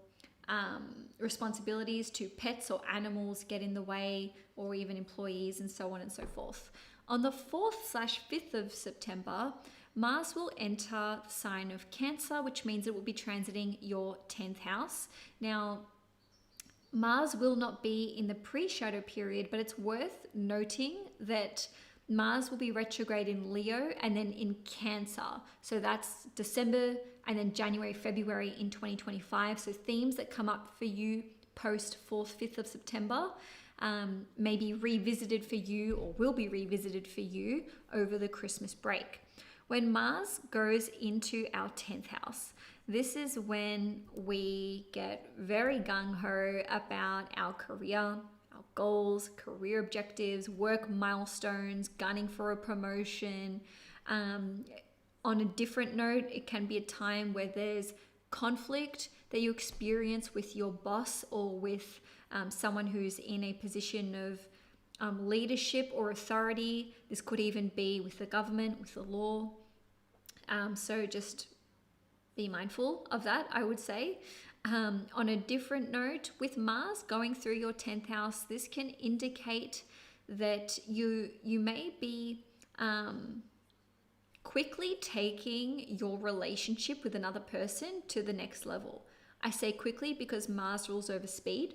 responsibilities to pets or animals get in the way, or even employees, and so on and so forth. On the 4th/5th of September, Mars will enter the sign of Cancer, which means it will be transiting your 10th house. Now, Mars will not be in the pre-shadow period, but it's worth noting that Mars will be retrograde in Leo and then in Cancer. So that's December and then January, February in 2025. So themes that come up for you post 4th/5th of September may be revisited for you, or will be revisited for you over the Christmas break. When Mars goes into our 10th house, this is when we get very gung-ho about our career, our goals, career objectives, work milestones, gunning for a promotion. On a different note, it can be a time where there's conflict that you experience with your boss, or with someone who's in a position of leadership or authority. This could even be with the government, with the law. So just be mindful of that, I would say. On a different note, with Mars going through your 10th house, this can indicate that you may be quickly taking your relationship with another person to the next level. I say quickly because Mars rules over speed.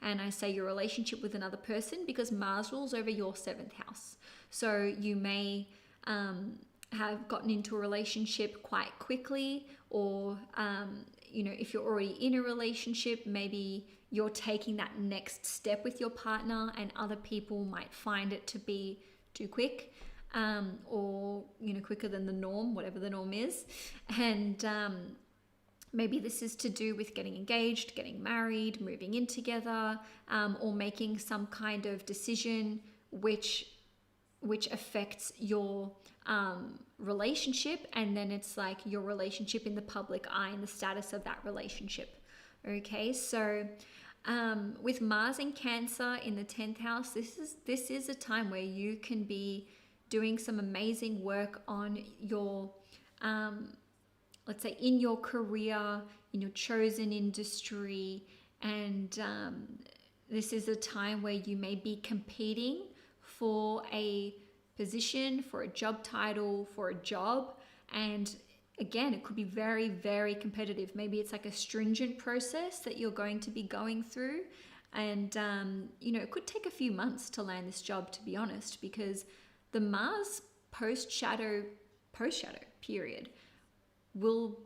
And I say your relationship with another person because Mars rules over your 7th house. So you may have gotten into a relationship quite quickly, or if you're already in a relationship, maybe you're taking that next step with your partner, and other people might find it to be too quick, or quicker than the norm, whatever the norm is. And maybe this is to do with getting engaged, getting married, moving in together, or making some kind of decision which affects your relationship, and then it's like your relationship in the public eye and the status of that relationship. Okay, so with Mars in Cancer in the 10th house, this is a time where you can be doing some amazing work on your let's say in your career, in your chosen industry, and this is a time where you may be competing for a position, for a job title, for a job. And again, it could be very, very competitive. Maybe it's like a stringent process that you're going to be going through. And, it could take a few months to land this job, to be honest, because the Mars post-shadow period will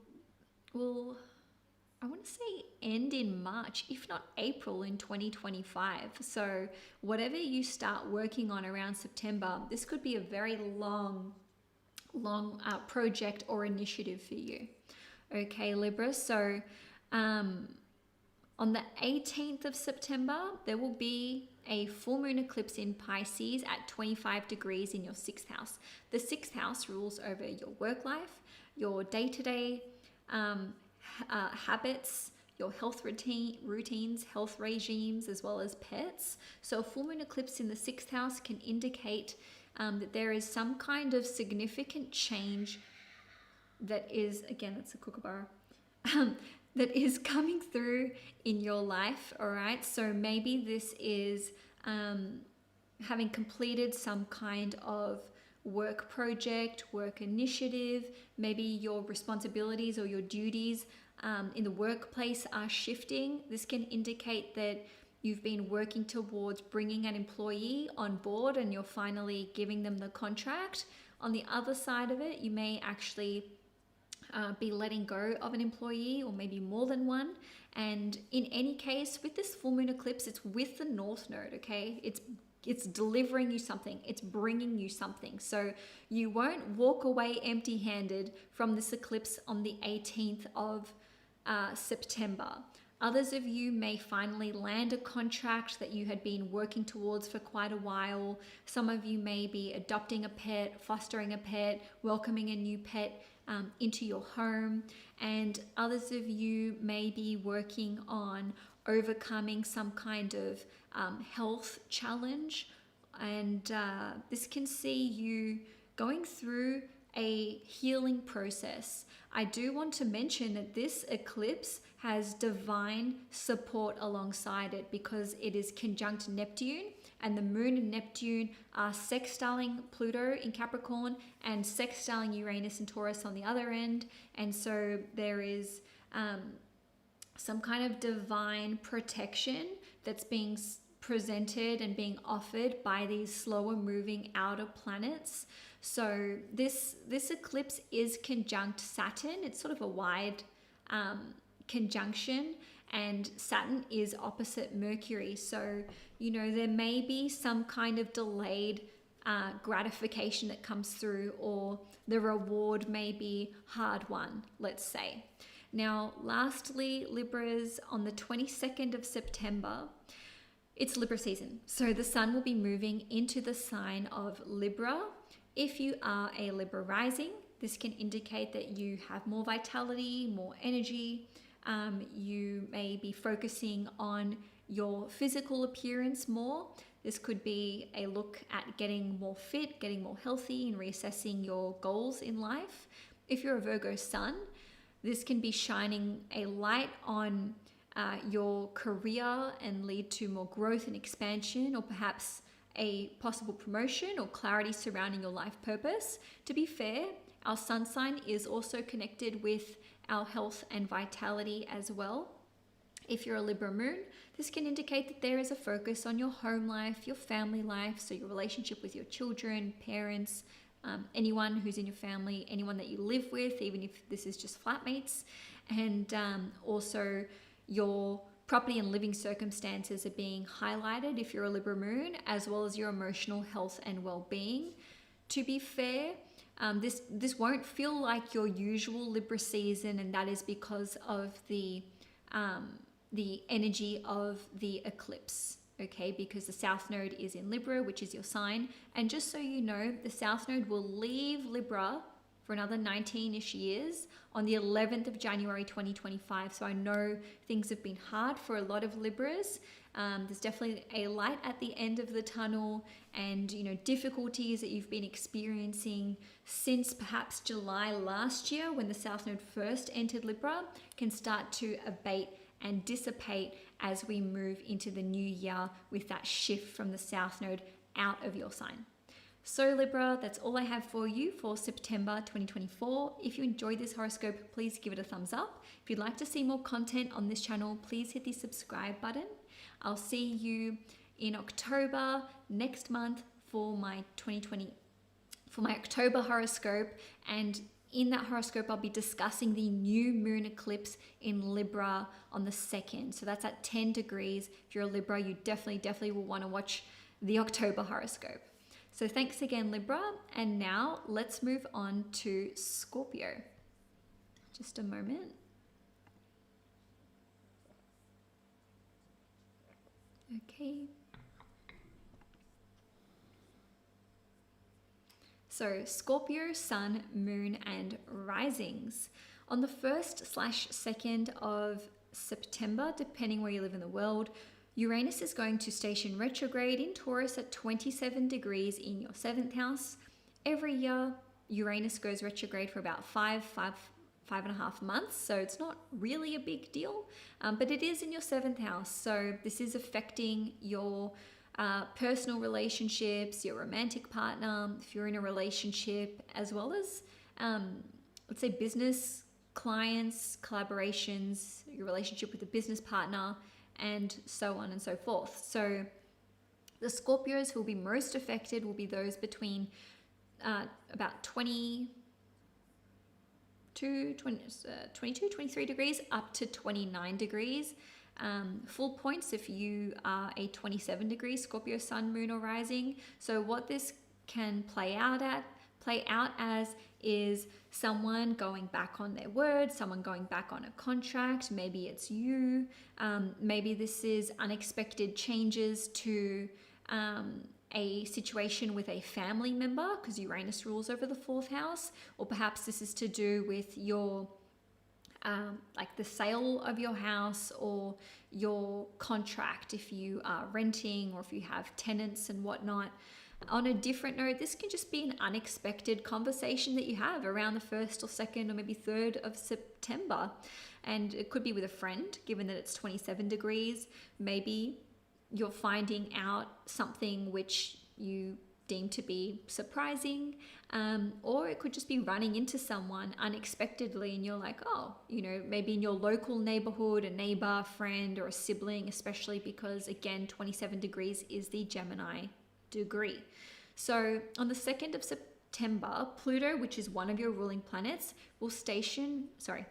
I want to say end in March, if not April in 2025. So whatever you start working on around September, this could be a very long project or initiative for you. Okay, Libra. So on the 18th of September, there will be a full moon eclipse in Pisces at 25 degrees in your 6th house. The 6th house rules over your work life, your day-to-day habits, your health routines, health regimes, as well as pets. So a full moon eclipse in the 6th house can indicate that there is some kind of significant change that is, again, that's a kookaburra, that is coming through in your life, all right? So maybe this is having completed some kind of work project, work initiative, maybe your responsibilities or your duties in the workplace are shifting. This can indicate that you've been working towards bringing an employee on board and you're finally giving them the contract. On the other side of it, you may actually be letting go of an employee or maybe more than one. And in any case, with this full moon eclipse, it's with the North Node, okay? It's delivering you something. It's bringing you something. So you won't walk away empty-handed from this eclipse on the 18th of September. Others of you may finally land a contract that you had been working towards for quite a while. Some of you may be adopting a pet, fostering a pet, welcoming a new pet into your home. And others of you may be working on overcoming some kind of health challenge. And this can see you going through a healing process. I do want to mention that this eclipse has divine support alongside it because it is conjunct Neptune, and the moon and Neptune are sextiling Pluto in Capricorn and sextiling Uranus and Taurus on the other end. And so there is some kind of divine protection that's being presented and being offered by these slower moving outer planets. So this eclipse is conjunct Saturn. It's sort of a wide conjunction, and Saturn is opposite Mercury. So, you know, there may be some kind of delayed gratification that comes through, or the reward may be hard won, let's say. Now, lastly, Libras, on the 22nd of September, it's Libra season. So the sun will be moving into the sign of Libra. If you are a Libra rising, this can indicate that you have more vitality, more energy. You may be focusing on your physical appearance more. This could be a look at getting more fit, getting more healthy, and reassessing your goals in life. If you're a Virgo sun, this can be shining a light on your career and lead to more growth and expansion, or perhaps a possible promotion or clarity surrounding your life purpose. To be fair, our sun sign is also connected with our health and vitality as well. If you're a Libra moon, this can indicate that there is a focus on your home life, your family life, so your relationship with your children, parents, anyone who's in your family, anyone that you live with, even if this is just flatmates, and also your property and living circumstances are being highlighted if you're a Libra moon, as well as your emotional health and well-being. To be fair, this won't feel like your usual Libra season, and that is because of the energy of the eclipse, okay? Because the South Node is in Libra, which is your sign. And just so you know, the South Node will leave Libra for another 19-ish years on the 11th of January 2025. So I know things have been hard for a lot of Libras. There's definitely a light at the end of the tunnel, and you know, difficulties that you've been experiencing since perhaps July last year when the South Node first entered Libra can start to abate and dissipate as we move into the new year with that shift from the South Node out of your sign. So Libra, that's all I have for you for September 2024. If you enjoyed this horoscope, please give it a thumbs up. If you'd like to see more content on this channel, please hit the subscribe button. I'll see you in October next month for my October horoscope. And in that horoscope, I'll be discussing the new moon eclipse in Libra on the 2nd. So that's at 10 degrees. If you're a Libra, you definitely will want to watch the October horoscope. So thanks again, Libra. And now let's move on to Scorpio. Just a moment. Okay. So Scorpio, Sun, Moon, and risings. On the 1st/2nd of September, depending where you live in the world, Uranus is going to station retrograde in Taurus at 27 degrees in your 7th house. Every year, Uranus goes retrograde for about five and a half months, so it's not really a big deal, but it is in your 7th house. So this is affecting your personal relationships, your romantic partner, if you're in a relationship, as well as, let's say, business clients, collaborations, your relationship with a business partner, and so on and so forth. So the Scorpios who will be most affected will be those between about 22, 23 degrees up to 29 degrees. Full points if you are a 27 degree Scorpio Sun, Moon, or Rising. So what this can play out as is someone going back on their word, someone going back on a contract. Maybe it's you. Maybe this is unexpected changes to a situation with a family member, because Uranus rules over the 4th house, or perhaps this is to do with your like the sale of your house or your contract if you are renting or if you have tenants and whatnot. On a different note, this can just be an unexpected conversation that you have around the 1st or 2nd or maybe 3rd of September. And it could be with a friend, given that it's 27 degrees. Maybe you're finding out something which you deem to be surprising, or it could just be running into someone unexpectedly and you're like, oh, maybe in your local neighborhood, a neighbor, friend, or a sibling, especially because, again, 27 degrees is the Gemini degree. So on the 2nd of September, Pluto, which is one of your ruling planets, will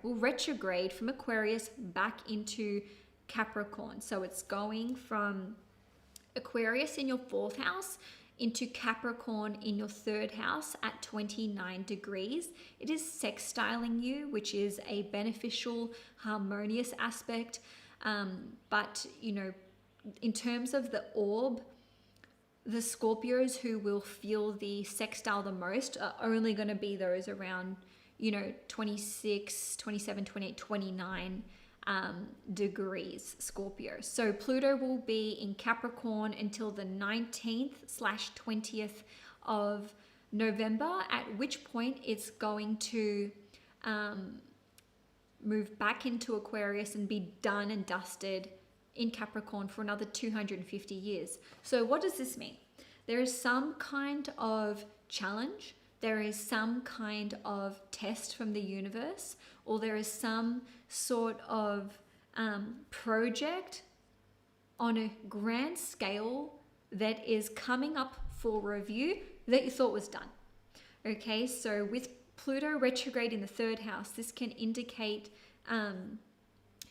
retrograde from Aquarius back into Capricorn. So it's going from Aquarius in your 4th house into Capricorn in your 3rd house at 29 degrees. It is sextiling you, which is a beneficial, harmonious aspect. But, in terms of the orb, the Scorpios who will feel the sextile the most are only going to be those around, 26, 27, 28, 29 degrees Scorpio. So Pluto will be in Capricorn until the 19th/20th of November, at which point it's going to move back into Aquarius and be done and dusted in Capricorn for another 250 years. So what does this mean? There is some kind of challenge, there is some kind of test from the universe, or there is some sort of project on a grand scale that is coming up for review that you thought was done. Okay, so with Pluto retrograde in the 3rd house, this can indicate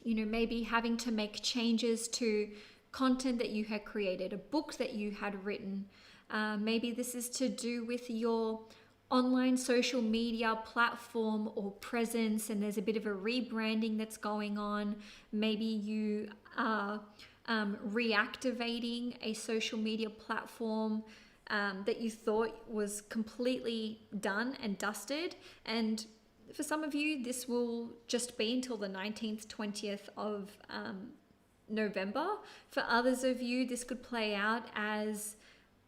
maybe having to make changes to content that you had created, a book that you had written. Maybe this is to do with your online social media platform or presence, and there's a bit of a rebranding that's going on. Maybe you are reactivating a social media platform that you thought was completely done and dusted. And for some of you, this will just be until the 19th, 20th of November. For others of you, this could play out as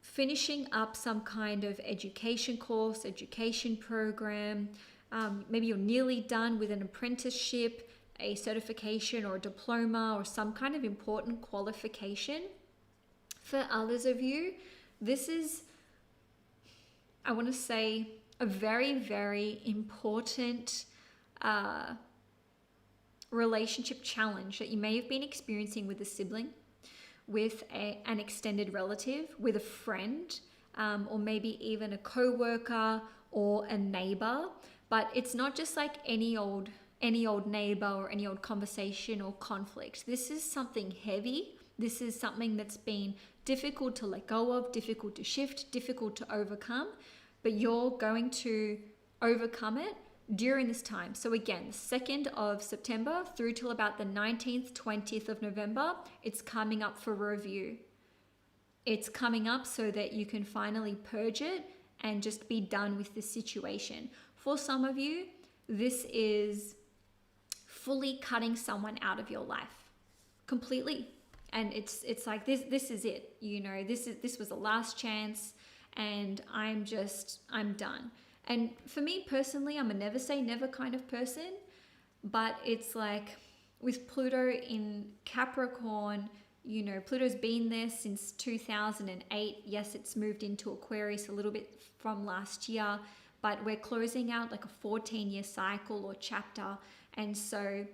finishing up some kind of education course, education program. Maybe you're nearly done with an apprenticeship, a certification or a diploma, or some kind of important qualification. For others of you, this is, I want to say, a very, very important relationship challenge that you may have been experiencing with a sibling, with an extended relative, with a friend, or maybe even a co-worker or a neighbor. But it's not just like any old neighbor or any old conversation or conflict. This is something heavy. This is something that's been difficult to let go of, difficult to shift, difficult to overcome, but you're going to overcome it during this time. So again, the 2nd of September through till about the 19th, 20th of November, it's coming up for review. It's coming up so that you can finally purge it and just be done with this situation. For some of you, this is fully cutting someone out of your life completely. And it's like this is it, you know, this was the last chance, and I'm done. And for me personally, I'm a never say never kind of person, but it's like with Pluto in Capricorn, you know, Pluto's been there since 2008. Yes, it's moved into Aquarius a little bit from last year, but we're closing out like a 14-year cycle or chapter. And so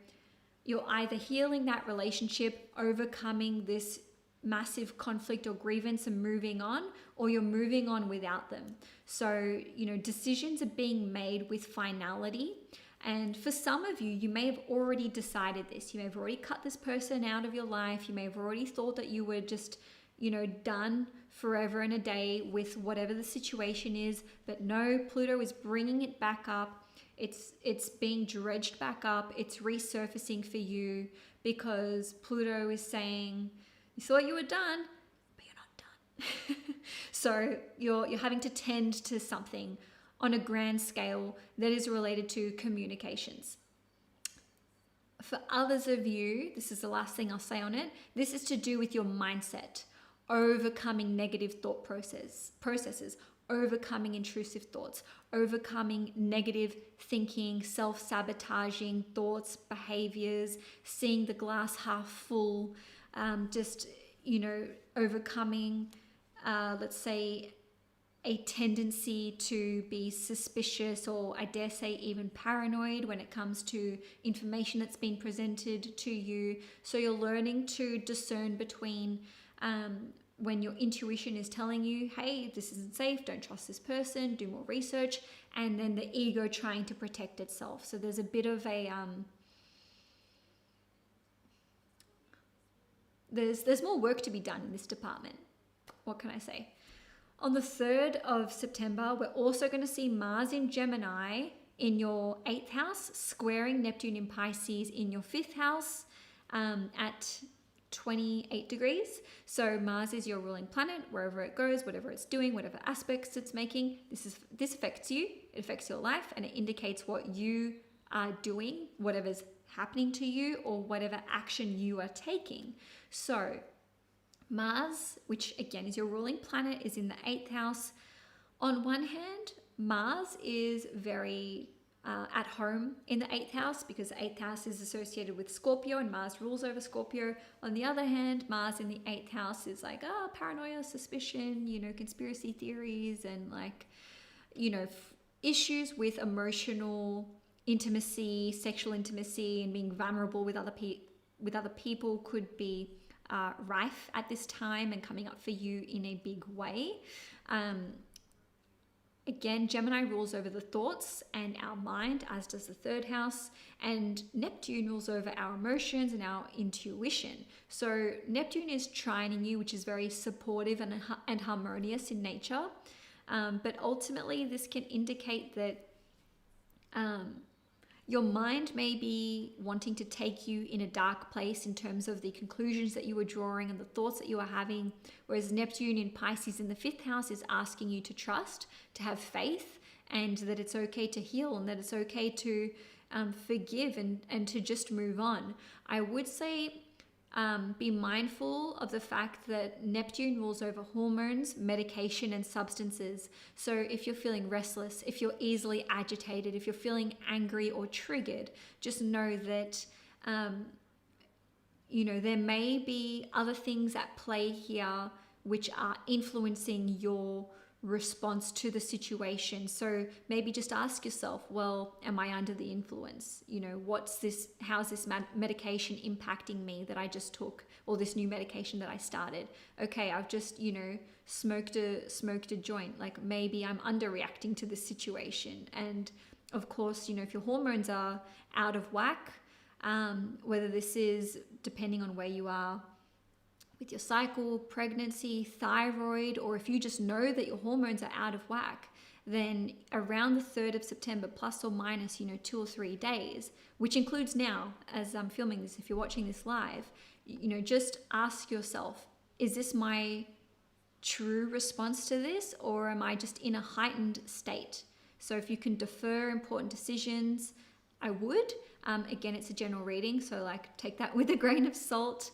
you're either healing that relationship, overcoming this massive conflict or grievance and moving on, or you're moving on without them. So, you know, decisions are being made with finality. And for some of you, you may have already decided this. You may have already cut this person out of your life. You may have already thought that you were just, you know, done forever and a day with whatever the situation is. But no, Pluto is bringing it back up. It's being dredged back up. It's resurfacing for you because Pluto is saying, you thought you were done, but you're not done. So you're having to tend to something on a grand scale that is related to communications. For others of you, this is the last thing I'll say on it. This is to do with your mindset, overcoming negative thought processes, overcoming intrusive thoughts, overcoming negative thinking, self-sabotaging thoughts, behaviors, seeing the glass half full, just, you know, overcoming, let's say, a tendency to be suspicious or I dare say even paranoid when it comes to information that's been presented to you. So you're learning to discern between when your intuition is telling you, hey, this isn't safe, don't trust this person, do more research, and then the ego trying to protect itself. So there's a bit of a there's more work to be done in this department. What can I say? On the 3rd of September, we're also going to see Mars in Gemini in your 8th house, squaring Neptune in Pisces in your 5th house at 28 degrees. So Mars is your ruling planet, wherever it goes, whatever it's doing, whatever aspects it's making. This affects you, it affects your life, and it indicates what you are doing, whatever's happening to you, or whatever action you are taking. So Mars, which again is your ruling planet, is in the 8th house. On one hand, Mars is very at home in the 8th house because the 8th house is associated with Scorpio and Mars rules over Scorpio. On the other hand, Mars in the 8th house is like, paranoia, suspicion, you know, conspiracy theories and like, you know, issues with emotional intimacy, sexual intimacy, and being vulnerable with other people could be rife at this time and coming up for you in a big way. Again, Gemini rules over the thoughts and our mind, as does the 3rd house, and Neptune rules over our emotions and our intuition. So Neptune is trining you, which is very supportive and harmonious in nature, but ultimately this can indicate that your mind may be wanting to take you in a dark place in terms of the conclusions that you were drawing and the thoughts that you are having, whereas Neptune in Pisces in the 5th house is asking you to trust, to have faith, and that it's okay to heal and that it's okay to forgive and to just move on. I would say be mindful of the fact that Neptune rules over hormones, medication, and substances. So if you're feeling restless, if you're easily agitated, if you're feeling angry or triggered, just know that, you know, there may be other things at play here which are influencing your response to the situation. So maybe just ask yourself, well, am I under the influence? You know, how's this medication impacting me that I just took, or this new medication that I started? Okay, I've just, you know, smoked a joint. Like maybe I'm underreacting to this situation. And of course, if your hormones are out of whack, whether this is depending on where you are with your cycle, pregnancy, thyroid, or if you just know that your hormones are out of whack, then around the 3rd of September, plus or minus, 2 or 3 days, which includes now, as I'm filming this, if you're watching this live, just ask yourself, is this my true response to this, or am I just in a heightened state? So if you can defer important decisions, I would. Again, it's a general reading, so like take that with a grain of salt.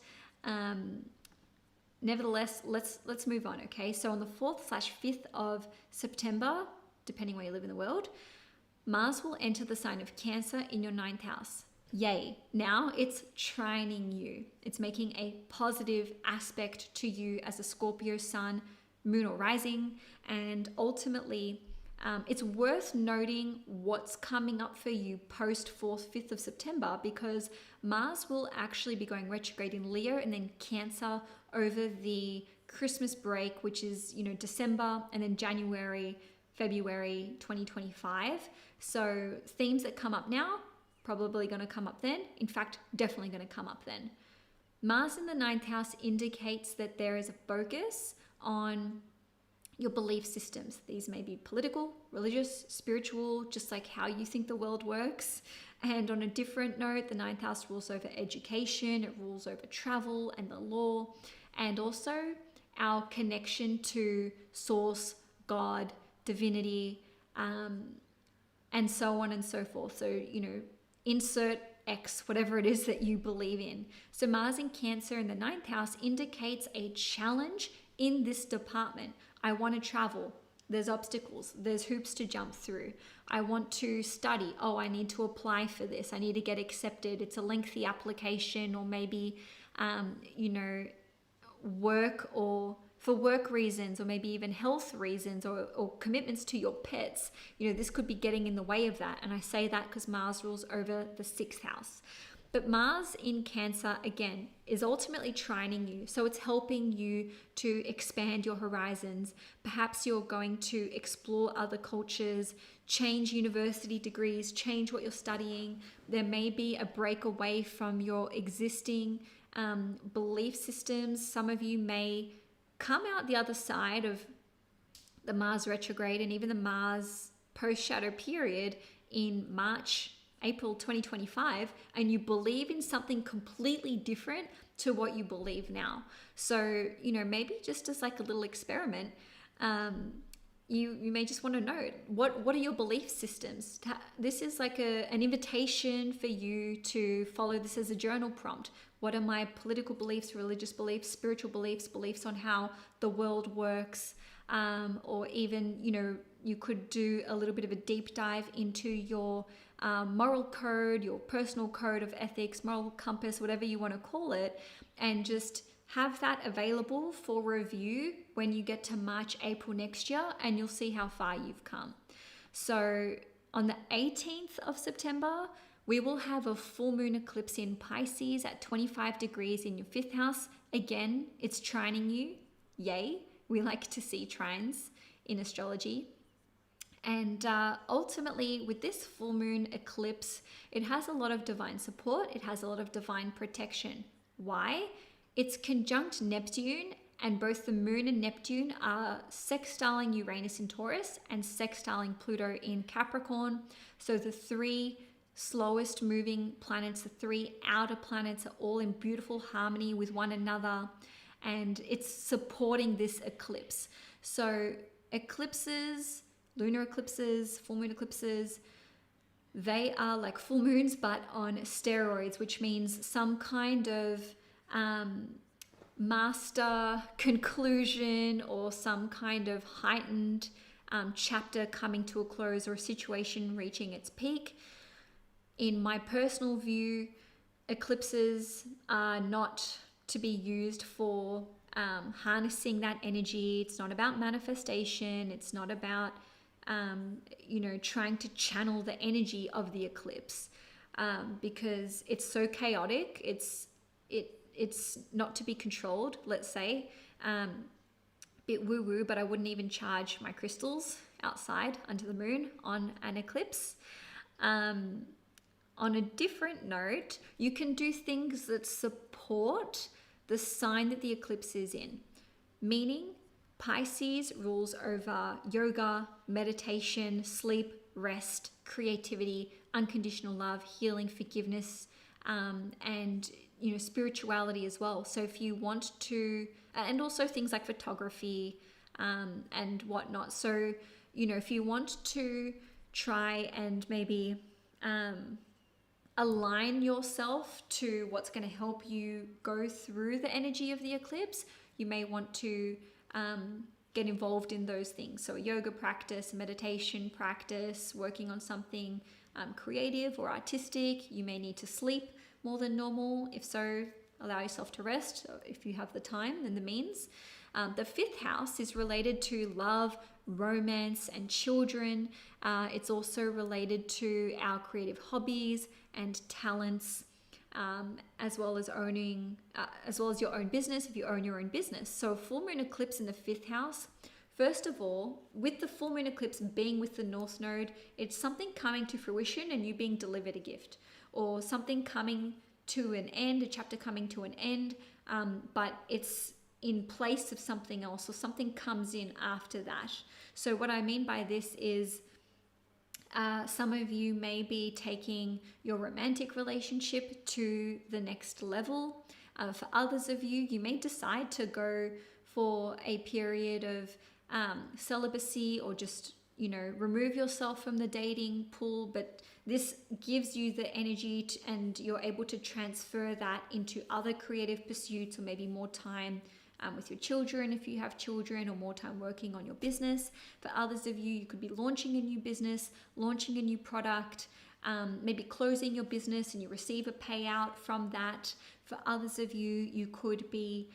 Nevertheless, let's move on, okay? So on the 4th/5th of September, depending where you live in the world, Mars will enter the sign of Cancer in your 9th house. Yay. Now it's trining you. It's making a positive aspect to you as a Scorpio sun, moon or rising. And ultimately, it's worth noting what's coming up for you post 4th/5th of September, because Mars will actually be going retrograde in Leo and then Cancer over the Christmas break, which is, December, and then January, February 2025. So themes that come up now, probably going to come up then. In fact, definitely going to come up then. Mars in the 9th house indicates that there is a focus on your belief systems. These may be political, religious, spiritual, just like how you think the world works. And on a different note, the 9th house rules over education, it rules over travel and the law, and also our connection to source, God, divinity, and so on and so forth. So, insert X, whatever it is that you believe in. So Mars in Cancer in the 9th house indicates a challenge in this department. I want to travel. There's obstacles. There's hoops to jump through. I want to study. Oh, I need to apply for this. I need to get accepted. It's a lengthy application, or maybe, work, or for work reasons, or maybe even health reasons, or commitments to your pets. This could be getting in the way of that. And I say that because Mars rules over the 6th house. But Mars in Cancer, again, is ultimately trining you. So it's helping you to expand your horizons. Perhaps you're going to explore other cultures, change university degrees, change what you're studying. There may be a break away from your existing belief systems. Some of you may come out the other side of the Mars retrograde and even the Mars post-shadow period in March, April 2025, and you believe in something completely different to what you believe now. So, maybe just as like a little experiment, you may just want to know what are your belief systems. This is like an invitation for you to follow this as a journal prompt. What are my political beliefs, religious beliefs, spiritual beliefs, beliefs on how the world works, or even, you could do a little bit of a deep dive into your moral code, your personal code of ethics, moral compass, whatever you want to call it, and just have that available for review when you get to March, April next year, and you'll see how far you've come. So on the 18th of September, we will have a full moon eclipse in Pisces at 25 degrees in your 5th house. Again, it's trining you. Yay. We like to see trines in astrology. And ultimately, with this full moon eclipse, it has a lot of divine support. It has a lot of divine protection. Why? It's conjunct Neptune, and both the moon and Neptune are sextiling Uranus in Taurus and sextiling Pluto in Capricorn. So the 3 slowest moving planets, the 3 outer planets, are all in beautiful harmony with one another, and it's supporting this eclipse. So eclipses, lunar eclipses, full moon eclipses, they are like full moons but on steroids, which means some kind of master conclusion or some kind of heightened chapter coming to a close, or a situation reaching its peak. In my personal view, eclipses are not to be used for harnessing that energy. It's not about manifestation. It's not about trying to channel the energy of the eclipse, because it's so chaotic. It's not to be controlled, let's say. Bit woo-woo, but I wouldn't even charge my crystals outside under the moon on an eclipse. On a different note, you can do things that support the sign that the eclipse is in, meaning Pisces rules over yoga, meditation, sleep, rest, creativity, unconditional love, healing, forgiveness, and spirituality as well. So if you want to, and also things like photography and whatnot. So if you want to try and maybe align yourself to what's going to help you go through the energy of the eclipse, you may want to get involved in those things. So a yoga practice, meditation practice, working on something creative or artistic. You may need to sleep more than normal. If so, allow yourself to rest if you have the time and the means. The fifth house is related to love, romance, and children. It's also related to our creative hobbies and talents, as well as your own business if you own your own business. So full moon eclipse in the fifth house. First of all, with the full moon eclipse being with the North Node, it's something coming to fruition and you being delivered a gift, or something coming to an end, a chapter coming to an end, but it's in place of something else, or something comes in after that. So what I mean by this is some of you may be taking your romantic relationship to the next level. For others of you, you may decide to go for a period of celibacy, or just remove yourself from the dating pool, but this gives you the energy and you're able to transfer that into other creative pursuits, or maybe more time with your children if you have children, or more time working on your business. For others of you, you could be launching a new business, launching a new product, maybe closing your business and you receive a payout from that. For others of you, you could be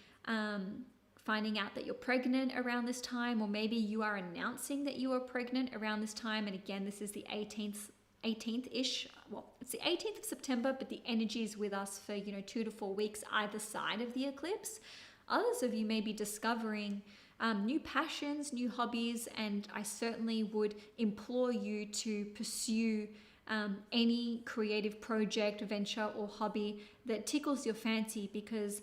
finding out that you're pregnant around this time, or maybe you are announcing that you are pregnant around this time. And again, this is the 18th-ish. Well, it's the 18th of September, but the energy is with us for 2 to 4 weeks either side of the eclipse. Others of you may be discovering new passions, new hobbies, and I certainly would implore you to pursue any creative project, venture, or hobby that tickles your fancy, because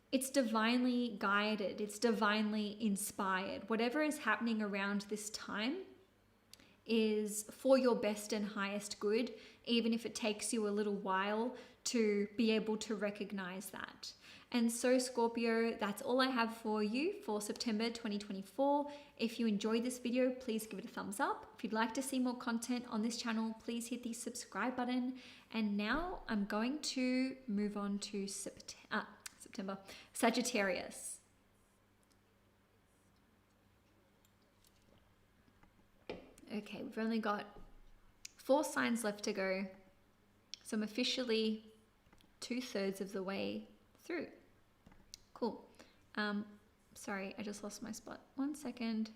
it's divinely guided, it's divinely inspired. Whatever is happening around this time is for your best and highest good, even if it takes you a little while to be able to recognize that. And so Scorpio, that's all I have for you for September 2024. If you enjoyed this video, please give it a thumbs up. If you'd like to see more content on this channel, please hit the subscribe button. And now I'm going to move on to Sagittarius. Okay, we've only got 4 signs left to go. So I'm officially 2/3 of the way through. Cool. Sorry, I just lost my spot. 1 second.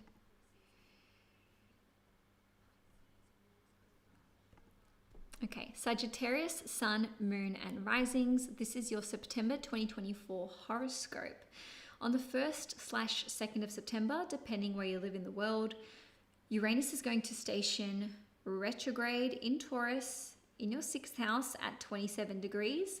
Okay, Sagittarius, Sun, Moon, and Risings. This is your September 2024 horoscope. On the 1st/2nd of September, depending where you live in the world, Uranus is going to station retrograde in Taurus in your 6th house at 27 degrees.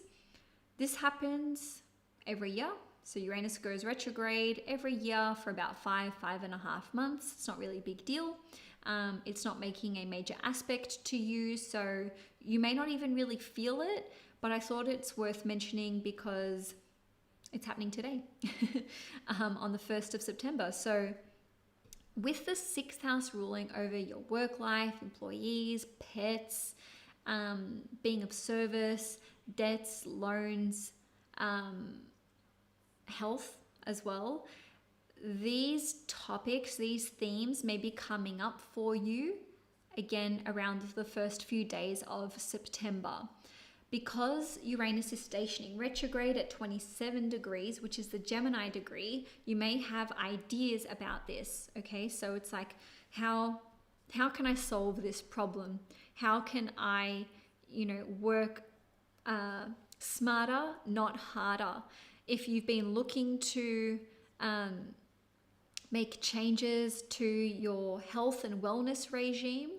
This happens every year. So Uranus goes retrograde every year for about 5.5 months. It's not really a big deal. It's not making a major aspect to you, so you may not even really feel it, but I thought it's worth mentioning because it's happening today on the 1st of September. So with the 6th house ruling over your work life, employees, pets, being of service, debts, loans, health as well, these topics, these themes may be coming up for you again around the first few days of September. Because Uranus is stationing retrograde at 27 degrees, which is the Gemini degree, you may have ideas about this, okay? So it's like, how can I solve this problem? How can I, work smarter, not harder? If you've been looking to make changes to your health and wellness regime,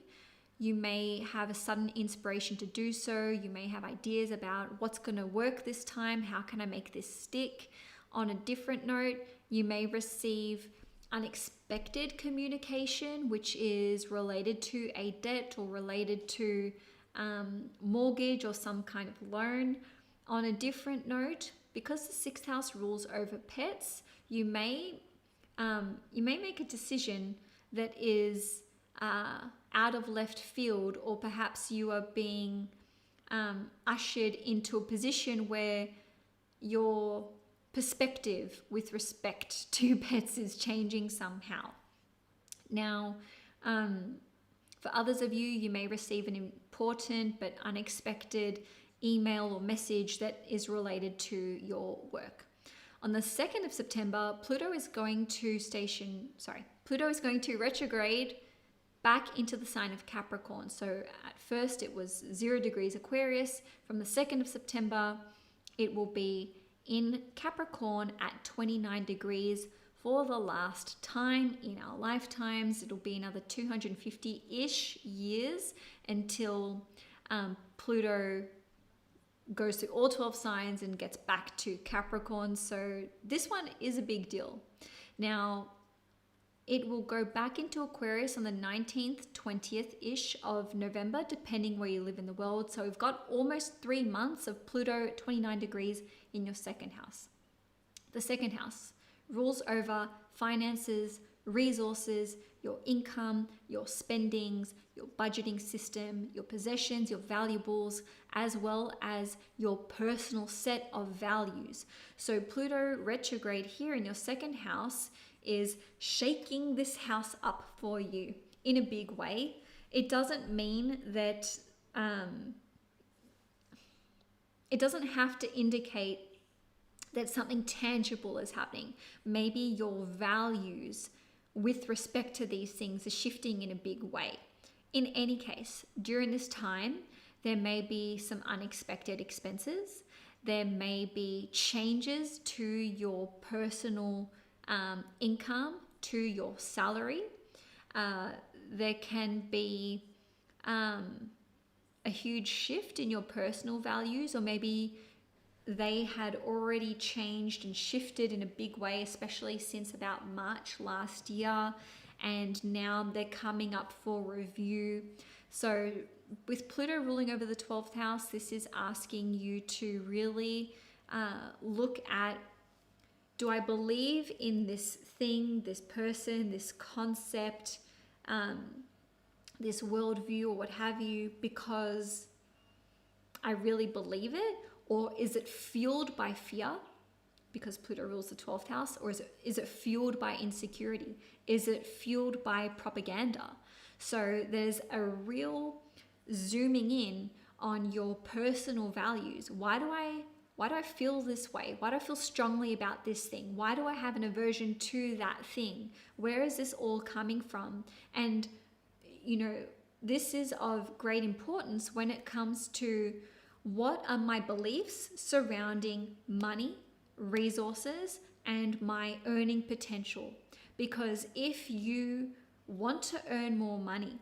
You may have a sudden inspiration to do so. You may have ideas about what's going to work this time. How can I make this stick? On a different note, you may receive unexpected communication, which is related to a debt or related to mortgage or some kind of loan. On a different note, because the sixth house rules over pets, you may make a decision that is out of left field, or perhaps you are being ushered into a position where your perspective with respect to pets is changing somehow. Now, for others of you, you may receive an important but unexpected email or message that is related to your work. On the 2nd of September, Pluto is going to retrograde back into the sign of Capricorn. So at first it was 0 degrees Aquarius. From the 2nd of September, it will be in Capricorn at 29 degrees for the last time in our lifetimes. It'll be another 250-ish years until Pluto goes through all 12 signs and gets back to Capricorn. So this one is a big deal. Now, it will go back into Aquarius on the 19th, 20th-ish of November, depending where you live in the world. So we've got almost 3 months of Pluto at 29 degrees in your second house. The second house rules over finances, resources, your income, your spendings, your budgeting system, your possessions, your valuables, as well as your personal set of values. So Pluto retrograde here in your second house is shaking this house up for you in a big way. It doesn't mean that it doesn't have to indicate that something tangible is happening. Maybe your values with respect to these things are shifting in a big way. In any case, during this time, there may be some unexpected expenses. There may be changes to your personal income, to your salary. There can be a huge shift in your personal values, or maybe they had already changed and shifted in a big way, especially since about March last year, and now they're coming up for review. So with Pluto ruling over the 12th house, this is asking you to really look at, do I believe in this thing, this person, this concept, this worldview or what have you, because I really believe it? Or is it fueled by fear because Pluto rules the 12th house? Or is it fueled by insecurity? Is it fueled by propaganda? So there's a real zooming in on your personal values. Why do I feel this way? Why do I feel strongly about this thing? Why do I have an aversion to that thing? Where is this all coming from? And, this is of great importance when it comes to what are my beliefs surrounding money, resources, and my earning potential. Because if you want to earn more money,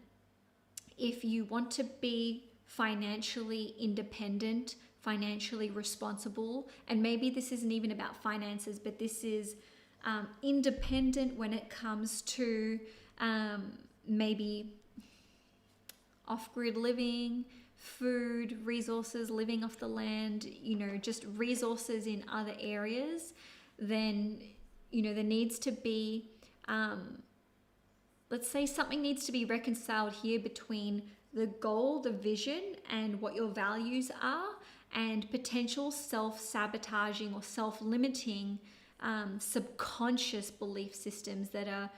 if you want to be financially independent, financially responsible, and maybe this isn't even about finances, but this is independent when it comes to maybe off-grid living, food, resources, living off the land, just resources in other areas, then, there needs to be, let's say something needs to be reconciled here between the goal, the vision, and what your values are, and potential self-sabotaging or self-limiting subconscious belief systems that are,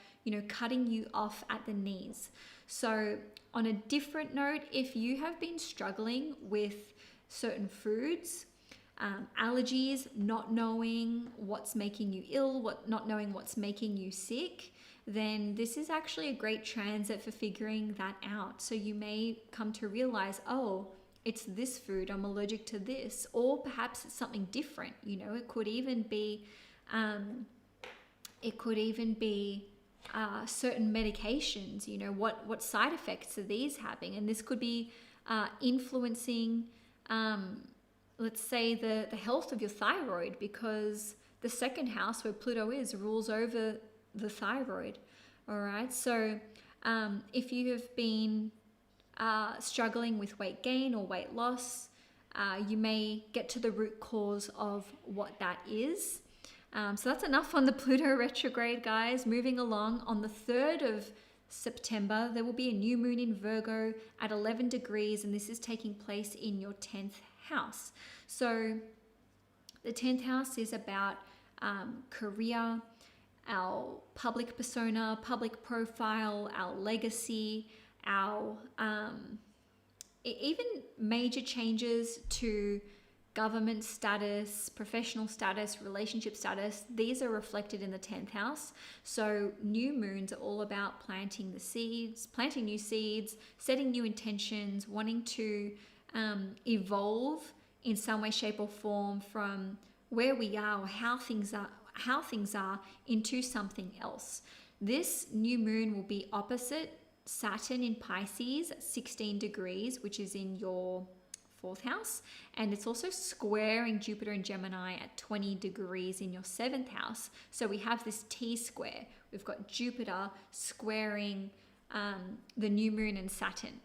cutting you off at the knees. So on a different note, if you have been struggling with certain foods, allergies, not knowing what's making you ill, not knowing what's making you sick, then this is actually a great transit for figuring that out. So you may come to realize, oh, it's this food, I'm allergic to this, or perhaps it's something different. It could even be certain medications, you know, what side effects are these having? And this could be influencing, let's say, the health of your thyroid, because the second house where Pluto is rules over the thyroid. All right. So if you have been struggling with weight gain or weight loss, you may get to the root cause of what that is. So that's enough on the Pluto retrograde, guys. Moving along, on the 3rd of September, there will be a new moon in Virgo at 11 degrees, and this is taking place in your 10th house. So the 10th house is about career, our public persona, public profile, our legacy, our even major changes to government status, professional status, relationship status. These are reflected in the 10th house. So new moons are all about planting the seeds, planting new seeds, setting new intentions, wanting to evolve in some way, shape or form from where we are or how things are into something else. This new moon will be opposite Saturn in Pisces at 16 degrees, which is in your 4th house, and it's also squaring Jupiter in Gemini at 20 degrees in your 7th house. So we have this T-square. We've got Jupiter squaring the new moon and Saturn,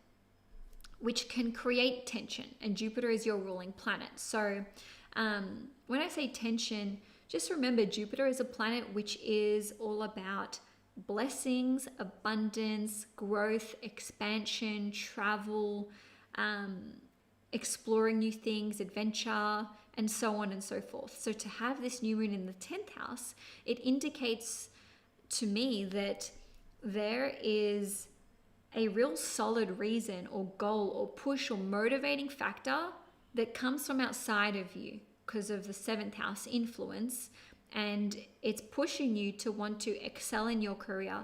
which can create tension, and Jupiter is your ruling planet. So when I say tension, just remember Jupiter is a planet which is all about blessings, abundance, growth, expansion, travel, exploring new things, adventure, and so on and so forth. So to have this new moon in the 10th house, it indicates to me that there is a real solid reason or goal or push or motivating factor that comes from outside of you because of the 7th house influence, and it's pushing you to want to excel in your career,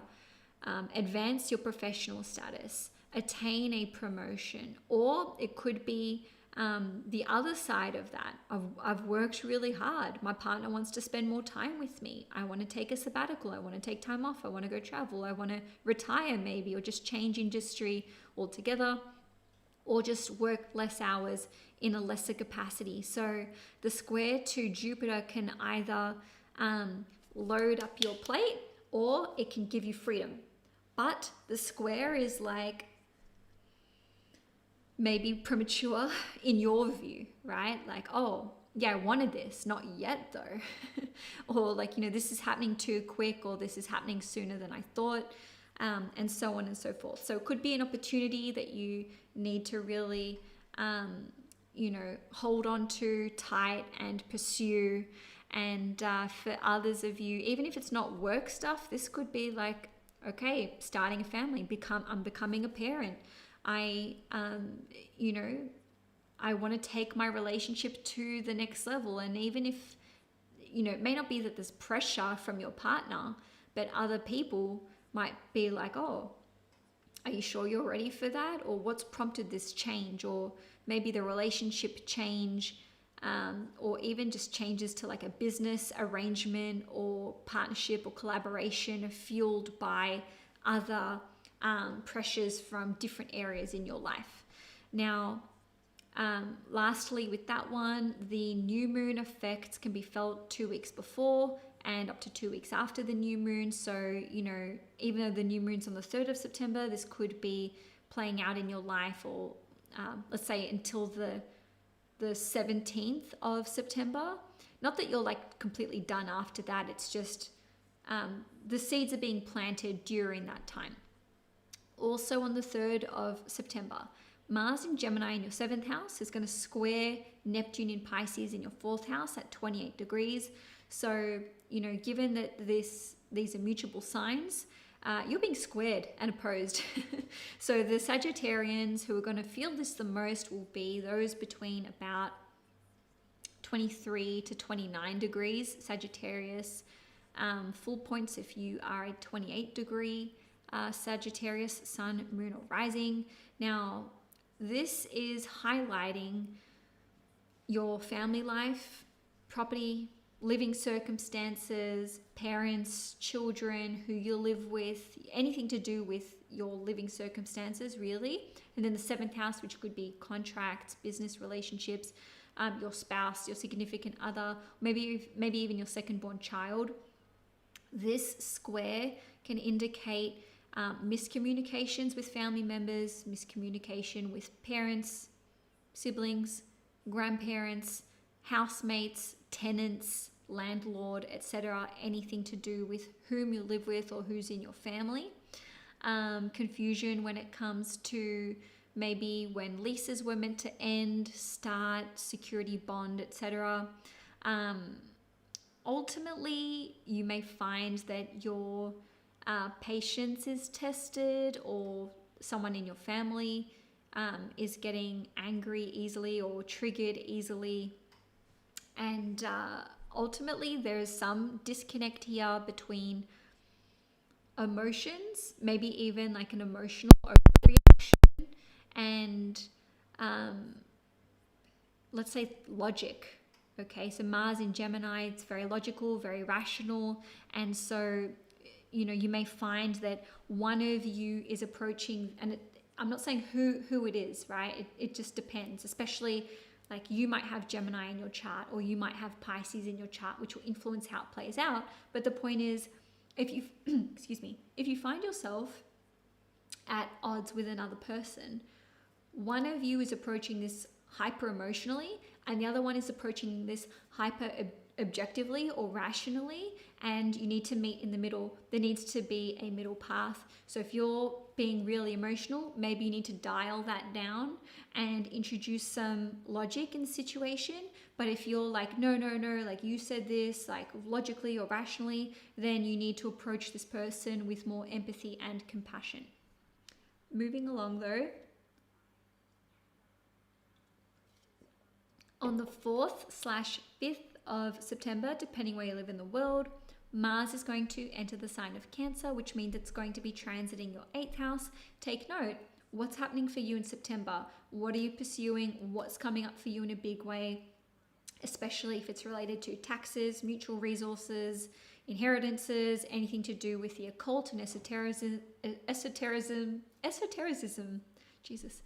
advance your professional status, attain a promotion. Or it could be the other side of that. I've worked really hard. My partner wants to spend more time with me. I want to take a sabbatical. I want to take time off. I want to go travel. I want to retire maybe, or just change industry altogether, or just work less hours in a lesser capacity. So the square to Jupiter can either load up your plate or it can give you freedom. But the square is like maybe premature in your view, right? Like, oh, yeah, I wanted this, not yet though. Or like, you know, this is happening too quick, or this is happening sooner than I thought, and so on and so forth. So it could be an opportunity that you need to really, you know, hold on to tight and pursue. And for others of you, even if it's not work stuff, this could be like, okay, starting a family, I'm becoming a parent. You know, I want to take my relationship to the next level. And even if, you know, it may not be that there's pressure from your partner, but other people might be like, oh, are you sure you're ready for that? Or what's prompted this change? Or maybe the relationship change, or even just changes to like a business arrangement or partnership or collaboration are fueled by other pressures from different areas in your life. Now, lastly, with that one, the new moon effects can be felt 2 weeks before and up to 2 weeks after the new moon. So, you know, even though the new moon's on the 3rd of September, this could be playing out in your life, or let's say until the 17th of September. Not that you're like completely done after that. It's just the seeds are being planted during that time. Also on the 3rd of September, Mars in Gemini in your 7th house is going to square Neptune in Pisces in your 4th house at 28 degrees. So, you know, given that these are mutable signs, you're being squared and opposed. So the Sagittarians who are going to feel this the most will be those between about 23 to 29 degrees Sagittarius. Full points if you are a 28 degree Sagittarius, sun, moon, or rising. Now, this is highlighting your family life, property living circumstances, parents, children who you live with, anything to do with your living circumstances, really. And then the 7th house, which could be contracts, business relationships, your spouse, your significant other, maybe even your second-born child. This square can indicate miscommunications with family members, miscommunication with parents, siblings, grandparents, housemates, tenants, landlord, etc. Anything to do with whom you live with or who's in your family. Confusion when it comes to maybe when leases were meant to end, start, security bond, etc. Ultimately, you may find that your patience is tested, or someone in your family is getting angry easily or triggered easily. And ultimately, there is some disconnect here between emotions, maybe even like an emotional overreaction, and let's say logic. Okay, so Mars in Gemini, it's very logical, very rational. And so, you may find that one of you is approaching, and I'm not saying who it is, right? It just depends, especially like you might have Gemini in your chart, or you might have Pisces in your chart, which will influence how it plays out. But the point is, if you, if you find yourself at odds with another person, one of you is approaching this hyper emotionally, and the other one is approaching this hyper objectively or rationally, and you need to meet in the middle. There needs to be a middle path. So if you're being really emotional, maybe you need to dial that down and introduce some logic in the situation. But if you're like, no, like you said this, like logically or rationally, then you need to approach this person with more empathy and compassion. Moving along though, on the 4th/5th of September, depending where you live in the world, Mars is going to enter the sign of Cancer, which means it's going to be transiting your 8th house. Take note, what's happening for you in September? What are you pursuing? What's coming up for you in a big way? Especially if it's related to taxes, mutual resources, inheritances, anything to do with the occult and esotericism, Jesus,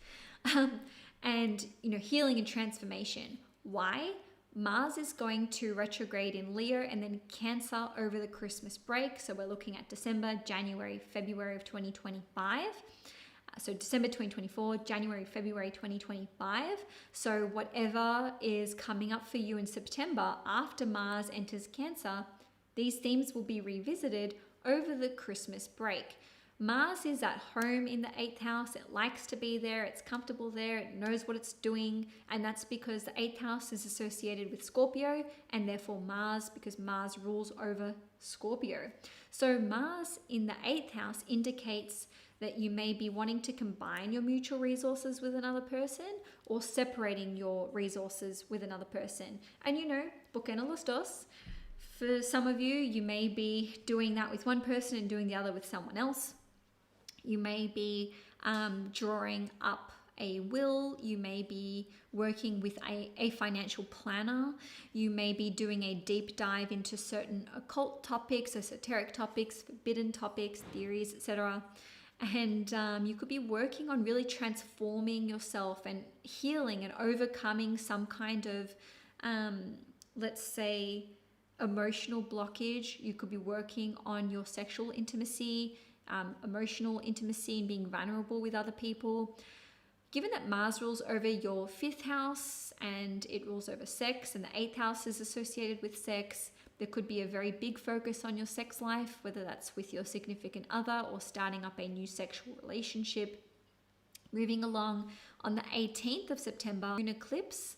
and healing and transformation. Why? Mars is going to retrograde in Leo and then Cancer over the Christmas break. So we're looking at December, January, February of 2025. So December 2024, January, February 2025. So whatever is coming up for you in September after Mars enters Cancer, these themes will be revisited over the Christmas break. Mars is at home in the 8th house. It likes to be there. It's comfortable there. It knows what it's doing. And that's because the 8th house is associated with Scorpio, and therefore Mars, because Mars rules over Scorpio. So Mars in the 8th house indicates that you may be wanting to combine your mutual resources with another person, or separating your resources with another person. And Bucana los dos. For some of you, you may be doing that with one person and doing the other with someone else. You may be drawing up a will. You may be working with a financial planner. You may be doing a deep dive into certain occult topics, esoteric topics, forbidden topics, theories, etc. And you could be working on really transforming yourself and healing and overcoming some kind of, let's say, emotional blockage. You could be working on your sexual intimacy, emotional intimacy, and being vulnerable with other people. Given that Mars rules over your 5th house and it rules over sex, and the 8th house is associated with sex, there could be a very big focus on your sex life, whether that's with your significant other or starting up a new sexual relationship. Moving along, on the 18th of September, Lunar Eclipse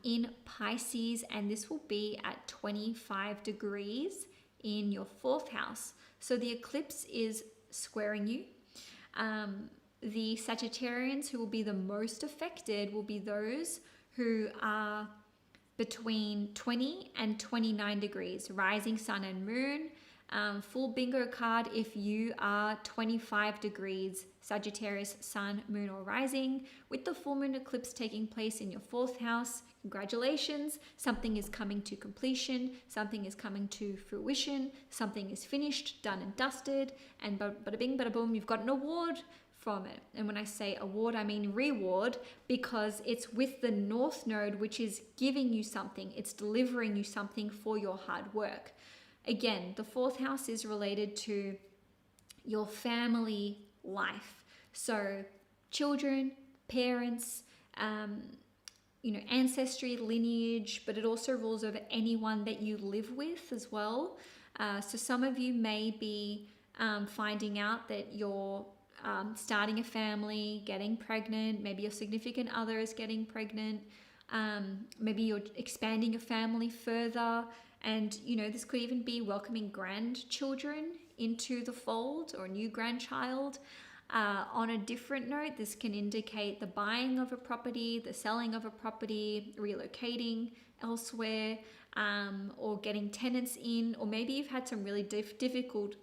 in Pisces, and this will be at 25 degrees in your 4th house. So the eclipse is squaring you. The Sagittarians who will be the most affected will be those who are between 20 and 29 degrees, rising sun and moon. Full bingo card if you are 25 degrees Sagittarius, Sun, Moon, or Rising. With the full moon eclipse taking place in your 4th house, congratulations. Something is coming to completion. Something is coming to fruition. Something is finished, done and dusted. And bada bing, bada boom, you've got an award from it. And when I say award, I mean reward, because it's with the North Node, which is giving you something. It's delivering you something for your hard work. Again, the 4th house is related to your family life. So children, parents, ancestry, lineage, but it also rules over anyone that you live with as well. So some of you may be finding out that you're starting a family, getting pregnant, maybe your significant other is getting pregnant, maybe you're expanding your family further, and this could even be welcoming grandchildren into the fold or a new grandchild. On a different note, this can indicate the buying of a property, the selling of a property, relocating elsewhere, or getting tenants in, or maybe you've had some really difficult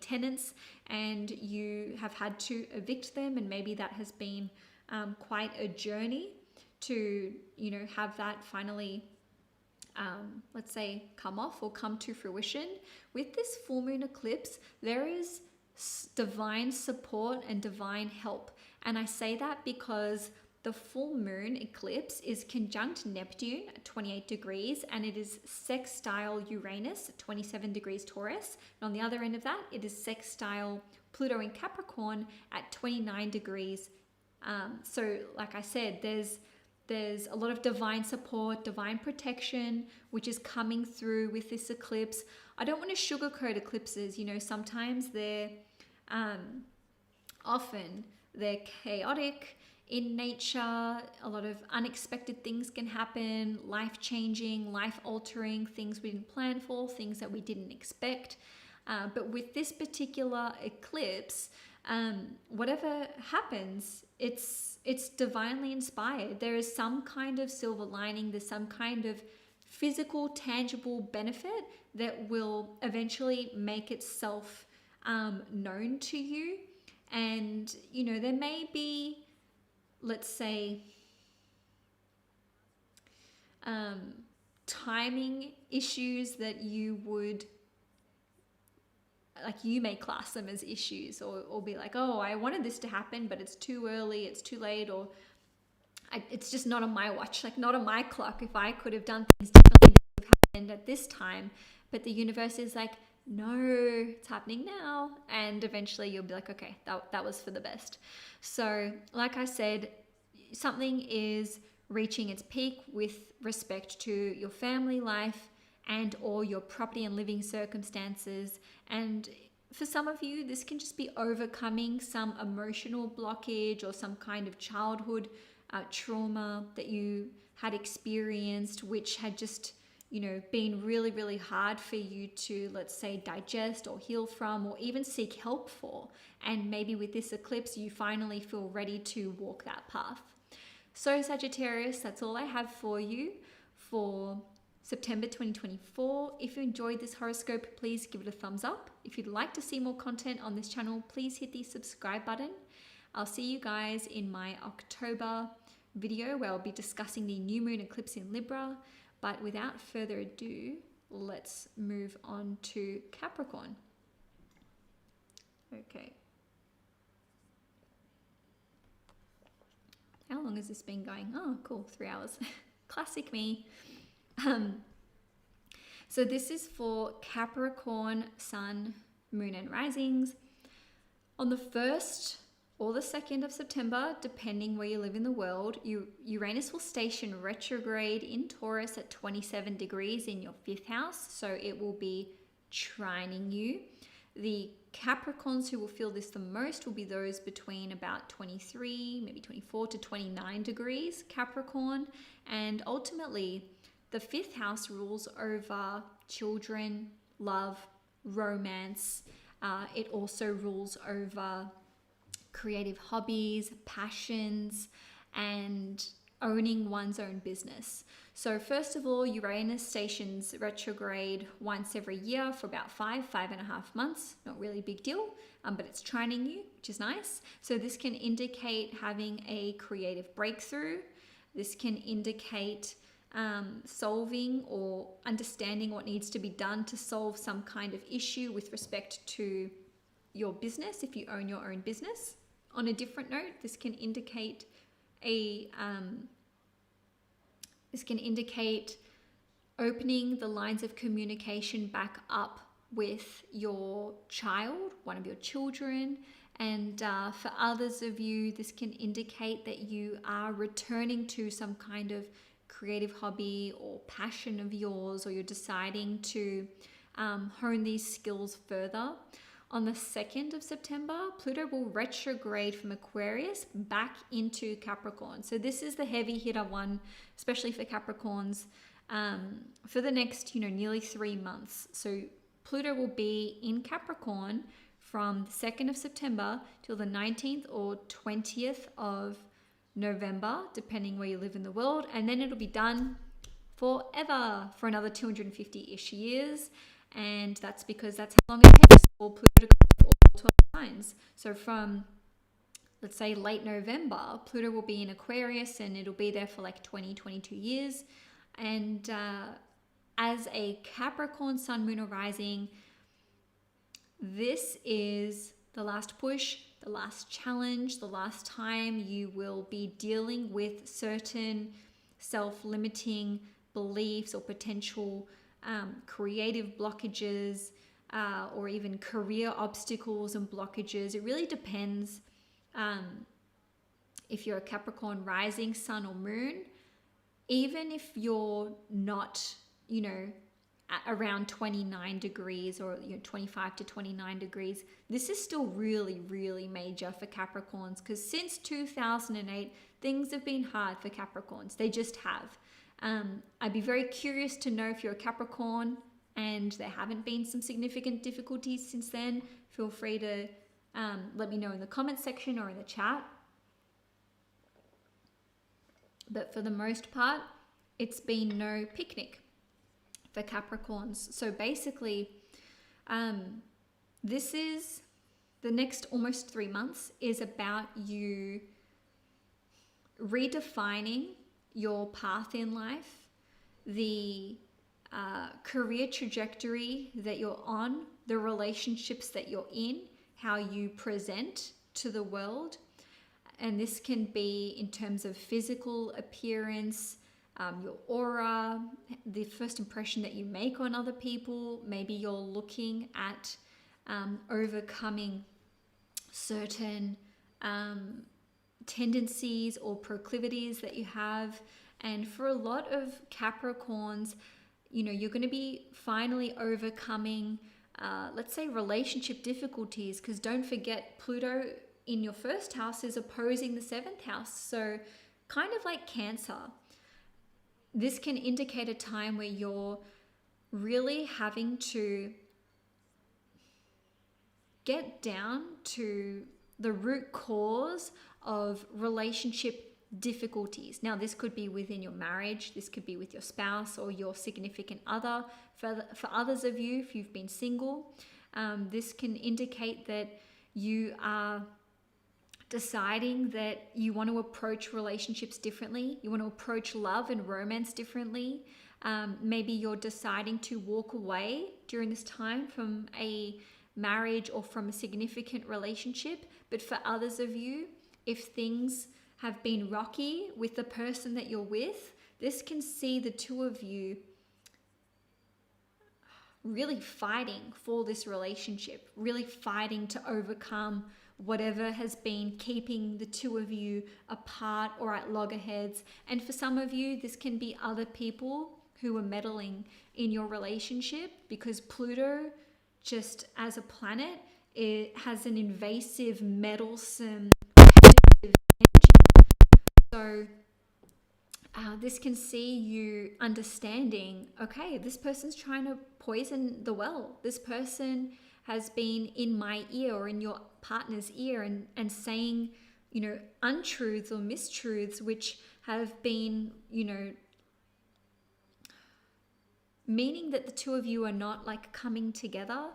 tenants and you have had to evict them, and maybe that has been quite a journey to have that finally let's say come off or come to fruition. With this full moon eclipse, there is divine support and divine help, and I say that because the full moon eclipse is conjunct Neptune at 28 degrees, and it is sextile Uranus at 27 degrees Taurus. And on the other end of that, it is sextile Pluto in Capricorn at 29 degrees. So like I said, there's a lot of divine support, divine protection, which is coming through with this eclipse. I don't want to sugarcoat eclipses. Sometimes they're they're chaotic in nature. A lot of unexpected things can happen, life-changing, life-altering, things we didn't plan for, things that we didn't expect. But with this particular eclipse, whatever happens, it's divinely inspired. There is some kind of silver lining. There's some kind of physical, tangible benefit that will eventually make itself known to you. And, there may be, let's say, timing issues that you may class them as issues, or be like, oh, I wanted this to happen, but it's too early, it's too late, or it's just not on my watch, not on my clock. If I could have done things differently, that would have happened at this time. But the universe is like, no, it's happening now. And eventually you'll be like, okay, that was for the best. So like I said, something is reaching its peak with respect to your family life and or your property and living circumstances. And for some of you, this can just be overcoming some emotional blockage or some kind of childhood trauma that you had experienced, which had just been really, really hard for you to, let's say, digest or heal from, or even seek help for. And maybe with this eclipse, you finally feel ready to walk that path. So Sagittarius, that's all I have for you for September 2024. If you enjoyed this horoscope, please give it a thumbs up. If you'd like to see more content on this channel, please hit the subscribe button. I'll see you guys in my October video where I'll be discussing the new moon eclipse in Libra. But without further ado, let's move on to Capricorn. Okay. How long has this been going? Oh, cool, 3 hours. Classic me. So this is for Capricorn, Sun, Moon, and Risings. On the 1st or the 2nd of September, depending where you live in the world, Uranus will station retrograde in Taurus at 27 degrees in your 5th house. So it will be trining you. The Capricorns who will feel this the most will be those between about 23, maybe 24 to 29 degrees Capricorn. And ultimately, the 5th house rules over children, love, romance. It also rules over creative hobbies, passions, and owning one's own business. So first of all, Uranus stations retrograde once every year for about 5.5 months. Not really a big deal, but it's trining you, which is nice. So this can indicate having a creative breakthrough. This can indicate solving or understanding what needs to be done to solve some kind of issue with respect to your business if you own your own business. On a different note, this can indicate opening the lines of communication back up with your child, one of your children. And for others of you, this can indicate that you are returning to some kind of creative hobby or passion of yours, or you're deciding to hone these skills further. On the 2nd of September, Pluto will retrograde from Aquarius back into Capricorn. So this is the heavy hitter one, especially for Capricorns, for the next, nearly 3 months. So Pluto will be in Capricorn from the 2nd of September till the 19th or 20th of November, depending where you live in the world. And then it'll be done forever for another 250-ish years. And that's because that's how long it takes for Pluto to go through all 12 signs. So from, let's say, late November, Pluto will be in Aquarius and it'll be there for like 22 years. And as a Capricorn sun, moon, or rising, this is the last push, the last challenge, the last time you will be dealing with certain self-limiting beliefs or potential creative blockages or even career obstacles and blockages. It really depends if you're a Capricorn rising, sun, or moon. Even if you're not, at around 29 degrees or 25 to 29 degrees, this is still really, really major for Capricorns, because since 2008, things have been hard for Capricorns. They just have. I'd be very curious to know if you're a Capricorn and there haven't been some significant difficulties since then. Feel free to let me know in the comment section or in the chat. But for the most part, it's been no picnic for Capricorns. So basically, this is the next almost 3 months is about you redefining your path in life, the career trajectory that you're on, the relationships that you're in, how you present to the world. And this can be in terms of physical appearance, your aura, the first impression that you make on other people. Maybe you're looking at overcoming certain tendencies or proclivities that you have. And for a lot of Capricorns, you're going to be finally overcoming, let's say, relationship difficulties, because don't forget, Pluto in your first house is opposing the 7th house. So kind of like Cancer, this can indicate a time where you're really having to get down to the root cause of relationship difficulties. Now, this could be within your marriage, this could be with your spouse or your significant other. For others of you, if you've been single, this can indicate that you are deciding that you want to approach relationships differently. You want to approach love and romance differently. Maybe you're deciding to walk away during this time from a marriage or from a significant relationship. But for others of you, if things have been rocky with the person that you're with, this can see the two of you really fighting for this relationship, really fighting to overcome whatever has been keeping the two of you apart or at loggerheads. And for some of you, this can be other people who are meddling in your relationship, because Pluto, just as a planet, it has an invasive, meddlesome, repetitive energy. So this can see you understanding, okay, this person's trying to poison the well. This person has been in my ear or in your partner's ear and saying, untruths or mistruths, which have been, meaning that the two of you are not like coming together.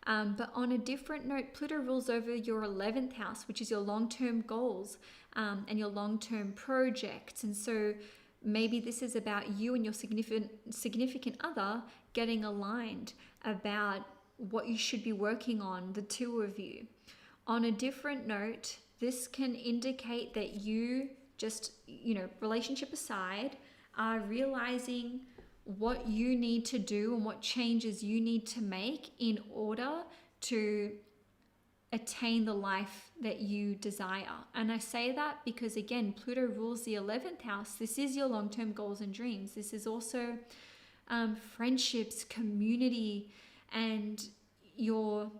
But on a different note, Pluto rules over your 11th house, which is your long-term goals and your long-term projects. And so maybe this is about you and your significant other getting aligned about what you should be working on, the two of you. On a different note, this can indicate that you just, relationship aside, are realizing what you need to do and what changes you need to make in order to attain the life that you desire. And I say that because, again, Pluto rules the 11th house. This is your long-term goals and dreams. This is also friendships, community, and your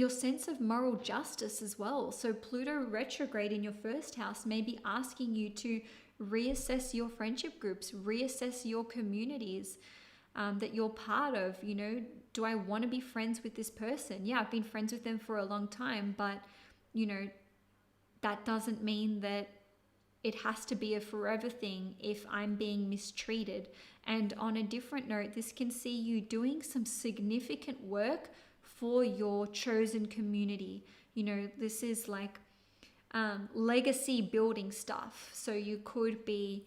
sense of moral justice as well. So Pluto retrograde in your first house may be asking you to reassess your friendship groups, reassess your communities that you're part of. Do I want to be friends with this person? Yeah, I've been friends with them for a long time, but that doesn't mean that it has to be a forever thing if I'm being mistreated. And on a different note, this can see you doing some significant work for your chosen community. This is like legacy building stuff. So you could be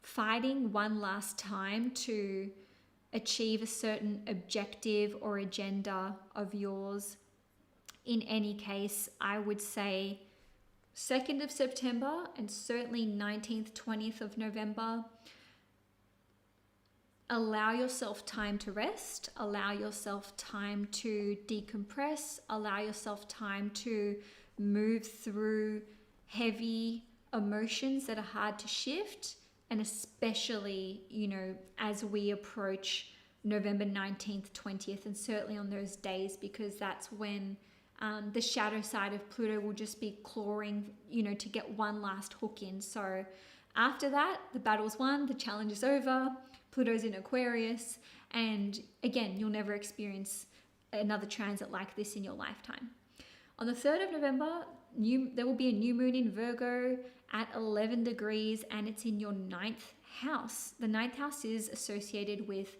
fighting one last time to achieve a certain objective or agenda of yours. In any case, I would say 2nd of September and certainly 19th, 20th of November, allow yourself time to rest, allow yourself time to decompress, allow yourself time to move through heavy emotions that are hard to shift. And especially, as we approach November 19th, 20th, and certainly on those days, because that's when the shadow side of Pluto will just be clawing, to get one last hook in. So after that, the battle's won, the challenge is over, Pluto's in Aquarius, and again, you'll never experience another transit like this in your lifetime. On the 3rd of November, there will be a new moon in Virgo at 11 degrees, and it's in your 9th house. The 9th house is associated with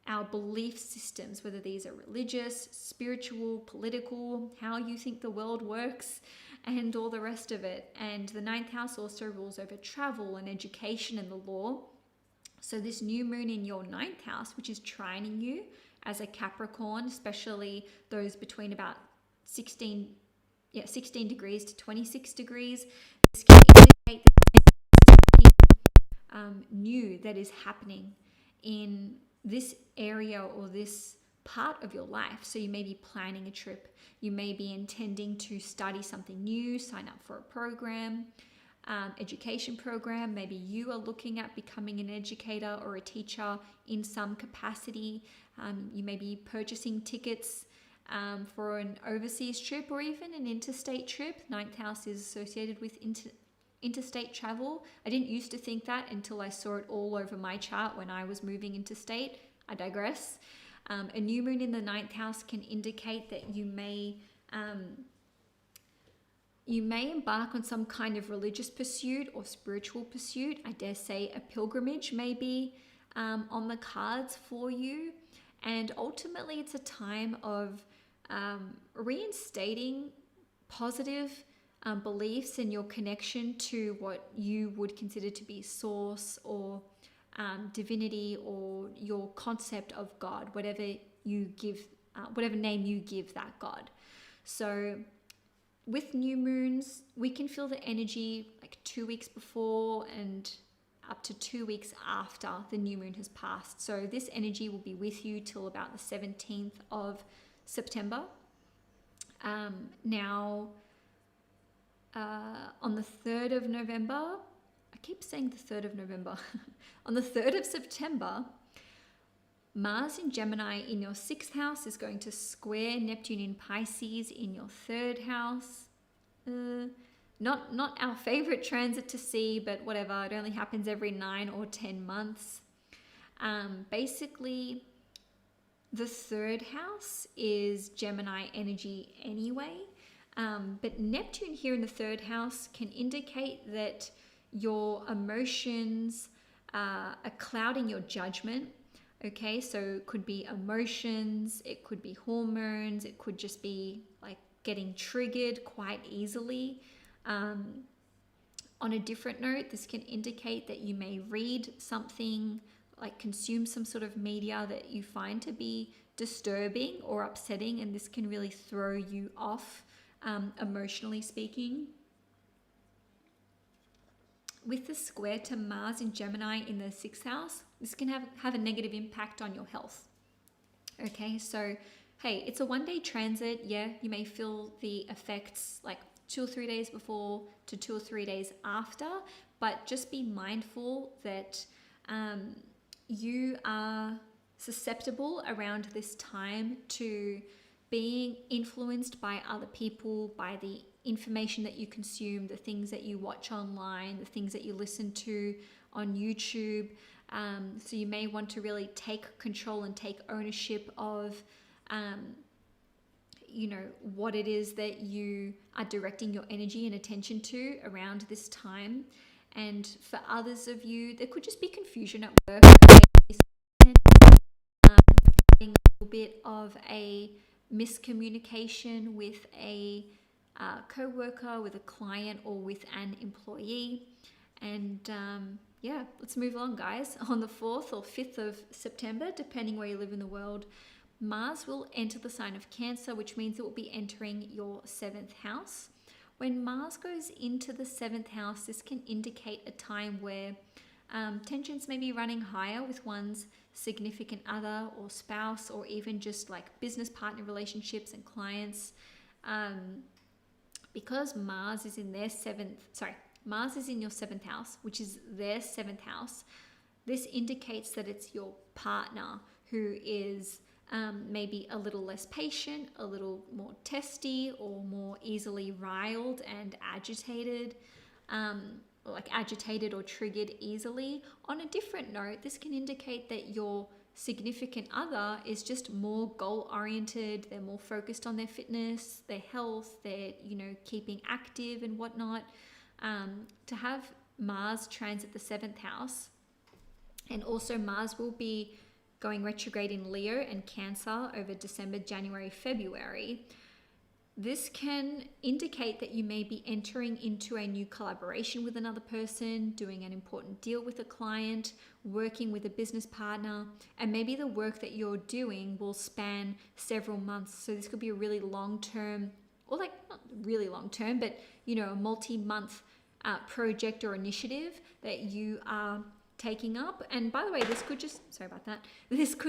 our belief systems, whether these are religious, spiritual, political, how you think the world works, and all the rest of it. And the 9th house also rules over travel and education and the law. So this new moon in your 9th house, which is trining you as a Capricorn, especially those between about 16 degrees to 26 degrees, this can indicate something new that is happening in this area or this part of your life. So you may be planning a trip, you may be intending to study something new, sign up for a program, education program. Maybe you are looking at becoming an educator or a teacher in some capacity. You may be purchasing tickets for an overseas trip or even an interstate trip. 9th house is associated with interstate travel. I didn't used to think that until I saw it all over my chart when I was moving interstate. I digress. A new moon in the 9th house can indicate that you may embark on some kind of religious pursuit or spiritual pursuit. I dare say a pilgrimage may be on the cards for you. And ultimately, it's a time of reinstating positive beliefs and your connection to what you would consider to be source or divinity or your concept of God, whatever you give, whatever name you give that God. So with new moons, we can feel the energy like 2 weeks before and up to 2 weeks after the new moon has passed. So this energy will be with you till about the 17th of September. Now, on the 3rd of November, I keep saying the 3rd of November. On the 3rd of September, Mars in Gemini in your 6th house is going to square Neptune in Pisces in your 3rd house. Not our favorite transit to see, but whatever. It only happens every 9 or 10 months. Basically, the 3rd house is Gemini energy anyway. But Neptune here in the third house can indicate that your emotions are clouding your judgment. Okay, so it could be emotions, it could be hormones, it could just be like getting triggered quite easily. On a different note, this can indicate that you may read something, like consume some sort of media that you find to be disturbing or upsetting, and this can really throw you off, emotionally speaking. With the square to Mars in Gemini in the 6th house, this can have a negative impact on your health. Okay, so hey, it's a 1-day transit. Yeah, you may feel the effects like 2 or 3 days before to 2 or 3 days after, but just be mindful that you are susceptible around this time to being influenced by other people, by the information that you consume, the things that you watch online, the things that you listen to on YouTube. So you may want to really take control and take ownership of what it is that you are directing your energy and attention to around this time. And for others of you, there could just be confusion at work, having a little bit of a miscommunication with a co-worker, with a client, or with an employee. And let's move on, guys. On the 4th or 5th of September, depending where you live in the world, Mars will enter the sign of Cancer, which means it will be entering your 7th house. When Mars goes into the 7th house, this can indicate a time where tensions may be running higher with one's significant other or spouse, or even just like business partner relationships and clients. Because Mars is in your 7th house, which is their 7th house. This indicates that it's your partner who is maybe a little less patient, a little more testy, or more easily riled and agitated, or triggered easily. On a different note, this can indicate that your significant other is just more goal-oriented. They're more focused on their fitness, their health, their keeping active and whatnot. To have Mars transit the 7th house, and also Mars will be going retrograde in Leo and Cancer over December, January, February. This can indicate that you may be entering into a new collaboration with another person, doing an important deal with a client, working with a business partner, and maybe the work that you're doing will span several months. So this could be a really long-term, or like not really long-term, but a multi-month project or initiative that you are taking up. And by the way, this could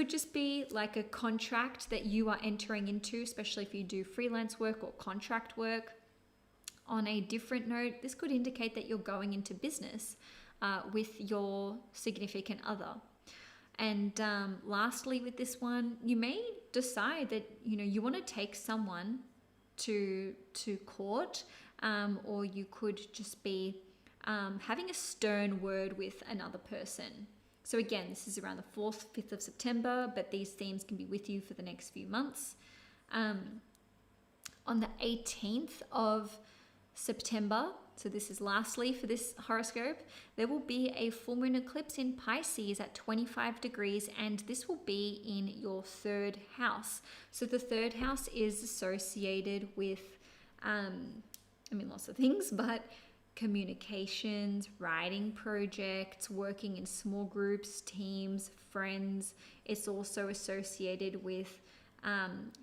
just be like a contract that you are entering into, especially if you do freelance work or contract work. On a different note, this could indicate that you're going into business with your significant other. And lastly, with this one, you may decide that you want to take someone to court, or you could just be having a stern word with another person. So again, this is around the 4th, 5th of September, but these themes can be with you for the next few months. On the 18th of September, so this is lastly for this horoscope, there will be a full moon eclipse in Pisces at 25 degrees, and this will be in your 3rd house. So the 3rd house is associated with, lots of things, but communications, writing projects, working in small groups, teams, friends. It's also associated with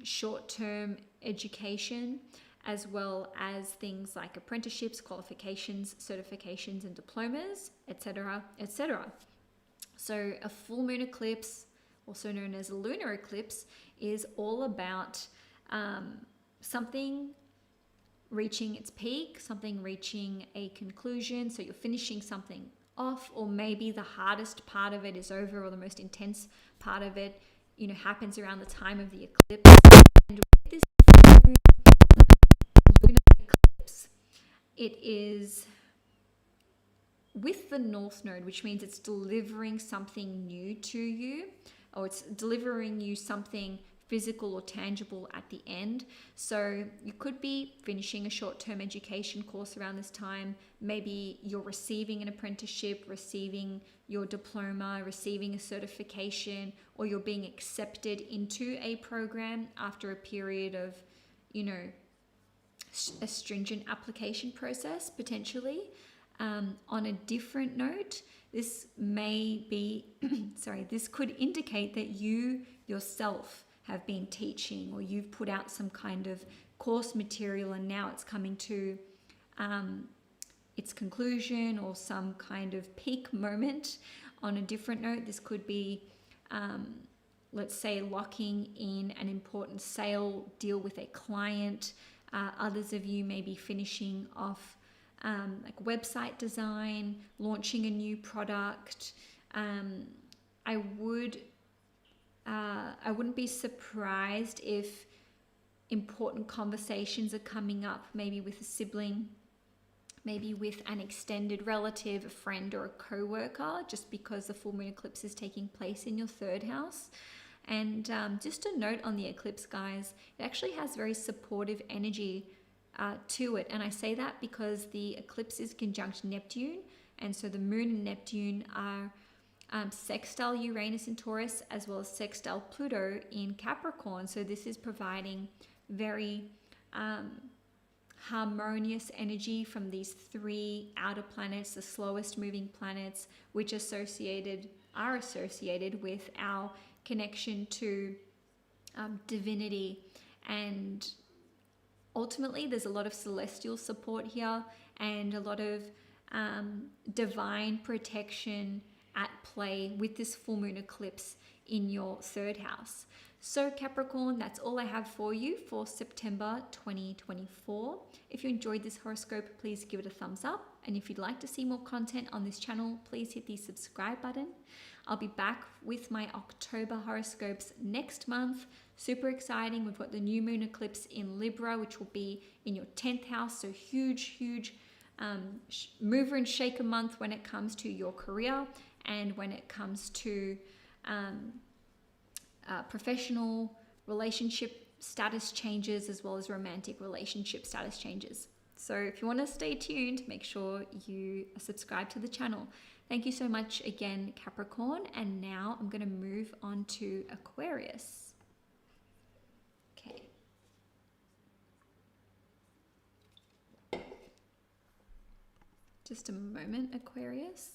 short-term education, as well as things like apprenticeships, qualifications, certifications, and diplomas, etc., etc. So a full moon eclipse, also known as a lunar eclipse, is all about something reaching its peak, something reaching a conclusion. So you're finishing something off, or maybe the hardest part of it is over, or the most intense part of it, happens around the time of the eclipse. And with this lunar eclipse, it is with the North Node, which means it's delivering something new to you, or it's delivering you something physical or tangible at the end. So you could be finishing a short-term education course around this time. Maybe you're receiving an apprenticeship, receiving your diploma, receiving a certification, or you're being accepted into a program after a period of, you know, a stringent application process potentially. On a different note, this may be, this could indicate that you yourself have been teaching, or you've put out some kind of course material and now it's coming to its conclusion or some kind of peak moment. On a different note, this could be, let's say, locking in an important sale deal with a client. Others of you may be finishing off like website design, launching a new product. I wouldn't be surprised if important conversations are coming up, maybe with a sibling, maybe with an extended relative, a friend, or a co-worker, just because the full moon eclipse is taking place in your third house. And just a note on the eclipse, guys, it actually has very supportive energy to it. And I say that because the eclipse is conjunct Neptune, and so the moon and Neptune are sextile Uranus in Taurus, as well as sextile Pluto in Capricorn. So this is providing very harmonious energy from these three outer planets, the slowest moving planets, which are associated with our connection to divinity. And ultimately, there's a lot of celestial support here and a lot of divine protection at play with this full moon eclipse in your third house. So Capricorn, that's all I have for you for September 2024. If you enjoyed this horoscope, please give it a thumbs up. And if you'd like to see more content on this channel, please hit the subscribe button. I'll be back with my October horoscopes next month. Super exciting. We've got the new moon eclipse in Libra, which will be in your 10th house. So huge mover and shaker month when it comes to your career and when it comes to professional relationship status changes, as well as romantic relationship status changes. So if you want to stay tuned, make sure you subscribe to the channel. Thank you so much again, Capricorn. And now I'm going to move on to Aquarius. Okay. Just a moment, Aquarius.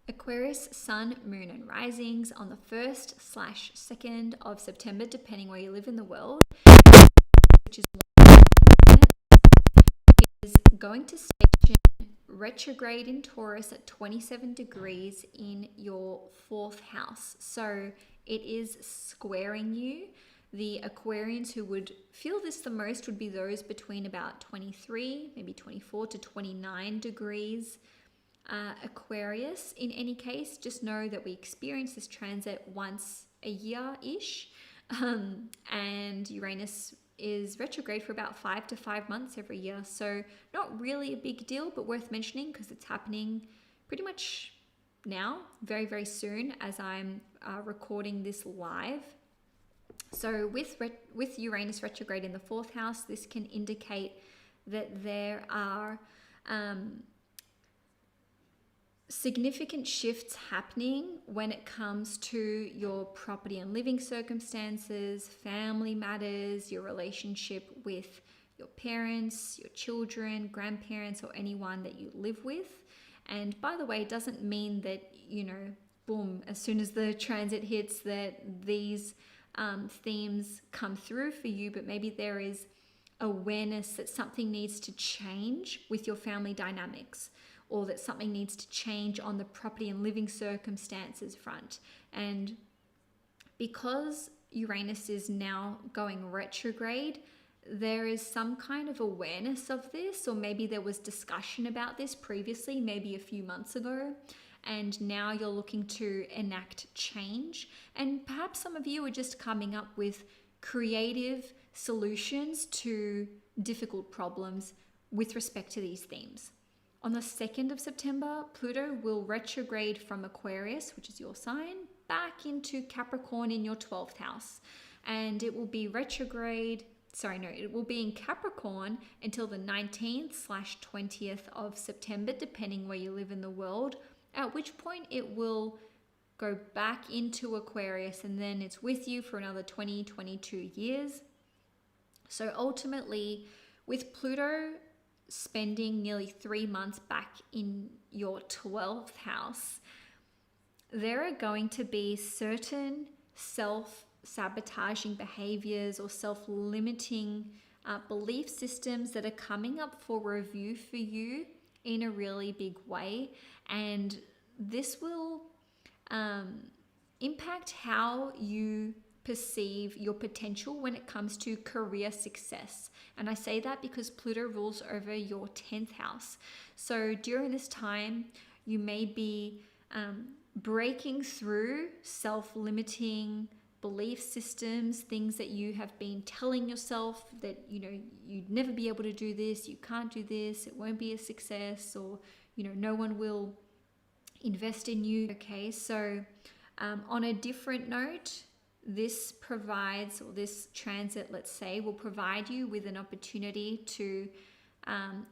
Aquarius, sun, moon, and risings on the 1st/2nd of September, depending where you live in the world, which is going to station retrograde in Taurus at 27 degrees in your 4th house. So it is squaring you. The Aquarians who would feel this the most would be those between about 23, maybe 24 to 29 degrees. Aquarius, in any case, just know that we experience this transit once a year-ish, and Uranus is retrograde for about 5 to 5 months every year. So not really a big deal, but worth mentioning because it's happening pretty much now, very, very soon as I'm recording this live. So with Uranus retrograde in the 4th house, this can indicate that there are significant shifts happening when it comes to your property and living circumstances, family matters, your relationship with your parents, your children, grandparents, or anyone that you live with. And by the way, it doesn't mean that, you know, boom, as soon as the transit hits that these themes come through for you, but maybe there is awareness that something needs to change with your family dynamics, or that something needs to change on the property and living circumstances front. And because Uranus is now going retrograde, there is some kind of awareness of this, or maybe there was discussion about this previously, maybe a few months ago, and now you're looking to enact change. And perhaps some of you are just coming up with creative solutions to difficult problems with respect to these themes. On the 2nd of September, Pluto will retrograde from Aquarius, which is your sign, back into Capricorn in your 12th house. And it will be retrograde. Sorry, no, it will be in Capricorn until the 19th/20th of September, depending where you live in the world, at which point it will go back into Aquarius, and then it's with you for another 22 years. So ultimately, with Pluto spending nearly 3 months back in your 12th house, there are going to be certain self-sabotaging behaviors or self-limiting belief systems that are coming up for review for you in a really big way. And this will impact how you perceive your potential when it comes to career success. And I say that because Pluto rules over your 10th house. So during this time, you may be breaking through self-limiting belief systems, things that you have been telling yourself that, you know, you'd never be able to do this, you can't do this, it won't be a success, or, you know, no one will invest in you. Okay, so on a different note, this provides, or this transit, let's say, will provide you with an opportunity to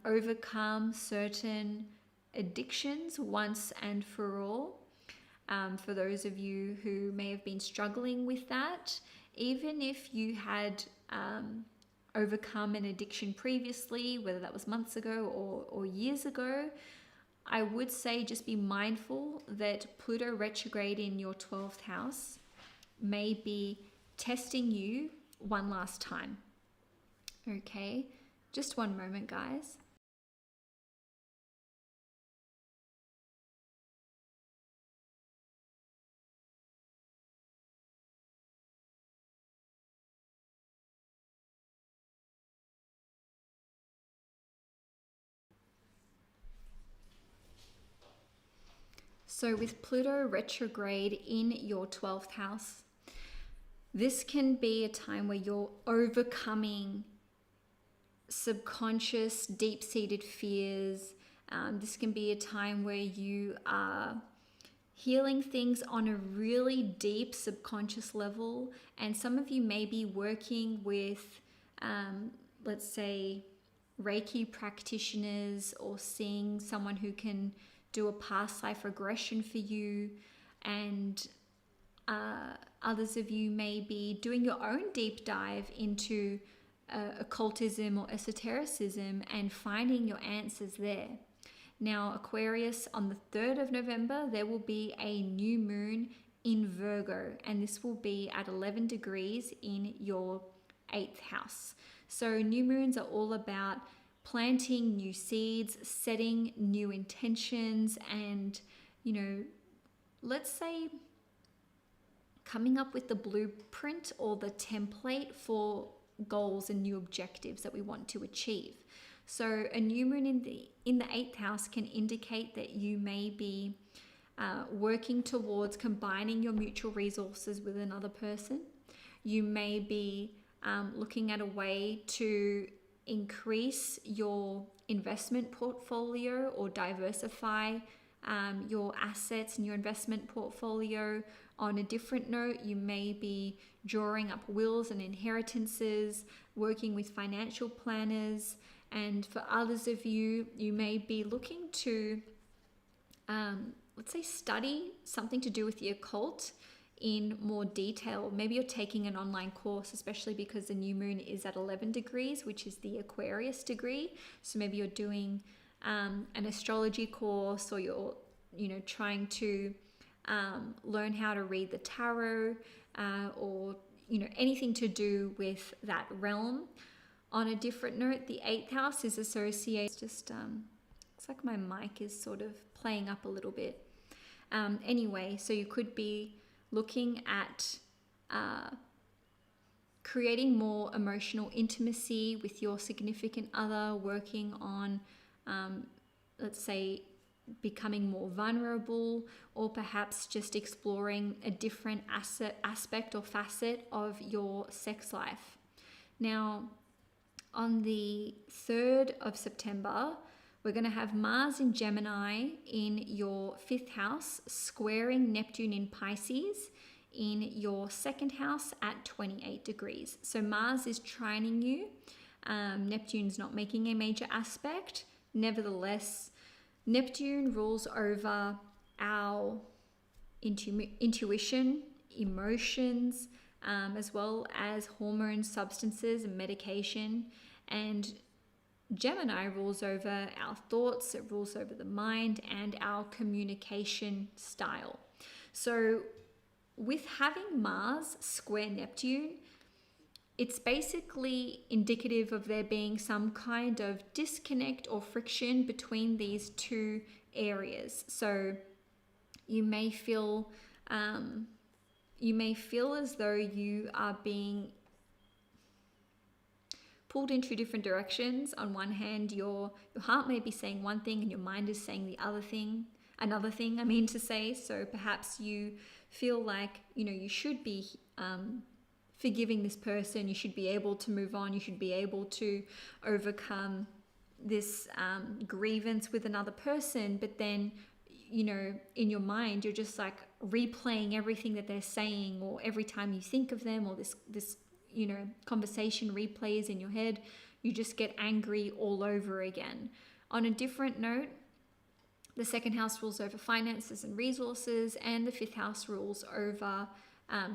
overcome certain addictions once and for all. For those of you who may have been struggling with that, even if you had overcome an addiction previously, whether that was months ago or years ago, I would say just be mindful that Pluto retrograde in your 12th house may be testing you one last time. Okay, just one moment, guys. So with Pluto retrograde in your 12th house, this can be a time where you're overcoming subconscious, deep-seated fears. This can be a time where you are healing things on a really deep subconscious level. And some of you may be working with, let's say, Reiki practitioners, or seeing someone who can do a past life regression for you. And others of you may be doing your own deep dive into occultism or esotericism and finding your answers there. Now, Aquarius, on the 3rd of November, there will be a new moon in Virgo, and this will be at 11 degrees in your 8th house. So new moons are all about planting new seeds, setting new intentions, and, you know, let's say coming up with the blueprint or the template for goals and new objectives that we want to achieve. So a new moon in the 8th house can indicate that you may be working towards combining your mutual resources with another person. You may be looking at a way to increase your investment portfolio or diversify your assets and your investment portfolio. On a different note, you may be drawing up wills and inheritances, working with financial planners. And for others of you, you may be looking to, let's say, study something to do with the occult in more detail. Maybe you're taking an online course, especially because the new moon is at 11 degrees, which is the Aquarius degree. So maybe you're doing an astrology course, or you're, trying to learn how to read the tarot, or, anything to do with that realm. On a different note, the 8th house is associated, just looks like my mic is sort of playing up a little bit. Anyway, so you could be looking at creating more emotional intimacy with your significant other, working on, let's say, becoming more vulnerable, or perhaps just exploring a different aspect or facet of your sex life. Now, on the 3rd of September, We're going to have Mars in Gemini in your 5th house, squaring Neptune in Pisces in your 2nd house at 28 degrees. So Mars is trining you. Neptune's not making a major aspect. Nevertheless, Neptune rules over our intuition, emotions, as well as hormones, substances, and medication. And Gemini rules over our thoughts, it rules over the mind and our communication style. So with having Mars square Neptune, it's basically indicative of there being some kind of disconnect or friction between these two areas. So you may feel as though you are being pulled in two different directions. On one hand, your heart may be saying one thing and your mind is saying another thing, I mean to say. So perhaps you feel like, you should be forgiving this person, you should be able to move on, you should be able to overcome this grievance with another person, but then, in your mind, you're just like replaying everything that they're saying, or every time you think of them, or this conversation replays in your head, you just get angry all over again. On a different note, the 2nd house rules over finances and resources, and the 5th house rules over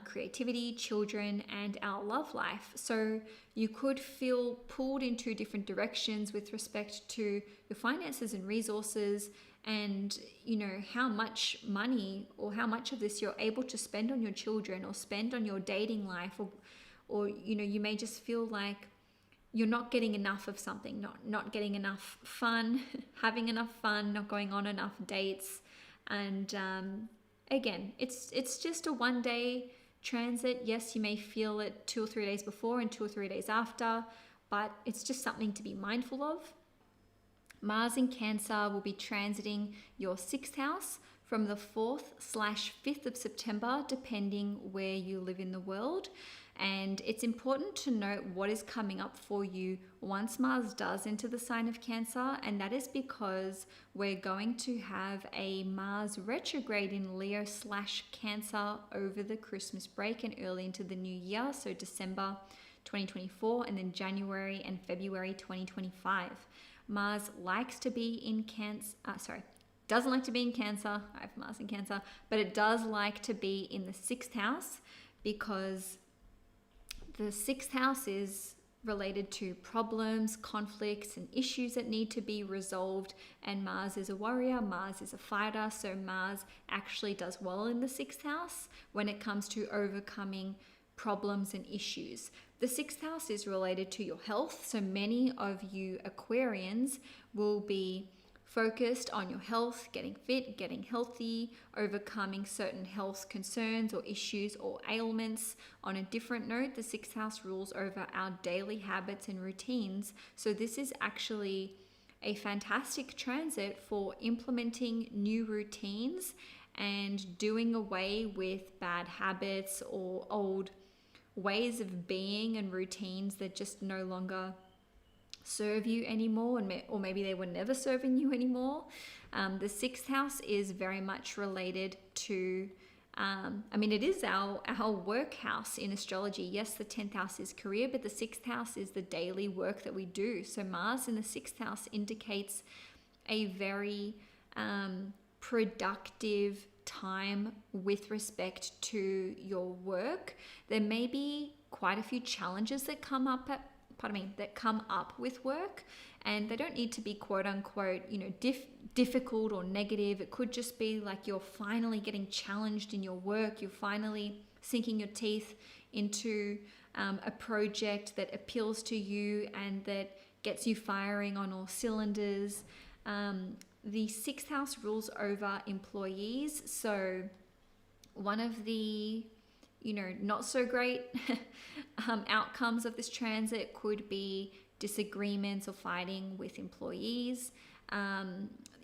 creativity, children, and our love life. So you could feel pulled in two different directions with respect to your finances and resources, and how much money or how much of this you're able to spend on your children or spend on your dating life, or you may just feel like you're not getting enough of something, not getting enough fun, having enough fun, not going on enough dates. And again, it's just a one-day transit. Yes, you may feel it 2 or 3 days before and 2 or 3 days after, but it's just something to be mindful of. Mars in Cancer will be transiting your 6th house from the 4th/5th of September, depending where you live in the world. And it's important to note what is coming up for you once Mars does enter the sign of Cancer, and that is because we're going to have a Mars retrograde in Leo/Cancer over the Christmas break and early into the new year, so December 2024 and then January and February 2025. Mars likes to be in Cancer, doesn't like to be in Cancer. I have Mars in Cancer, but it does like to be in the 6th house, because the 6th house is related to problems, conflicts, and issues that need to be resolved. And Mars is a warrior, Mars is a fighter, so Mars actually does well in the 6th house when it comes to overcoming problems and issues. The 6th house is related to your health, so many of you Aquarians will be focused on your health, getting fit, getting healthy, overcoming certain health concerns or issues or ailments. On a different note, the 6th house rules over our daily habits and routines. So this is actually a fantastic transit for implementing new routines and doing away with bad habits or old ways of being and routines that just no longer serve you anymore, or maybe they were never serving you anymore. The 6th house is very much related to, it is our work house in astrology. Yes, the 10th house is career, but the 6th house is the daily work that we do. So Mars in the 6th house indicates a very productive time with respect to your work. There may be quite a few challenges that come up with work, and they don't need to be quote unquote difficult or negative. It could just be like you're finally getting challenged in your work, you're finally sinking your teeth into a project that appeals to you and that gets you firing on all cylinders. The 6th house rules over employees, so one of the not so great outcomes of this transit could be disagreements or fighting with employees.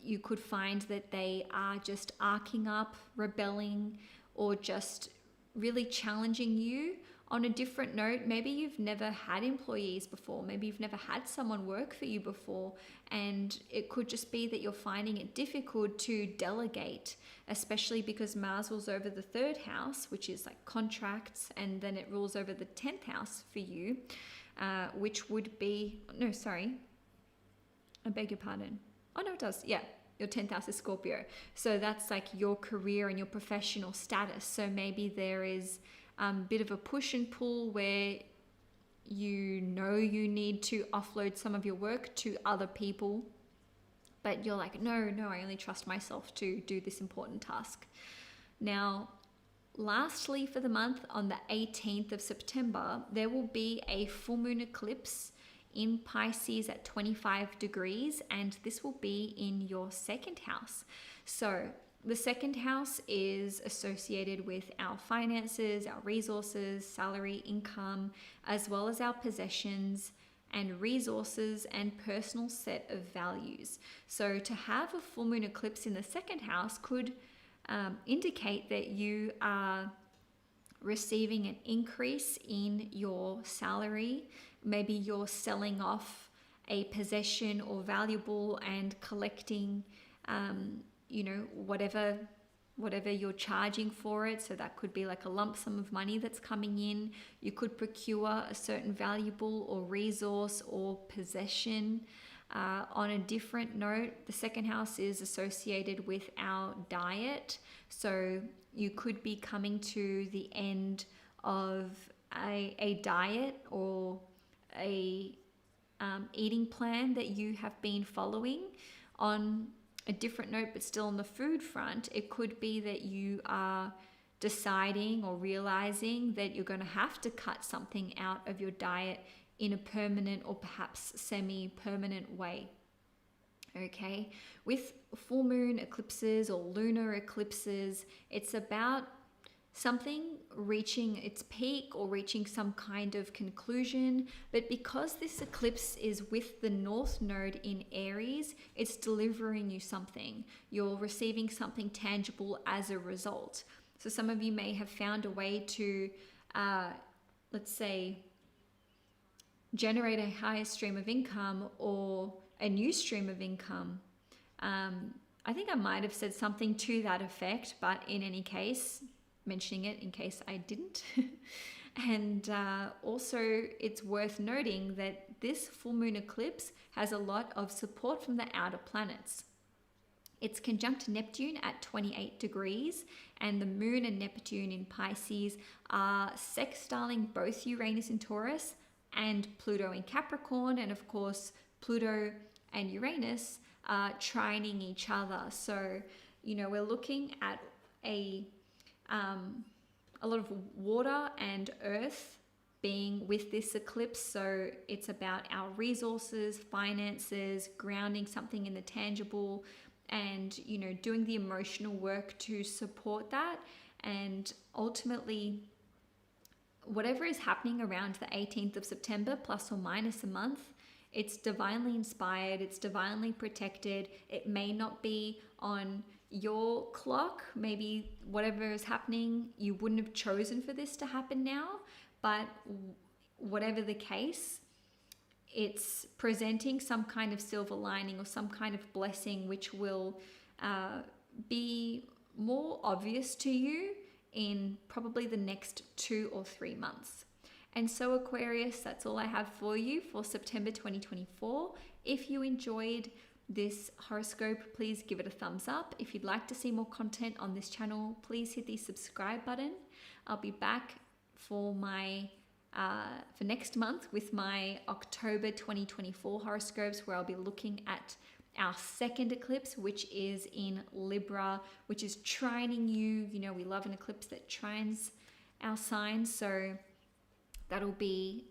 You could find that they are just arcing up, rebelling, or just really challenging you On a different note, maybe you've never had employees before. Maybe you've never had someone work for you before. And it could just be that you're finding it difficult to delegate, especially because Mars rules over the 3rd house, which is like contracts, and then it rules over the 10th house for you, which would be, no, sorry, I beg your pardon. Oh, no, it does. Yeah. Your 10th house is Scorpio. So that's like your career and your professional status. So maybe there is a bit of a push and pull where you know you need to offload some of your work to other people, but you're like, no, I only trust myself to do this important task. Now, lastly for the month, on the 18th of September, there will be a full moon eclipse in Pisces at 25 degrees, and this will be in your 2nd house. So the 2nd house is associated with our finances, our resources, salary, income, as well as our possessions and resources and personal set of values. So to have a full moon eclipse in the 2nd house could indicate that you are receiving an increase in your salary. Maybe you're selling off a possession or valuable and collecting, whatever you're charging for it. So that could be like a lump sum of money that's coming in. You could procure a certain valuable or resource or possession. On a different note, the 2nd house is associated with our diet. So you could be coming to the end of a diet or a eating plan that you have been following. On a different note, but still on the food front, it could be that you are deciding or realizing that you're going to have to cut something out of your diet in a permanent or perhaps semi-permanent way. Okay, with full moon eclipses or lunar eclipses, it's about something reaching its peak or reaching some kind of conclusion. But because this eclipse is with the North Node in Aries, it's delivering you something. You're receiving something tangible as a result. So some of you may have found a way to, let's say, generate a higher stream of income or a new stream of income. I think I might have said something to that effect, but in any case, mentioning it in case I didn't. And also it's worth noting that this full moon eclipse has a lot of support from the outer planets. It's conjunct Neptune at 28 degrees, and the moon and Neptune in Pisces are sextiling both Uranus in Taurus and Pluto in Capricorn, and of course Pluto and Uranus are trining each other. So, we're looking at a lot of water and earth being with this eclipse. So it's about our resources, finances, grounding something in the tangible, and doing the emotional work to support that. And ultimately, whatever is happening around the 18th of September, plus or minus a month, it's divinely inspired, it's divinely protected. It may not be on your clock. Maybe whatever is happening, you wouldn't have chosen for this to happen now, but whatever the case, it's presenting some kind of silver lining or some kind of blessing, which will be more obvious to you in probably the next 2 or 3 months. And so Aquarius, that's all I have for you for September 2024. If you enjoyed this horoscope, please give it a thumbs up. If you'd like to see more content on this channel, please hit the subscribe button. I'll be back for for next month with my October 2024 horoscopes, where I'll be looking at our 2nd eclipse, which is in Libra, which is trining you. We love an eclipse that trines our signs. So that'll be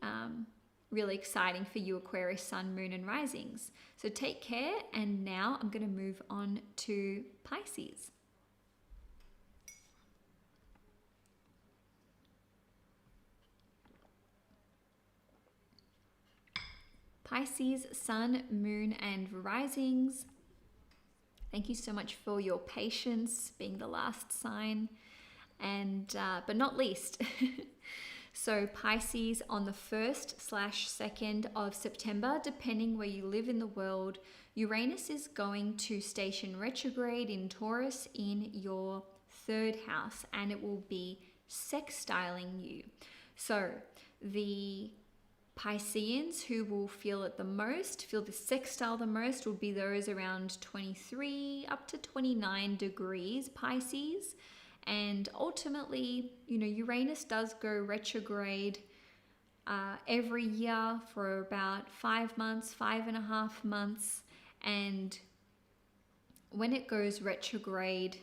really exciting for you Aquarius, Sun, Moon, and Risings. So take care, and now I'm going to move on to Pisces. Pisces, Sun, Moon, and Risings. Thank you so much for your patience being the last sign, and but not least. So Pisces, on the 1st/2nd of September, depending where you live in the world, Uranus is going to station retrograde in Taurus in your 3rd house, and it will be sextiling you. So the Pisceans who will feel the sextile the most, will be those around 23 up to 29 degrees Pisces. And ultimately, Uranus does go retrograde every year for about 5 months, 5.5 months. And when it goes retrograde,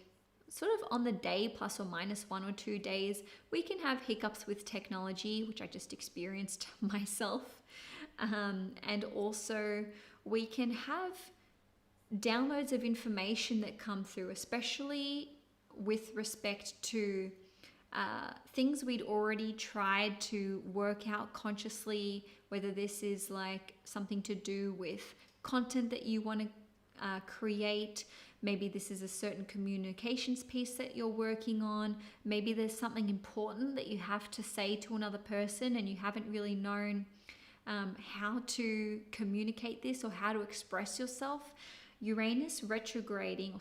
sort of on the day plus or minus 1 or 2 days, we can have hiccups with technology, which I just experienced myself. And also we can have downloads of information that come through, especially with respect to things we'd already tried to work out consciously, whether this is like something to do with content that you want to create. Maybe this is a certain communications piece that you're working on. Maybe there's something important that you have to say to another person and you haven't really known how to communicate this or how to express yourself. Uranus retrograding or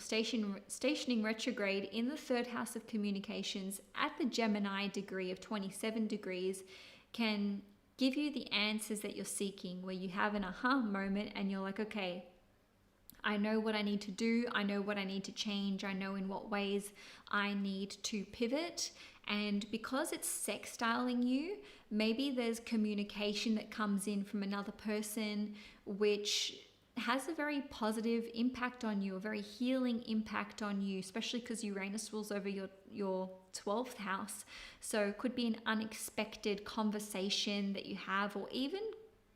stationing retrograde in the 3rd house of communications at the Gemini degree of 27 degrees can give you the answers that you're seeking, where you have an aha moment and you're like, okay, I know what I need to do. I know what I need to change. I know in what ways I need to pivot. And because it's sextiling you, maybe there's communication that comes in from another person, which has a very positive impact on you, a very healing impact on you, especially because Uranus rules over your 12th house. So it could be an unexpected conversation that you have, or even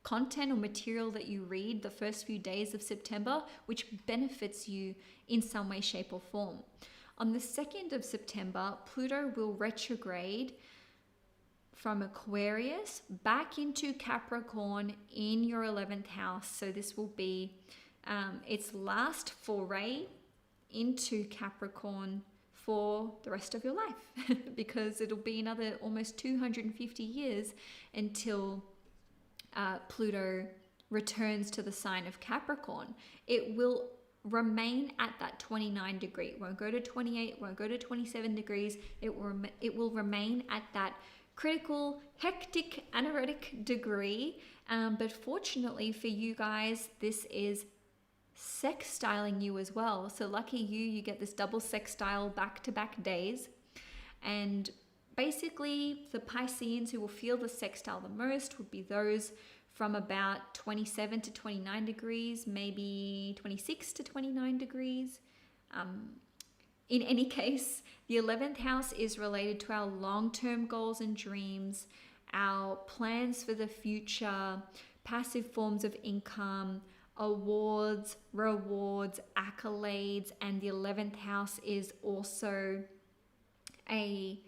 content or material that you read the first few days of September, which benefits you in some way, shape, or form. On the 2nd of September, Pluto will retrograde from Aquarius back into Capricorn in your 11th house. So this will be its last foray into Capricorn for the rest of your life, because it'll be another almost 250 years until Pluto returns to the sign of Capricorn. It will remain at that 29 degree. It won't go to 28, won't go to 27 degrees. It will remain at that critical, hectic, anoretic degree. But fortunately for you guys, this is sextiling you as well. So lucky you get this double sextile back-to-back days. And basically, the Pisceans who will feel the sextile the most would be those from about 27 to 29 degrees, maybe 26 to 29 degrees. In any case, the 11th house is related to our long-term goals and dreams, our plans for the future, passive forms of income, awards, rewards, accolades, and the 11th house is also the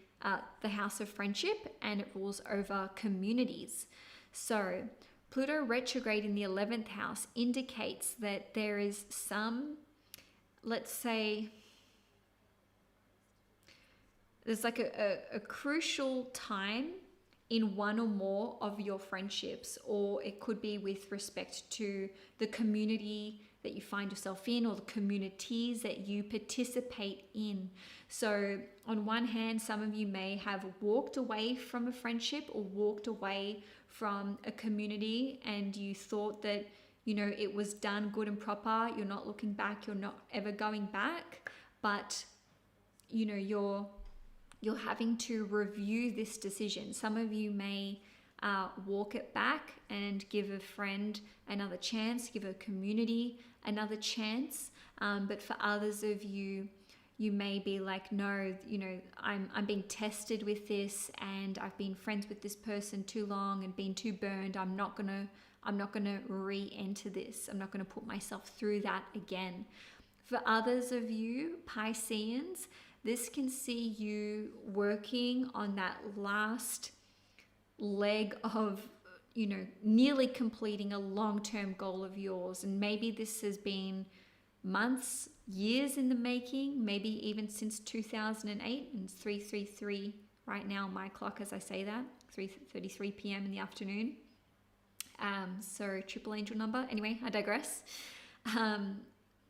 house of friendship, and it rules over communities. So Pluto retrograde in the 11th house indicates that there is some, let's say, there's like a crucial time in one or more of your friendships, or it could be with respect to the community that you find yourself in or the communities that you participate in. So on one hand, some of you may have walked away from a friendship or walked away from a community, and you thought that, it was done good and proper. You're not looking back. You're not ever going back. But, you're having to review this decision. Some of you may walk it back and give a friend another chance, give a community another chance. But for others of you, you may be like, no, I'm being tested with this, and I've been friends with this person too long and been too burned. I'm not gonna re-enter this. I'm not gonna put myself through that again. For others of you, Pisceans, this can see you working on that last leg of, nearly completing a long-term goal of yours. And maybe this has been months, years in the making, maybe even since 2008, and it's 333 right now, my clock as I say that, 3:33 p.m. in the afternoon. So triple angel number. Anyway, I digress.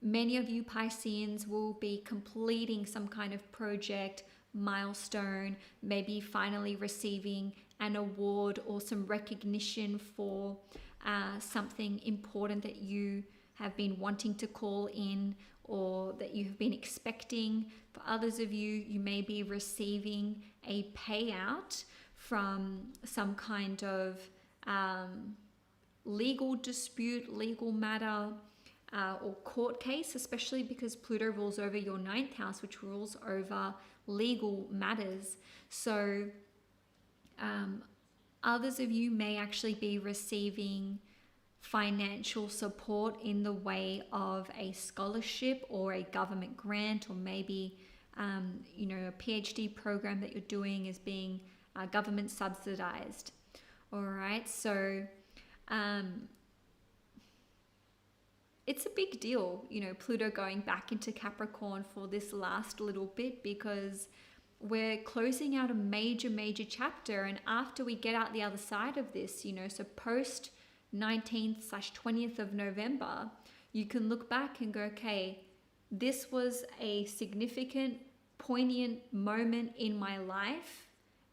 Many of you Pisceans will be completing some kind of project, milestone, maybe finally receiving an award or some recognition for something important that you have been wanting to call in or that you have been expecting. For others of you, you may be receiving a payout from some kind of legal dispute, legal matter, or court case, especially because Pluto rules over your 9th house, which rules over legal matters. So others of you may actually be receiving financial support in the way of a scholarship or a government grant, or maybe a PhD program that you're doing is being government subsidized. All right, so it's a big deal, Pluto going back into Capricorn for this last little bit, because we're closing out a major chapter. And after we get out the other side of this, so post 19th/20th of November, you can look back and go, okay, this was a significant, poignant moment in my life.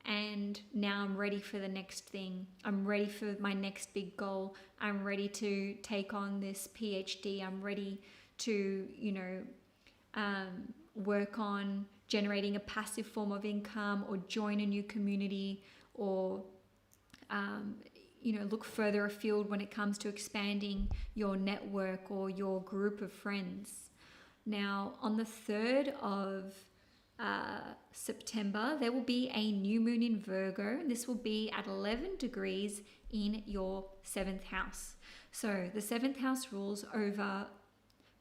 And now I'm ready for the next thing. I'm ready for my next big goal. I'm ready to take on this PhD. I'm ready to, work on generating a passive form of income, or join a new community, or, look further afield when it comes to expanding your network or your group of friends. Now, on the 3rd of September, there will be a new moon in Virgo. This will be at 11 degrees in your 7th house. So the 7th house rules over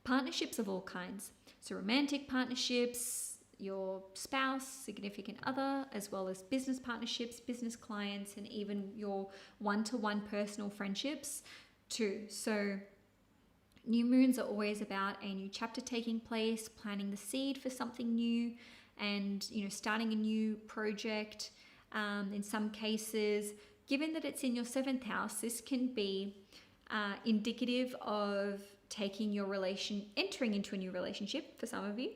partnerships of all kinds. So romantic partnerships, your spouse, significant other, as well as business partnerships, business clients, and even your one-to-one personal friendships too. So new moons are always about a new chapter taking place, planting the seed for something new, and starting a new project. In some cases, given that it's in your 7th house, this can be indicative of entering into a new relationship for some of you,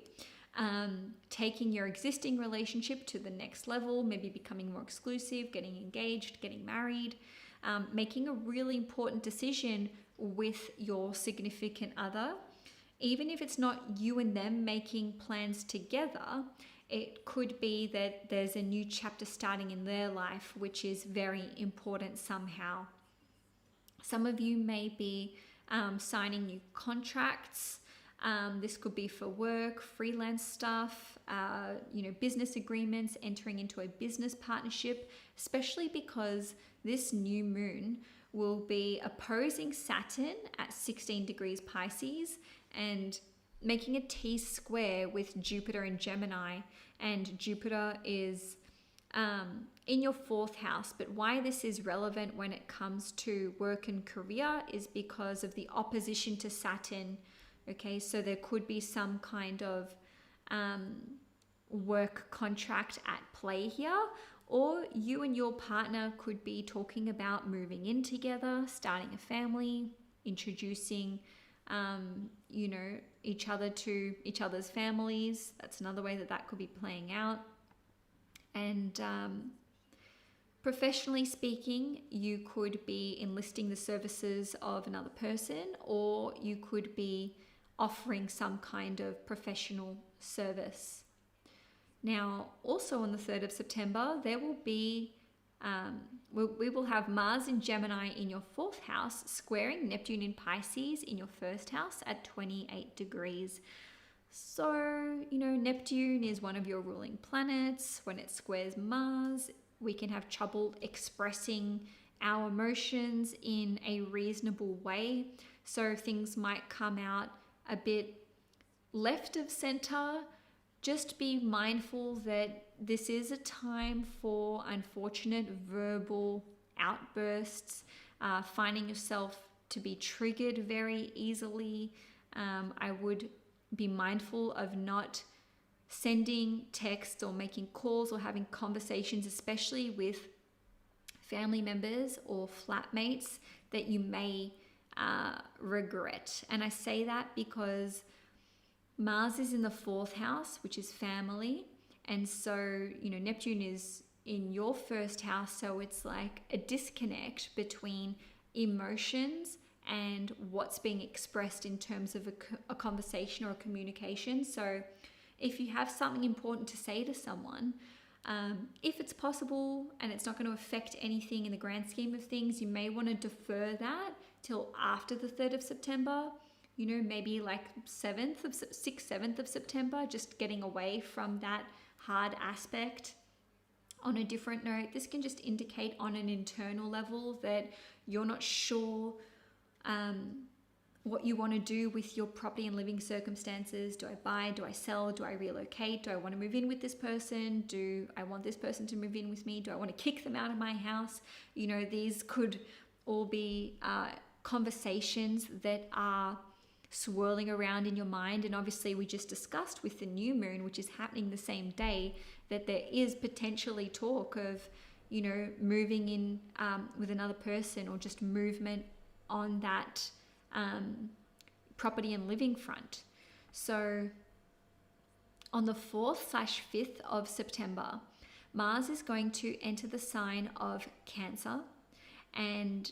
taking your existing relationship to the next level, maybe becoming more exclusive, getting engaged, getting married, making a really important decision with your significant other. Even if it's not you and them making plans together, it could be that there's a new chapter starting in their life, which is very important somehow. Some of you may be signing new contracts. This could be for work, freelance stuff, business agreements, entering into a business partnership, especially because this new moon will be opposing Saturn at 16 degrees Pisces and making a T-square with Jupiter and Gemini. And Jupiter is in your 4th house. But why this is relevant when it comes to work and career is because of the opposition to Saturn. Okay, so there could be some kind of work contract at play here, or you and your partner could be talking about moving in together, starting a family, introducing each other to each other's families. That's another way that could be playing out. And professionally speaking, you could be enlisting the services of another person, or you could be offering some kind of professional service. Now, also on the 3rd of September, there will be we will have Mars in Gemini in your 4th house, squaring Neptune in Pisces in your 1st house at 28 degrees. So, Neptune is one of your ruling planets. When it squares Mars, we can have trouble expressing our emotions in a reasonable way. So things might come out a bit left of center. Just be mindful that this is a time for unfortunate verbal outbursts, finding yourself to be triggered very easily. I would be mindful of not sending texts or making calls or having conversations, especially with family members or flatmates that you may regret. And I say that because Mars is in the 4th house, which is family. And so, Neptune is in your 1st house. So it's like a disconnect between emotions and what's being expressed in terms of a conversation or a communication. So if you have something important to say to someone, if it's possible and it's not going to affect anything in the grand scheme of things, you may want to defer that till after the 3rd of September, maybe like 6th, 7th of September, just getting away from that hard aspect. On a different note, this can just indicate on an internal level that you're not sure what you want to do with your property and living circumstances. Do I buy? Do I sell? Do I relocate? Do I want to move in with this person? Do I want this person to move in with me? Do I want to kick them out of my house? These could all be conversations that are swirling around in your mind. And obviously we just discussed with the new moon, which is happening the same day, that there is potentially talk of, moving in with another person, or just movement on that property and living front. So on the 4th/5th of September, Mars is going to enter the sign of Cancer, and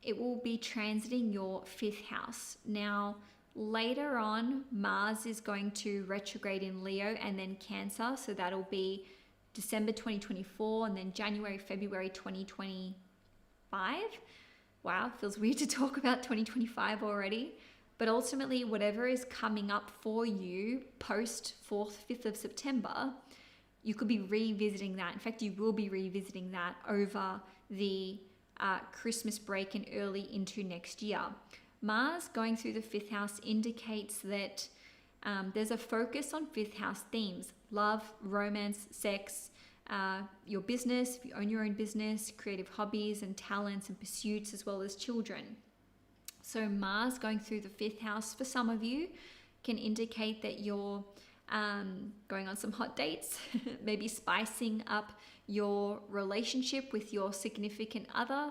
it will be transiting your 5th house. Now, later on, Mars is going to retrograde in Leo and then Cancer. So that'll be December 2024 and then January, February 2025. Wow, feels weird to talk about 2025 already. But ultimately, whatever is coming up for you post 4th, 5th of September, you could be revisiting that. In fact, you will be revisiting that over the Christmas break and early into next year. Mars going through the 5th house indicates that there's a focus on 5th house themes: love, romance, sex, your business, if you own your own business, creative hobbies and talents and pursuits, as well as children. So Mars going through the 5th house for some of you can indicate that you're going on some hot dates, maybe spicing up your relationship with your significant other.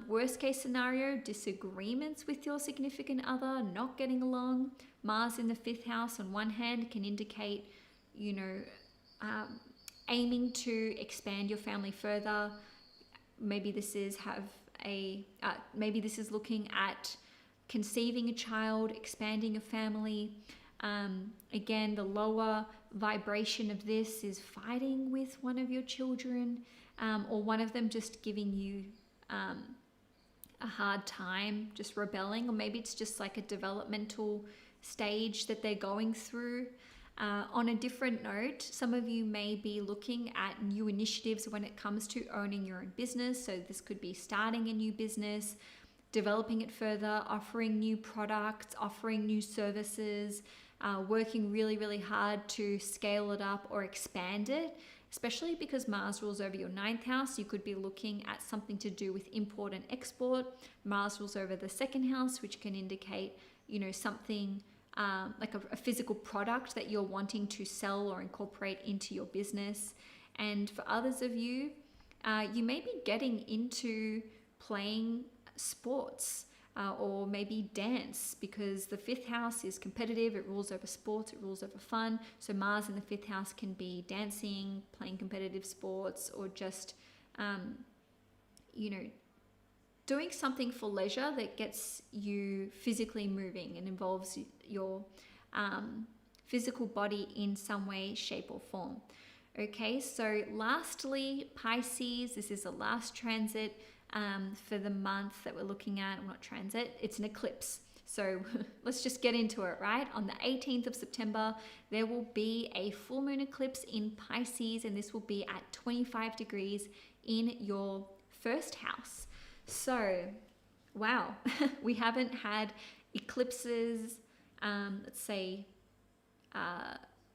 Worst case scenario, disagreements with your significant other, not getting along. Mars in the 5th house on one hand can indicate, aiming to expand your family further. Maybe this is looking at conceiving a child, expanding a family. Again, the lower vibration of this is fighting with one of your children, or one of them just giving you a hard time, just rebelling, or maybe it's just like a developmental stage that they're going through. On a different note, some of you may be looking at new initiatives when it comes to owning your own business. So this could be starting a new business, developing it further, offering new products, offering new services, working really, really hard to scale it up or expand it. Especially because Mars rules over your 9th house, you could be looking at something to do with import and export. Mars rules over the 2nd house, which can indicate, something like a physical product that you're wanting to sell or incorporate into your business. And for others of you, you may be getting into playing sports or maybe dance, because the 5th house is competitive. It rules over sports, it rules over fun. So Mars in the 5th house can be dancing, playing competitive sports, or just, doing something for leisure that gets you physically moving and involves your physical body in some way, shape, or form. Okay, so lastly, Pisces, this is the last transit for the month that we're looking at. Not transit, it's an eclipse. So let's just get into it, right? On the 18th of September, there will be a full moon eclipse in Pisces, and this will be at 25 degrees in your 1st house. So, wow, we haven't had eclipses,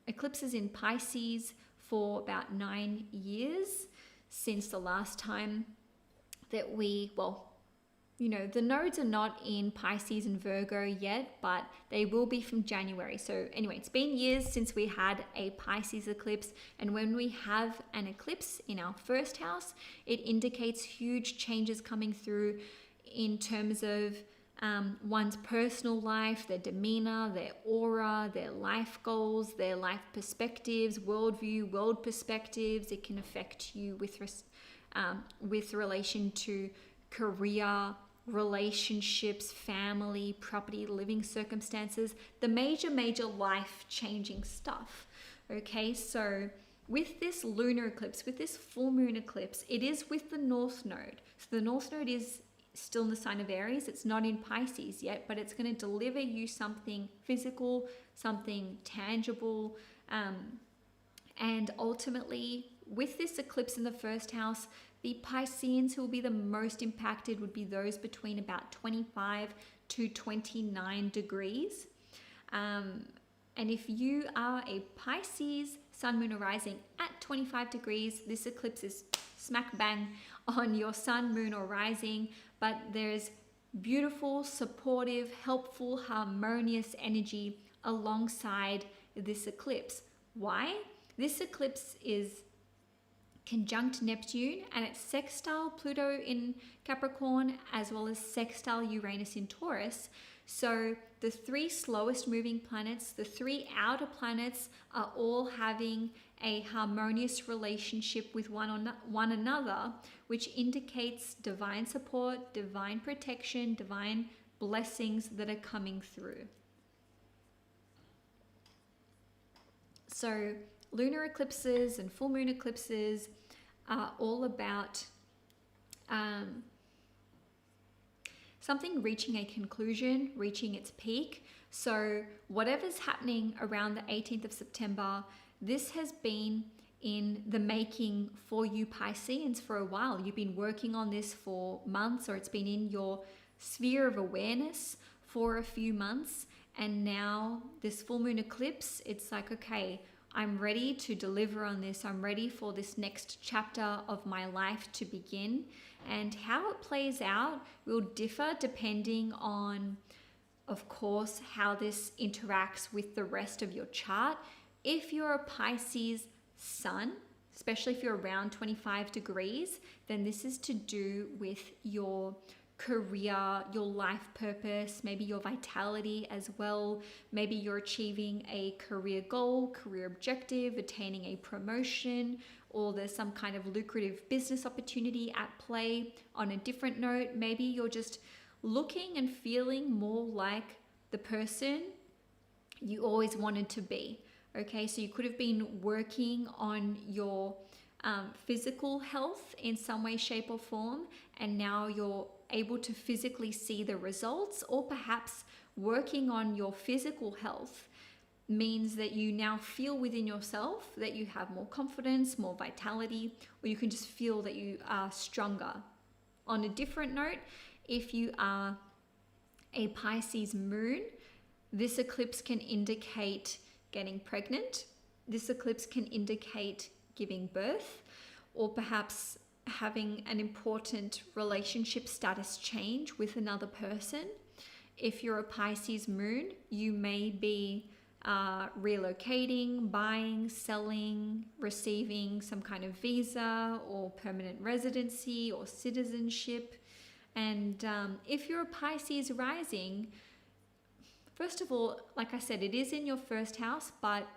eclipses in Pisces for about 9 years since the last time that the nodes are not in Pisces and Virgo yet, but they will be from January. So anyway, it's been years since we had a Pisces eclipse. And when we have an eclipse in our first house, it indicates huge changes coming through in terms of one's personal life, their demeanor, their aura, their life goals, their life perspectives, worldview, world perspectives. It can affect you with relation to career, relationships, family, property, living circumstances, the major life-changing stuff. Okay, so with this lunar eclipse, with this full moon eclipse, it is with the North Node. So the North Node is still in the sign of Aries. It's not in Pisces yet, but it's going to deliver you something physical, something tangible, and ultimately, with this eclipse in the first house, the Pisceans who will be the most impacted would be those between about 25 to 29 degrees. And if you are a Pisces sun, moon, or rising at 25 degrees, this eclipse is smack bang on your sun, moon, or rising. But there's beautiful, supportive, helpful, harmonious energy alongside this eclipse. Why? This eclipse is conjunct Neptune, and it's sextile Pluto in Capricorn, as well as sextile Uranus in Taurus. So the three slowest moving planets, the three outer planets, are all having a harmonious relationship with one another, which indicates divine support, divine protection, divine blessings that are coming through. So lunar eclipses and full moon eclipses are all about something reaching a conclusion, reaching its peak. So whatever's happening around the 18th of September, this has been in the making for you Pisceans for a while. You've been working on this for months, or it's been in your sphere of awareness for a few months. And now this full moon eclipse, it's like, okay, I'm ready to deliver on this. I'm ready for this next chapter of my life to begin. And how it plays out will differ depending on, of course, how this interacts with the rest of your chart. If you're a Pisces sun, especially if you're around 25 degrees, then this is to do with your career, your life purpose, maybe your vitality as well. Maybe you're achieving a career goal, career objective, attaining a promotion, or there's some kind of lucrative business opportunity at play. On a different note, maybe you're just looking and feeling more like the person you always wanted to be. Okay, so you could have been working on your physical health in some way, shape, or form, and now you're able to physically see the results. Or perhaps working on your physical health means that you now feel within yourself that you have more confidence, more vitality, or you can just feel that you are stronger. On a different note, if you are a Pisces moon, this eclipse can indicate getting pregnant. This eclipse can indicate giving birth, or perhaps having an important relationship status change with another person. If you're a Pisces moon, you may be relocating, buying, selling, receiving some kind of visa or permanent residency or citizenship. And if you're a Pisces rising, first of all, like I said, it is in your first house, but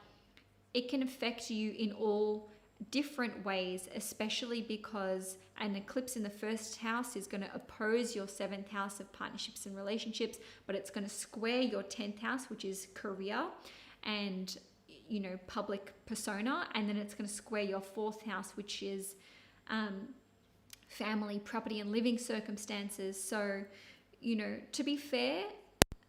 it can affect you in all different ways, especially because an eclipse in the first house is going to oppose your 7th house of partnerships and relationships, but it's going to square your 10th house, which is career and, you know, public persona, and then it's going to square your 4th house, which is family, property, and living circumstances. So, you know, to be fair,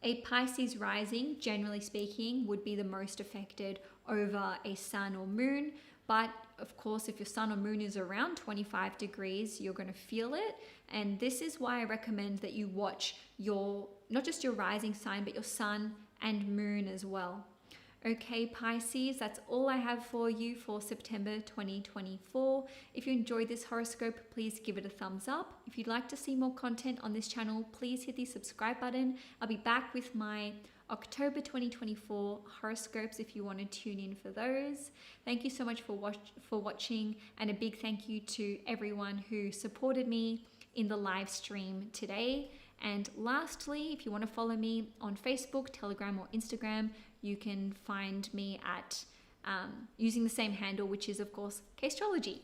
a Pisces rising, generally speaking, would be the most affected over a sun or moon. But of course, if your sun or moon is around 25 degrees, you're going to feel it. And this is why I recommend that you watch your, not just your rising sign, but your sun and moon as well. Okay, Pisces, that's all I have for you for September 2024. If you enjoyed this horoscope, please give it a thumbs up. If you'd like to see more content on this channel, please hit the subscribe button. I'll be back with my October 2024 horoscopes if you want to tune in for those. Thank you so much for watching, and a big thank you to everyone who supported me in the live stream today. And lastly, if you want to follow me on Facebook, Telegram, or Instagram, you can find me at using the same handle, which is of course CAISTROLOGY.